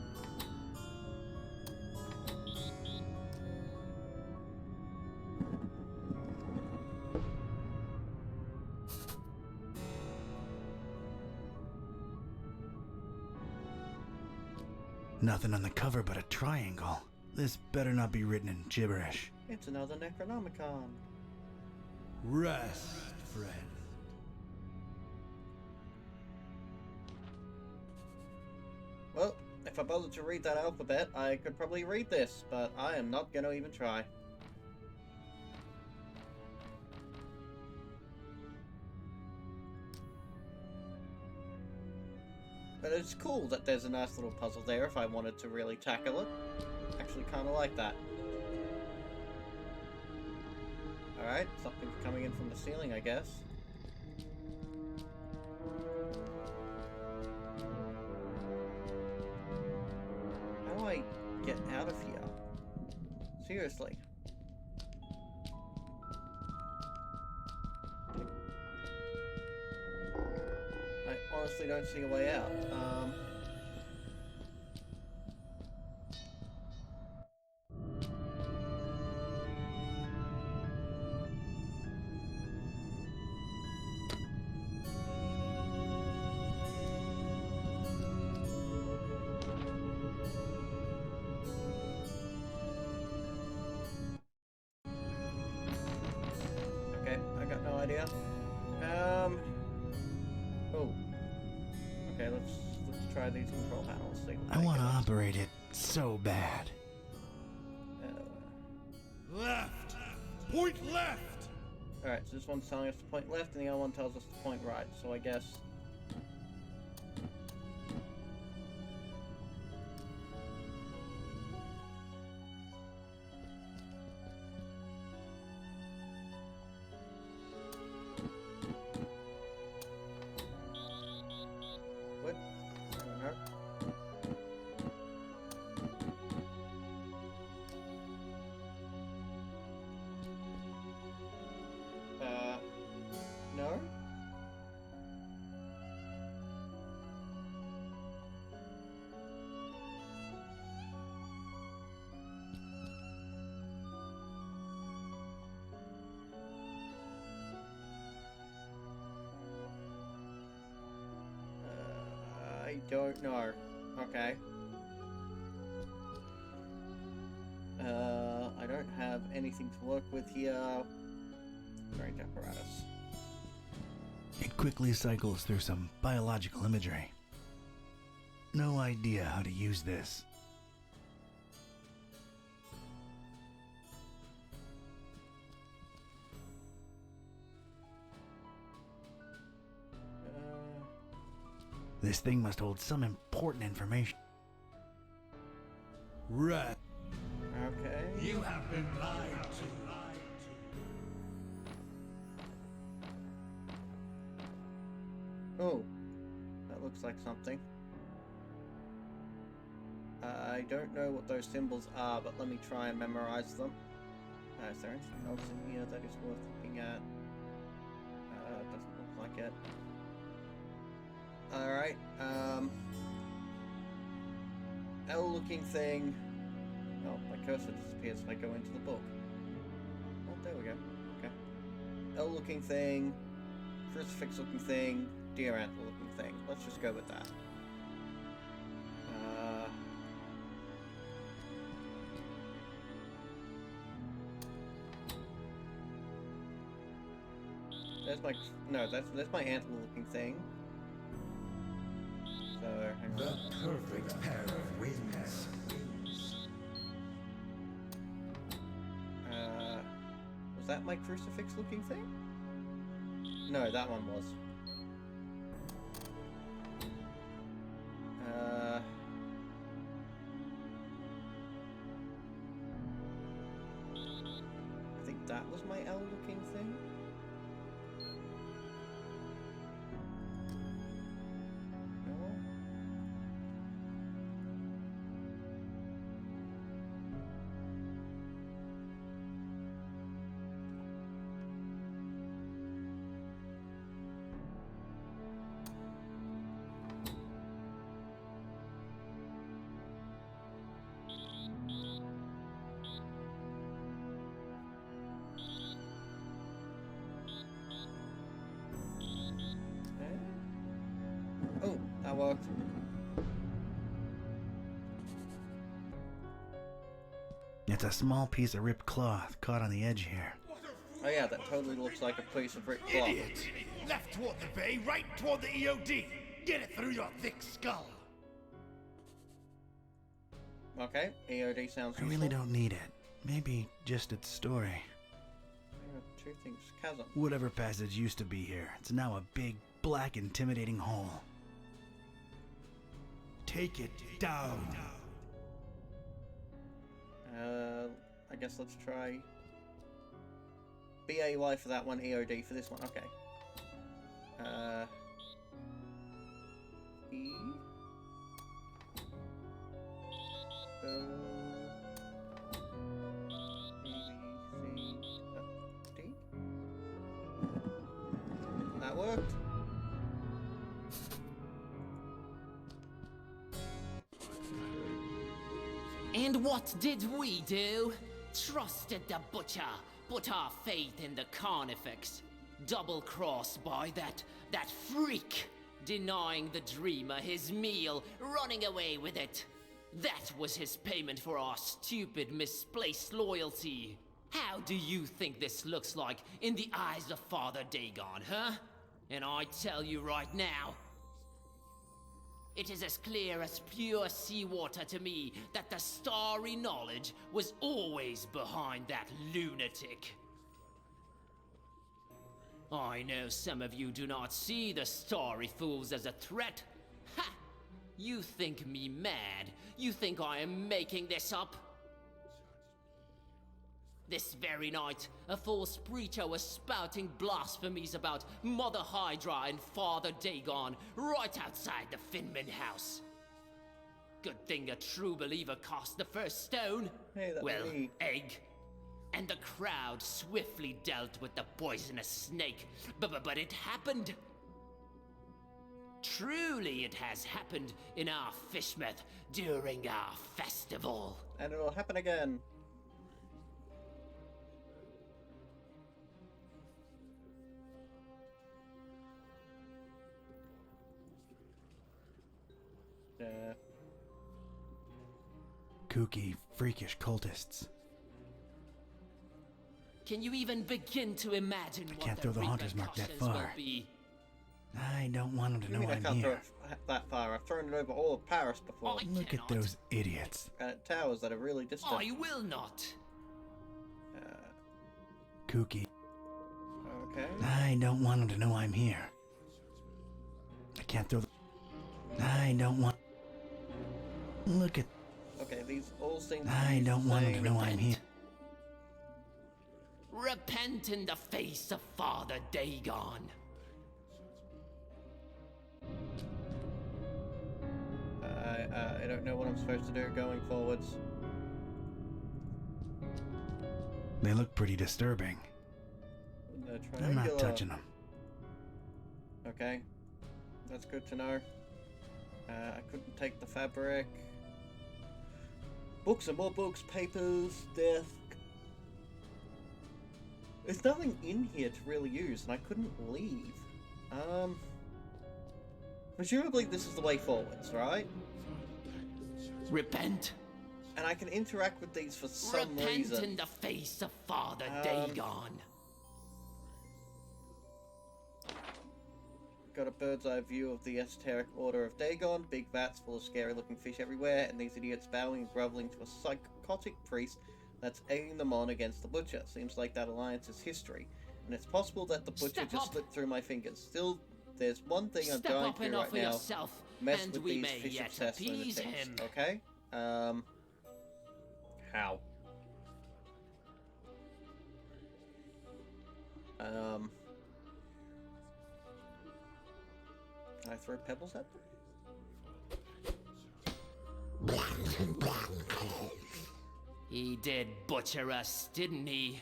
Nothing on the cover but a triangle. This better not be written in gibberish. It's another Necronomicon. Rest, friend. Well, if I bothered to read that alphabet, I could probably read this, but I am not going to even try. But it's cool that there's a nice little puzzle there if I wanted to really tackle it. Actually kind of like that. Alright, something's coming in from the ceiling, I guess. How do I get out of here? Seriously. I honestly don't see a way out. Okay, I got no idea. Oh. Okay, let's try these control panels. See what I they want to give us. operate it so bad. Left! Point left! Alright, so this one's telling us to point left, and the other one tells us to point right, so I guess... What? I don't know. No? I don't know. Okay. I don't have anything to work with here. Strange apparatus. It quickly cycles through some biological imagery. No idea how to use this. This thing must hold some important information. Right. Okay. You have been lied to. Oh, that looks like something. I don't know what those symbols are, but let me try and memorize them. Is there anything else in here that is worth looking at? Doesn't look like it. Alright, L-looking thing. Oh, my cursor disappears if I go into the book. Oh, there we go. Okay. L-looking thing, crucifix-looking thing, deer antler-looking thing. Let's just go with that. There's my... No, that's my antler-looking thing. So, hang on. The perfect pair of wings. Was that my crucifix-looking thing? No, that one was. I think that was my L-looking thing. Oh, that worked. It's a small piece of ripped cloth caught on the edge here. Oh yeah, that totally looks like a piece of ripped cloth. Idiot! Left toward the bay, right toward the EOD. Get it through your thick skull. Okay, EOD sounds I really don't need it. Maybe just its story. Two things. Chasm. Whatever passage used to be here, it's now a big, black, intimidating hole. Take it down. I guess let's try BAY for that one, EOD for this one. Okay. E. O. D. That worked. And what did we do? Trusted the butcher, put our faith in the carnifex. Double-crossed by that freak, denying the dreamer his meal, running away with it. That was his payment for our stupid, misplaced loyalty. How do you think this looks like in the eyes of Father Dagon, huh? And I tell you right now, it is as clear as pure seawater to me that the starry knowledge was always behind that lunatic. I know some of you do not see the starry fools as a threat. Ha! You think me mad? You think I am making this up? This very night, a false preacher was spouting blasphemies about Mother Hydra and Father Dagon right outside the Finman house. Good thing a true believer cast the first stone. Hey, that well, me. egg. And the crowd swiftly dealt with the poisonous snake. But it happened. Truly it has happened in our Fishmouth during our festival. And it'll happen again. Kooky, freakish cultists. Can you even begin to imagine what can't throw the haunter's mark that repercussions will far. be? I don't want them to What do you know mean I I'm can't throw here. it that far? I've thrown it over all of Paris before. Look at those idiots. And at towers that are really distant. I will not. Kooky. Okay. I don't want them to know I'm here. I can't throw the... I don't want... Look at... Okay, these all seem to I be don't want them to saying- know I'm here. Repent in the face of Father Dagon. I don't know what I'm supposed to do going forwards. They look pretty disturbing. The I'm not triangular- touching them. Okay, that's good to know. I couldn't take the fabric. Books and more books, papers, desk. There's nothing in here to really use, and I couldn't leave. Presumably this is the way forwards, right? Repent. And I can interact with these for some Repent reason. in the face of Father Dagon. Got a bird's eye view of the esoteric order of Dagon, big vats full of scary looking fish everywhere, and these idiots bowing and groveling to a psychotic priest that's egging them on against the butcher. Seems like that alliance is history, and it's possible that the butcher Step just up. slipped through my fingers. Still, there's one thing I'm Step going up to do and right offer now. yourself, Mess and with we these may fish yet obsessed appease lunatics, him. okay? How? Can I throw pebbles at them? He did butcher us, didn't he?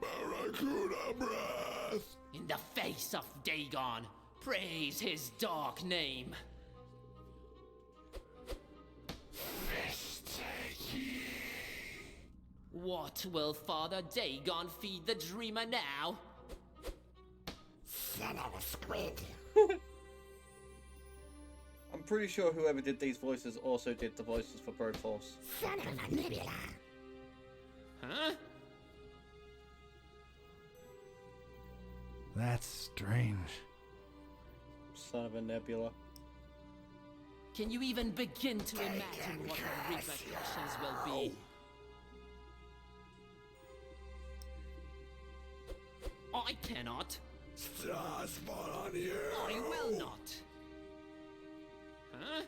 Barracuda breath! In the face of Dagon, praise his dark name. What will Father Dagon feed the dreamer now? Son of a squid. I'm pretty sure whoever did these voices also did the voices for Broforce. Son of a nebula. Huh? That's strange. Son of a nebula. Can you even begin to imagine what the repercussions will be? I cannot. Stars fall on you! I will not. Huh?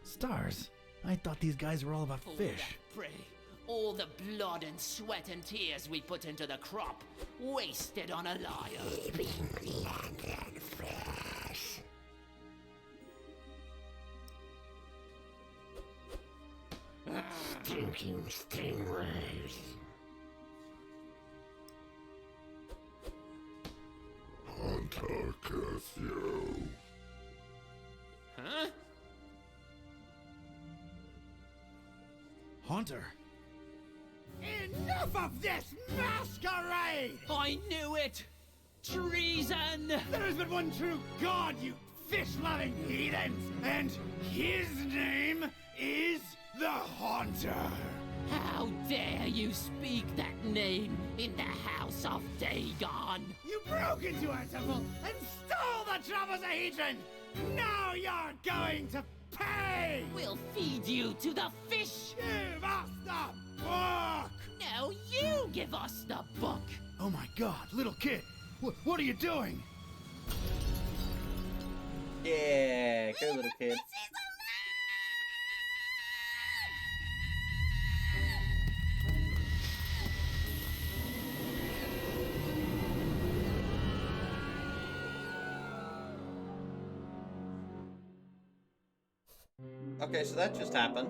Stars? I thought these guys were all about All fish. that prey, all the blood and sweat and tears we put into the crop, wasted on a liar. London fresh. Stinking stingrays. Hunter curse you! Huh? Haunter! Enough of this masquerade! I knew it! Treason! There is but one true God, you fish-loving heathens, and his name is the Haunter. How dare you speak that name in the house of Dagon? You broke into our temple and stole the Trapezohedron! Now you're going to pay! We'll feed you to the fish! Give us the book! No, you give us the book! Oh my god, little kid! What are you doing? Yeah, go little kid. Okay, so that just happened.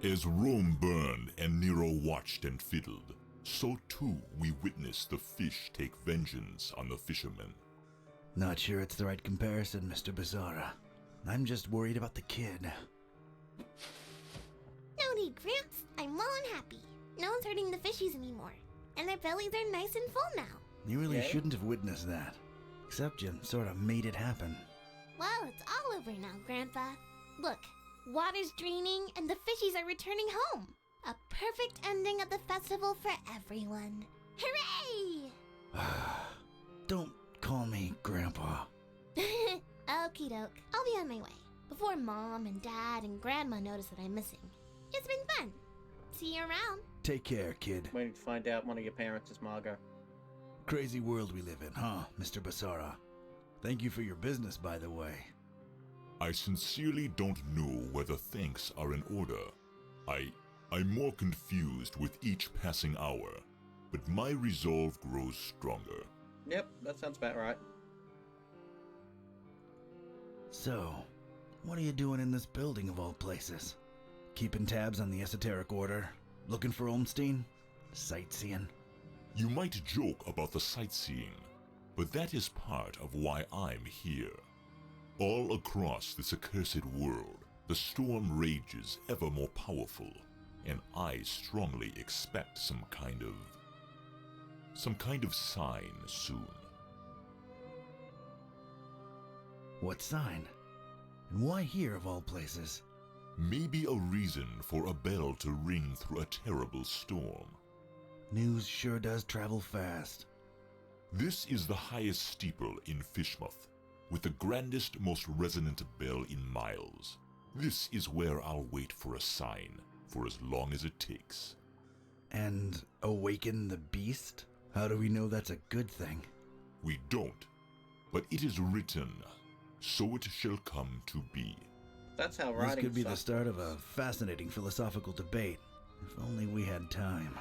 As Rome burned and Nero watched and fiddled, so too we witnessed the fish take vengeance on the fishermen. Not sure it's the right comparison, Mr. Bizarra. I'm just worried about the kid. No need, Gramps. I'm well and happy. No one's hurting the fishies anymore. And their bellies are nice and full now. You really shouldn't have witnessed that. Except you sort of made it happen. Well, it's all over now, Grandpa. Look, water's draining and the fishies are returning home. A perfect ending of the festival for everyone. Hooray! Don't call me Grandpa. Okie doke. I'll be on my way. Before Mom and Dad and Grandma notice that I'm missing. It's been fun. See you around. Take care, kid. Waiting to find out one of your parents is Margot. Crazy world we live in, huh, Mr. Bizarra? Thank you for your business, by the way. I sincerely don't know whether thanks are in order. I'm more confused with each passing hour, but my resolve grows stronger. Yep, that sounds about right. So, what are you doing in this building of all places? Keeping tabs on the esoteric order? Looking for Olmstein? Sightseeing? You might joke about the sightseeing, but that is part of why I'm here. All across this accursed world, the storm rages ever more powerful, and I strongly expect some kind of sign soon. What sign? And why here of all places? Maybe a reason for a bell to ring through a terrible storm. News sure does travel fast. This is the highest steeple in Fishmouth, with the grandest, most resonant bell in miles. This is where I'll wait for a sign, for as long as it takes. And awaken the beast? How do we know that's a good thing? We don't, but it is written, so it shall come to be. That's how writing This could be the sucks. start of a fascinating philosophical debate. If only we had time.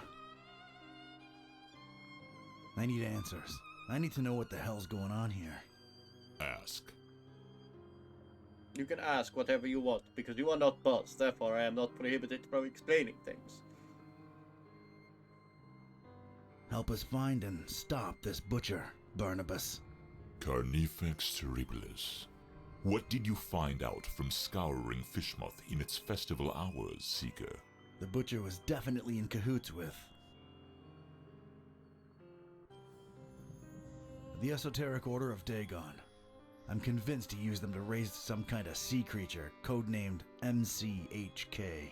I need answers. I need to know what the hell's going on here. Ask. You can ask whatever you want, because you are not boss, therefore I am not prohibited from explaining things. Help us find and stop this butcher, Barnabas. Carnifex terribilis. What did you find out from scouring Fishmouth in its festival hours, Seeker? The butcher was definitely in cahoots with the Esoteric Order of Dagon. I'm convinced he used them to raise some kind of sea creature, codenamed MCHK.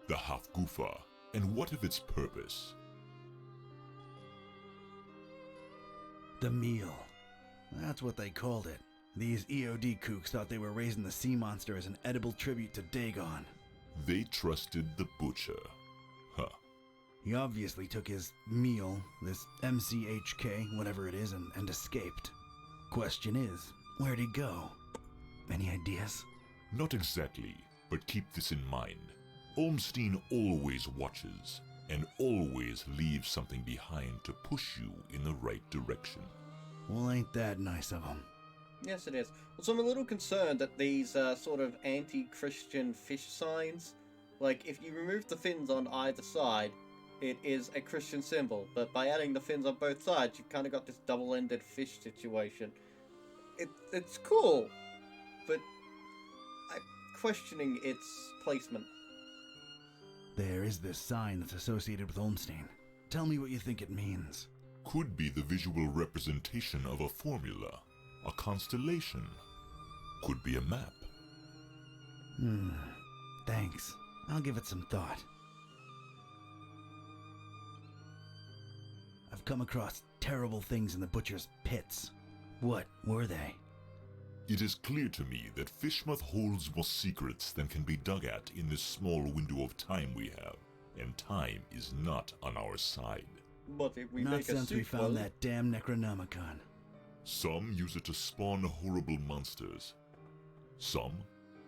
The Hafgufa. And what of its purpose? The meal. That's what they called it. These EOD kooks thought they were raising the sea monster as an edible tribute to Dagon. They trusted the butcher. Huh. He obviously took his meal, this MCHK, whatever it is, and escaped. Question is, where'd he go? Any ideas? Not exactly, but keep this in mind. Olmstein always watches, and always leaves something behind to push you in the right direction. Well, ain't that nice of him? Yes, it is. So I'm a little concerned at these sort of anti-Christian fish signs. Like, if you remove the fins on either side, it is a Christian symbol. But by adding the fins on both sides, you've kind of got this double-ended fish situation. It's cool, but I'm questioning its placement. There is this sign that's associated with Olmstein. Tell me what you think it means. Could be the visual representation of a formula. A constellation. Could be a map. Thanks. I'll give it some thought. I've come across terrible things in the butcher's pits. What were they? It is clear to me that Fishmouth holds more secrets than can be dug at in this small window of time we have, and time is not on our side. But if we Not make a since we sequel, found that damn Necronomicon. Some use it to spawn horrible monsters. Some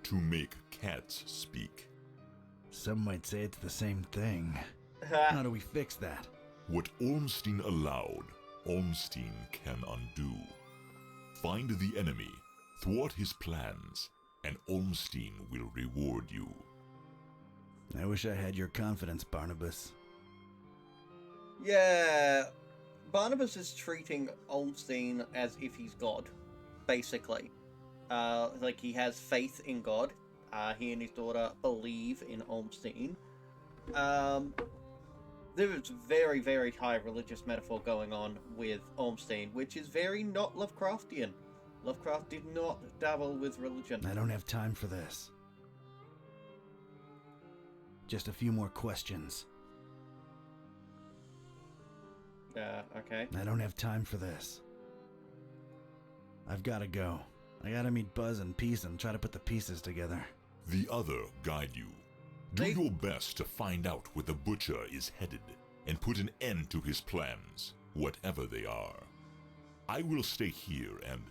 to make cats speak. Some might say it's the same thing. How do we fix that? What Ormstein allowed, Ormstein can undo. Find the enemy, thwart his plans, and Ormstein will reward you. I wish I had your confidence, Barnabas. Yeah, Barnabas is treating Olmstein as if he's God, basically. Like he has faith in God. He and his daughter believe in Olmstein. There is very, very high religious metaphor going on with Olmstein, which is very not Lovecraftian. Lovecraft did not dabble with religion. I don't have time for this. Just a few more questions. Okay. I don't have time for this. I've gotta go. I gotta meet Buzz and Peace and try to put the pieces together. The other guide you. Do your best to find out where the butcher is headed, and put an end to his plans, whatever they are. I will stay here and...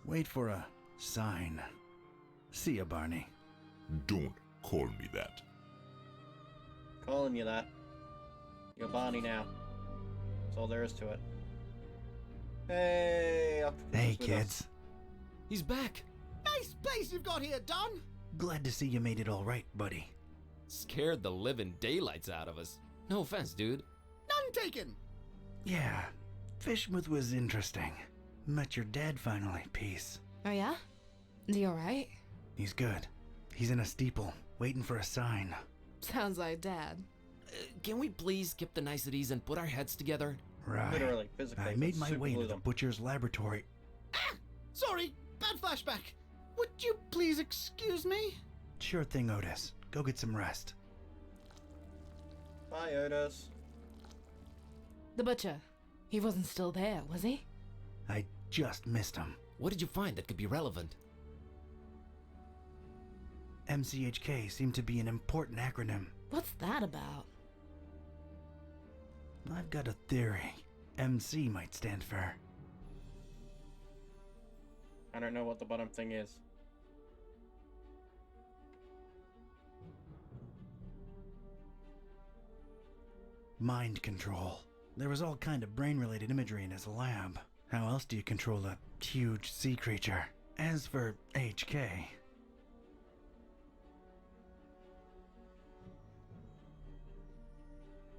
Wait for a sign. See ya, Barney. Don't call me that. Calling you that. You're Barney now. That's all there is to it. Hey, Octopus Hey, is with kids. us. He's back. Nice place you've got here, Don. Glad to see you made it all right, buddy. Scared the living daylights out of us. No offense, dude. None taken. Yeah, Fishmouth was interesting. Met your dad finally, Peace. Oh yeah? Is he alright? He's good. He's in a steeple, waiting for a sign. Sounds like Dad. Can we please skip the niceties and put our heads together? Right. Literally, physically. I made let's my way superglue into the them. butcher's laboratory. Sorry, bad flashback. Would you please excuse me? Sure thing, Otis. Go get some rest. Bye, Otis. The butcher. He wasn't still there, was he? I just missed him. What did you find that could be relevant? MCHK seemed to be an important acronym. What's that about? I've got a theory. MC might stand for... I don't know what the bottom thing is. mind control. There was all kind of brain-related imagery in his lab. How else do you control a huge sea creature? As for HK...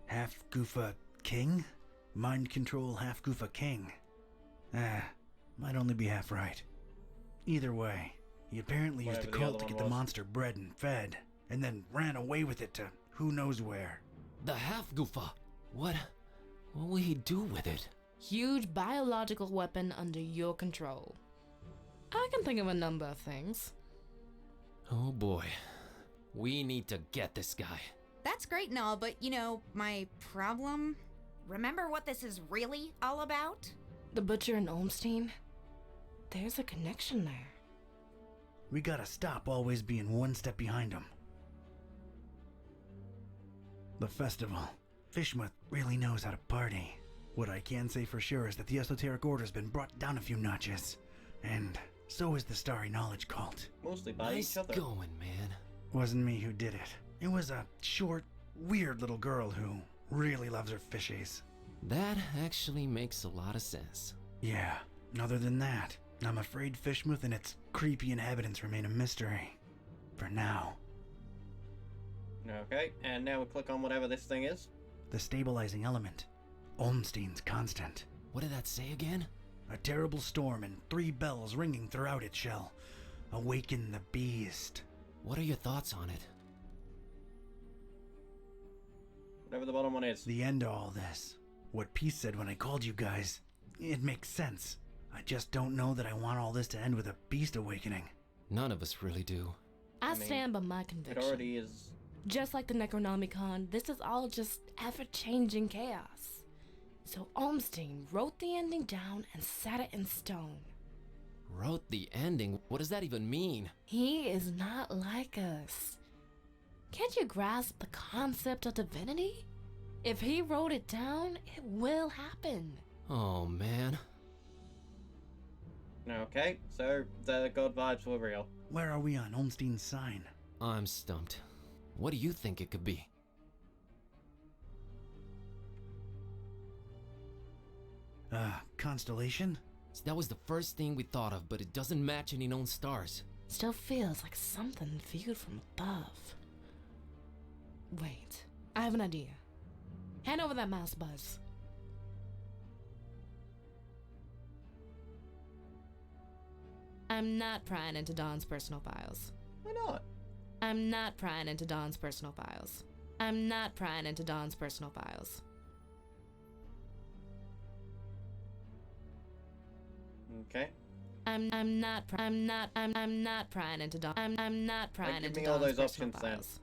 Half Goofa King? Mind control half Goofa King. Might only be half right. Either way, he apparently used the Whatever the cult other to get one the was. monster bred and fed, and then ran away with it to who knows where. The half Goofa. What will he do with it? Huge biological weapon under your control. I can think of a number of things. Oh boy. We need to get this guy. That's great and all, but you know, my problem? Remember what this is really all about? The butcher and Olmstein? There's a connection there. We gotta stop always being one step behind him. The festival. Fishmouth really knows how to party. What I can say for sure is that the Esoteric Order's been brought down a few notches. And so is the Starry Knowledge Cult. Mostly by Nice each other. going, man. Wasn't me who did it. It was a short, weird little girl who really loves her fishies. That actually makes a lot of sense. Yeah, other than that, I'm afraid Fishmouth and its creepy inhabitants remain a mystery. For now. Okay, and now we click on whatever this thing is. The stabilizing element. Olmstein's constant. What did that say again? A terrible storm and 3 bells ringing throughout its shell. Awaken the beast. What are your thoughts on it? Whatever the bottom one is. The end to all this. What Peace said when I called you guys. It makes sense. I just don't know that I want all this to end with a beast awakening. None of us really do. I mean, stand by my It conviction. already is. Just like the Necronomicon, this is all just ever-changing chaos. So Olmstein wrote the ending down and set it in stone. Wrote the ending? What does that even mean? He is not like us. Can't you grasp the concept of divinity? If he wrote it down, it will happen. Oh, man. Okay, so the god vibes were real. Where are we on Olmstein's sign? I'm stumped. What do you think it could be? Constellation? That was the first thing we thought of, but it doesn't match any known stars. Still feels like something viewed from above. Wait, I have an idea. Hand over that mouse, Buzz. I'm not prying into Dawn's personal files. Why not? I'm not prying into Dawn's personal files. I'm not prying into Dawn's personal files. Okay. I'm not prying into Dawn. I'm not prying Give into me all Dawn's those personal options then. files.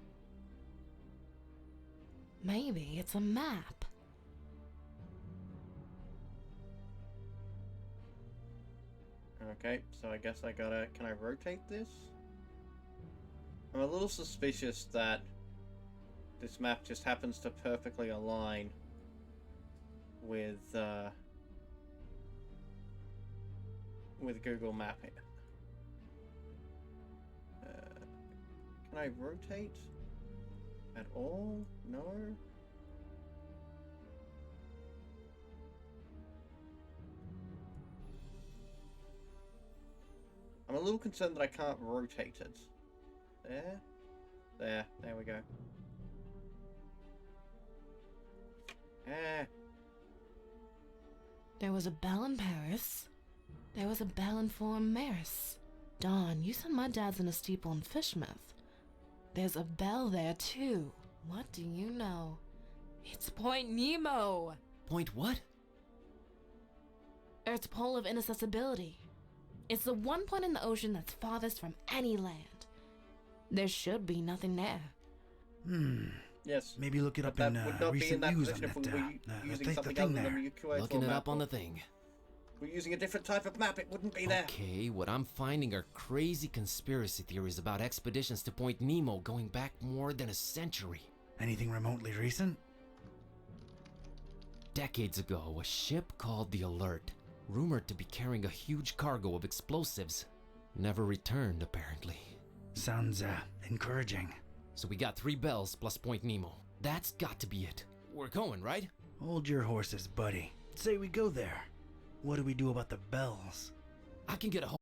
Maybe it's a map. Okay, so I guess I gotta... Can I rotate this? I'm a little suspicious that this map just happens to perfectly align with Google Mapping. Can I rotate at all? No? I'm a little concerned that I can't rotate it. There we go. There was a bell in Paris. There was a bell in Forum Maris. Dawn, you said my dad's in a steeple in Fishmouth. There's a bell there too. What do you know? It's Point Nemo! Point what? Earth's pole of inaccessibility. It's the one point in the ocean that's farthest from any land. There should be nothing there. Yes. Maybe look it up that in would not be in recent that news on position if that, we were using the something thing other than there. the QA Looking it map. up on the thing. If we're using a different type of map, it wouldn't be there. Okay, what I'm finding are crazy conspiracy theories about expeditions to Point Nemo going back more than a century. Anything remotely recent? Decades ago, a ship called the Alert, rumored to be carrying a huge cargo of explosives, never returned apparently. Sounds encouraging. So we got 3 bells plus Point Nemo. That's got to be it. We're going, right? Hold your horses, buddy. Say we go there. What do we do about the bells? I can get a hold